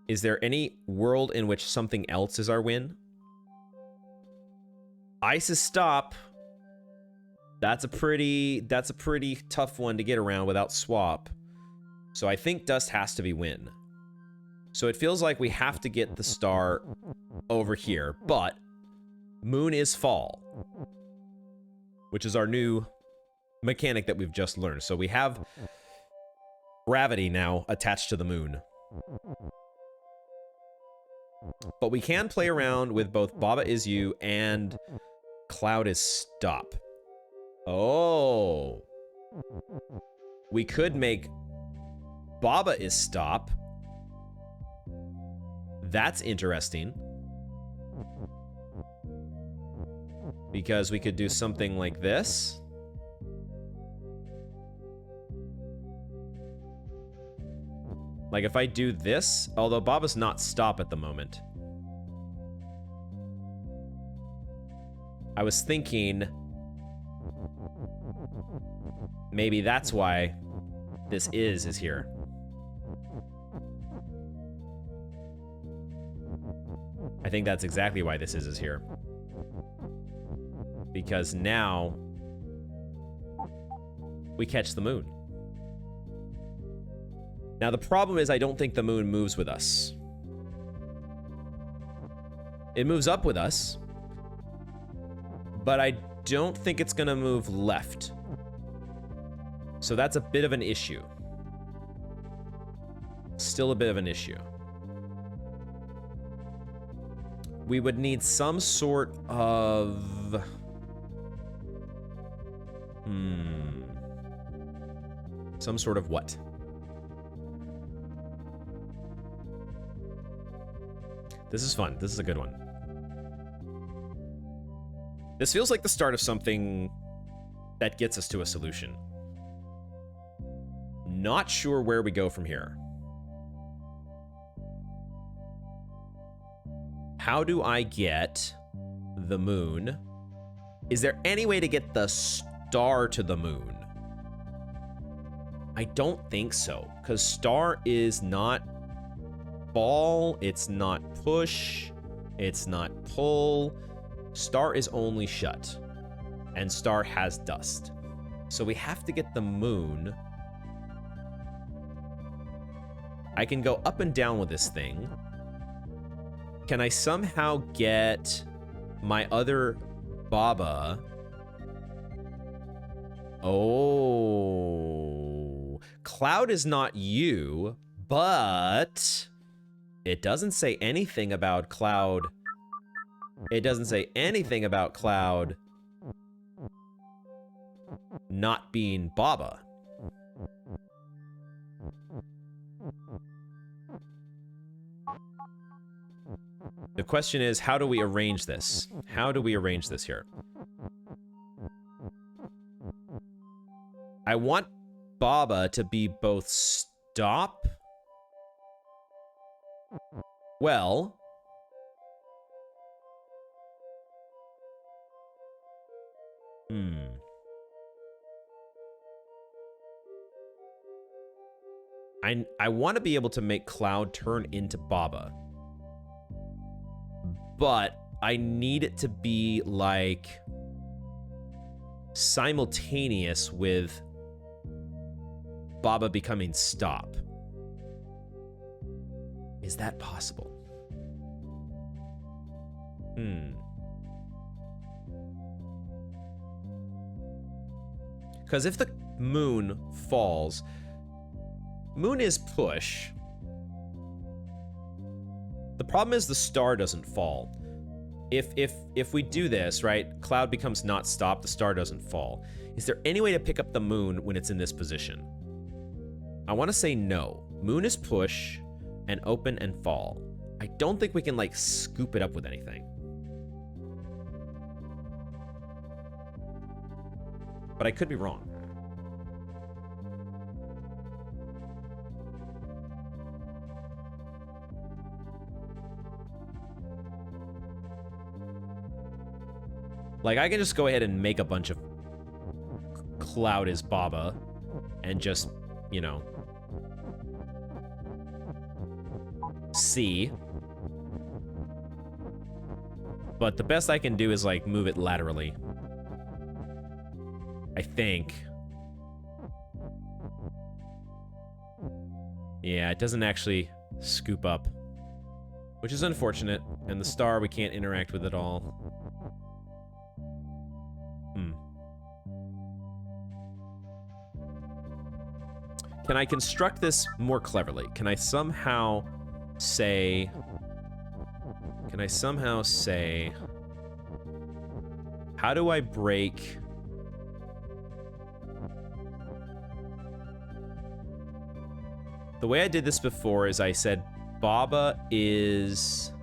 Is there any world in which something else is our win? Ice is stop. That's a pretty tough one to get around without swap. So I think dust has to be win. So it feels like we have to get the star over here, but moon is fall, which is our new mechanic that we've just learned. So we have gravity now attached to the moon. But we can play around with both Baba is you and Cloud is stop. Oh. We could make Baba is stop. That's interesting. Because we could do something like this. Like if I do this, although Baba's not stop at the moment. I was thinking maybe that's why this is here. I think that's exactly why this is here. Because now we catch the moon. Now the problem is I don't think the moon moves with us. It moves up with us, but I don't think it's gonna move left. So that's a bit of an issue. Still a bit of an issue. We would need some sort of... Some sort of what? This is fun. This is a good one. This feels like the start of something that gets us to a solution. Not sure where we go from here. How do I get the moon? Is there any way to get the star to the moon? I don't think so, because star is not ball, it's not push, it's not pull. Star is only shut, and star has dust. So we have to get the moon. I can go up and down with this thing. Can I somehow get my other Baba? Oh. Cloud is not you, but it doesn't say anything about Cloud. It doesn't say anything about Cloud not being Baba. question is, how do we arrange this? How do we arrange this here? I want Baba to be both stop. Well, I want to be able to make Cloud turn into Baba. But I need it to be like simultaneous with Baba becoming stop. Is that possible? Because if the moon falls, moon is push. The problem is the star doesn't fall. If we do this, right, Cloud becomes not stop, the star doesn't fall. Is there any way to pick up the moon when it's in this position? I want to say no. Moon is push and open and fall. I don't think we can, like, scoop it up with anything. But I could be wrong. Like, I can just go ahead and make a bunch of Cloud as Baba and just, you know, see. But the best I can do is, like, move it laterally. I think. Yeah, it doesn't actually scoop up, which is unfortunate. And the star we can't interact with at all. Can I construct this more cleverly? Can I somehow say... How do I break... The way I did this before is I said Baba is...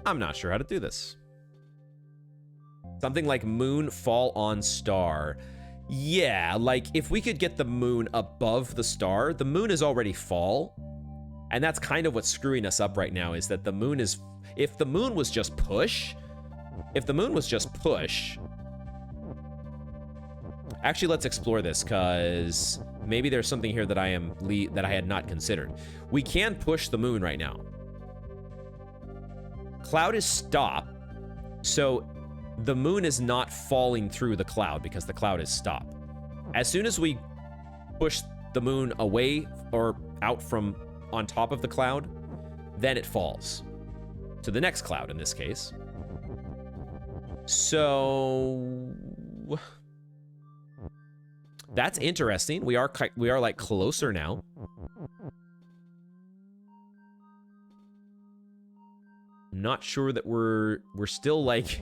I'm not sure how to do this. Something like moon fall on star. Yeah, like if we could get the moon above the star, the moon is already fall. And that's kind of what's screwing us up right now, is that the moon is... If the moon was just push... Actually, let's explore this, because maybe there's something here that I had not considered. We can push the moon right now. Cloud is stop, so the moon is not falling through the cloud because the cloud is stop. As soon as we push the moon away or out from on top of the cloud, then it falls to the next cloud in this case. So that's interesting. We are like closer now. Not sure that we're still like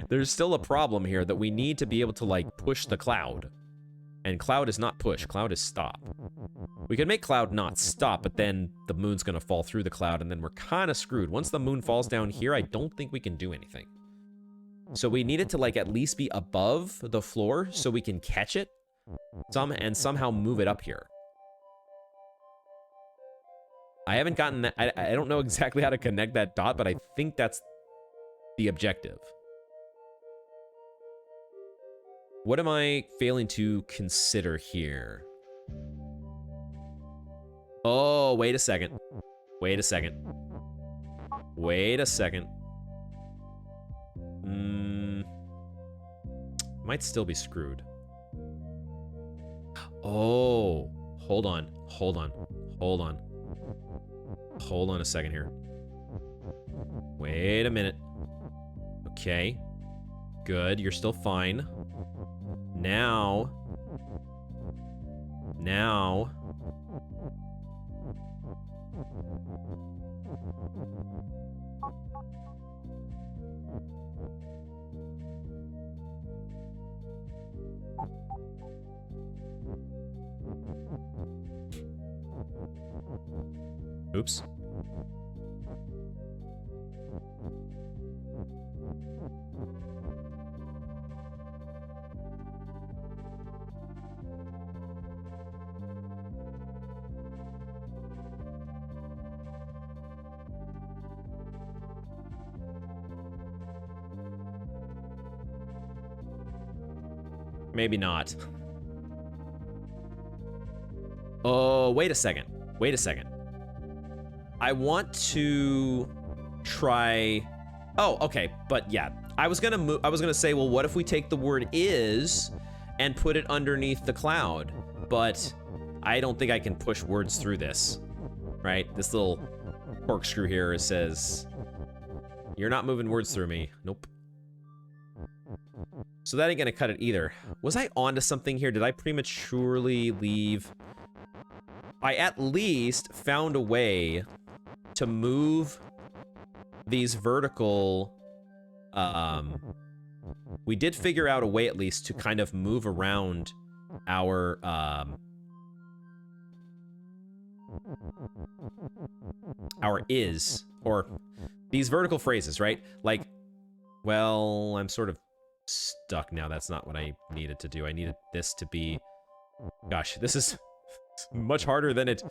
there's still a problem here that we need to be able to like push the cloud. And cloud is not push, cloud is stop. We can make cloud not stop, but then the moon's gonna fall through the cloud and then we're kind of screwed. Once the moon falls down here, I don't think we can do anything. So we need it to like at least be above the floor so we can catch it and somehow move it up here. I haven't gotten that. I don't know exactly how to connect that dot, but I think that's the objective. What am I failing to consider here? Oh, wait a second. Wait a second. Wait a second. Might still be screwed. Oh, hold on. Hold on. Hold on. Hold on a second here. Wait a minute. Okay. Good, you're still fine. Now. Oops. Maybe not. Oh, wait a second. Wait a second. I want to try... Oh, okay. But yeah, I was gonna say, well, what if we take the word is and put it underneath the cloud? But I don't think I can push words through this, right? This little corkscrew here says, you're not moving words through me. Nope. So that ain't gonna cut it either. Was I onto something here? Did I prematurely leave? I at least found a way to move these vertical... we did figure out a way at least to kind of move around our... our is, or these vertical phrases, right? Like, well, I'm sort of stuck now. That's not what I needed to do. I needed this to be... Gosh, this is much harder than it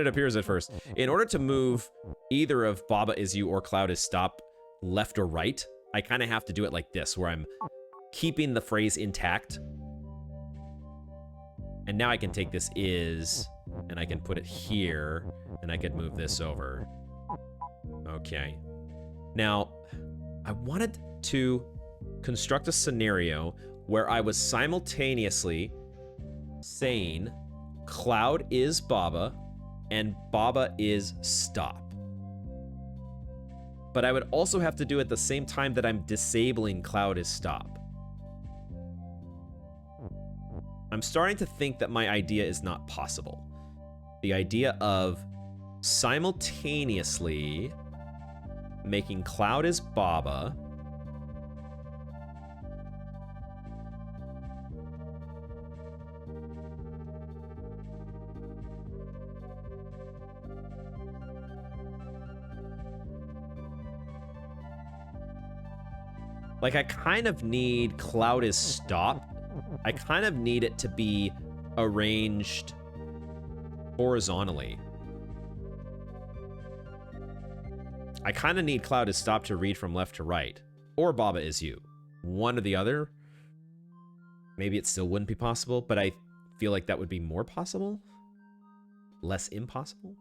appears at first. In order to move either of Baba is you or Cloud is stop left or right, I kind of have to do it like this, where I'm keeping the phrase intact. And now I can take this is, and I can put it here, and I could move this over. Okay. Now, I wanted to construct a scenario where I was simultaneously saying Cloud is Baba and Baba is stop. But I would also have to do it at the same time that I'm disabling Cloud is stop. I'm starting to think that my idea is not possible. The idea of simultaneously making Cloud is Baba like, I kind of need Cloud is stop. I kind of need it to be arranged horizontally. I kind of need Cloud is stop to read from left to right. Or Baba is you. One or the other. Maybe it still wouldn't be possible, but I feel like that would be more possible. Less impossible.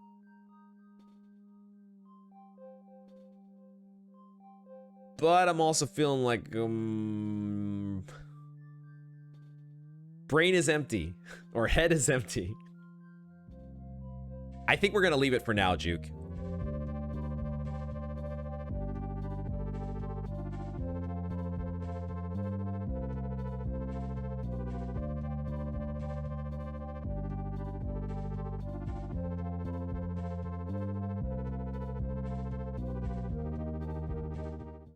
But I'm also feeling like, brain is empty, or head is empty. I think we're gonna leave it for now, Juke.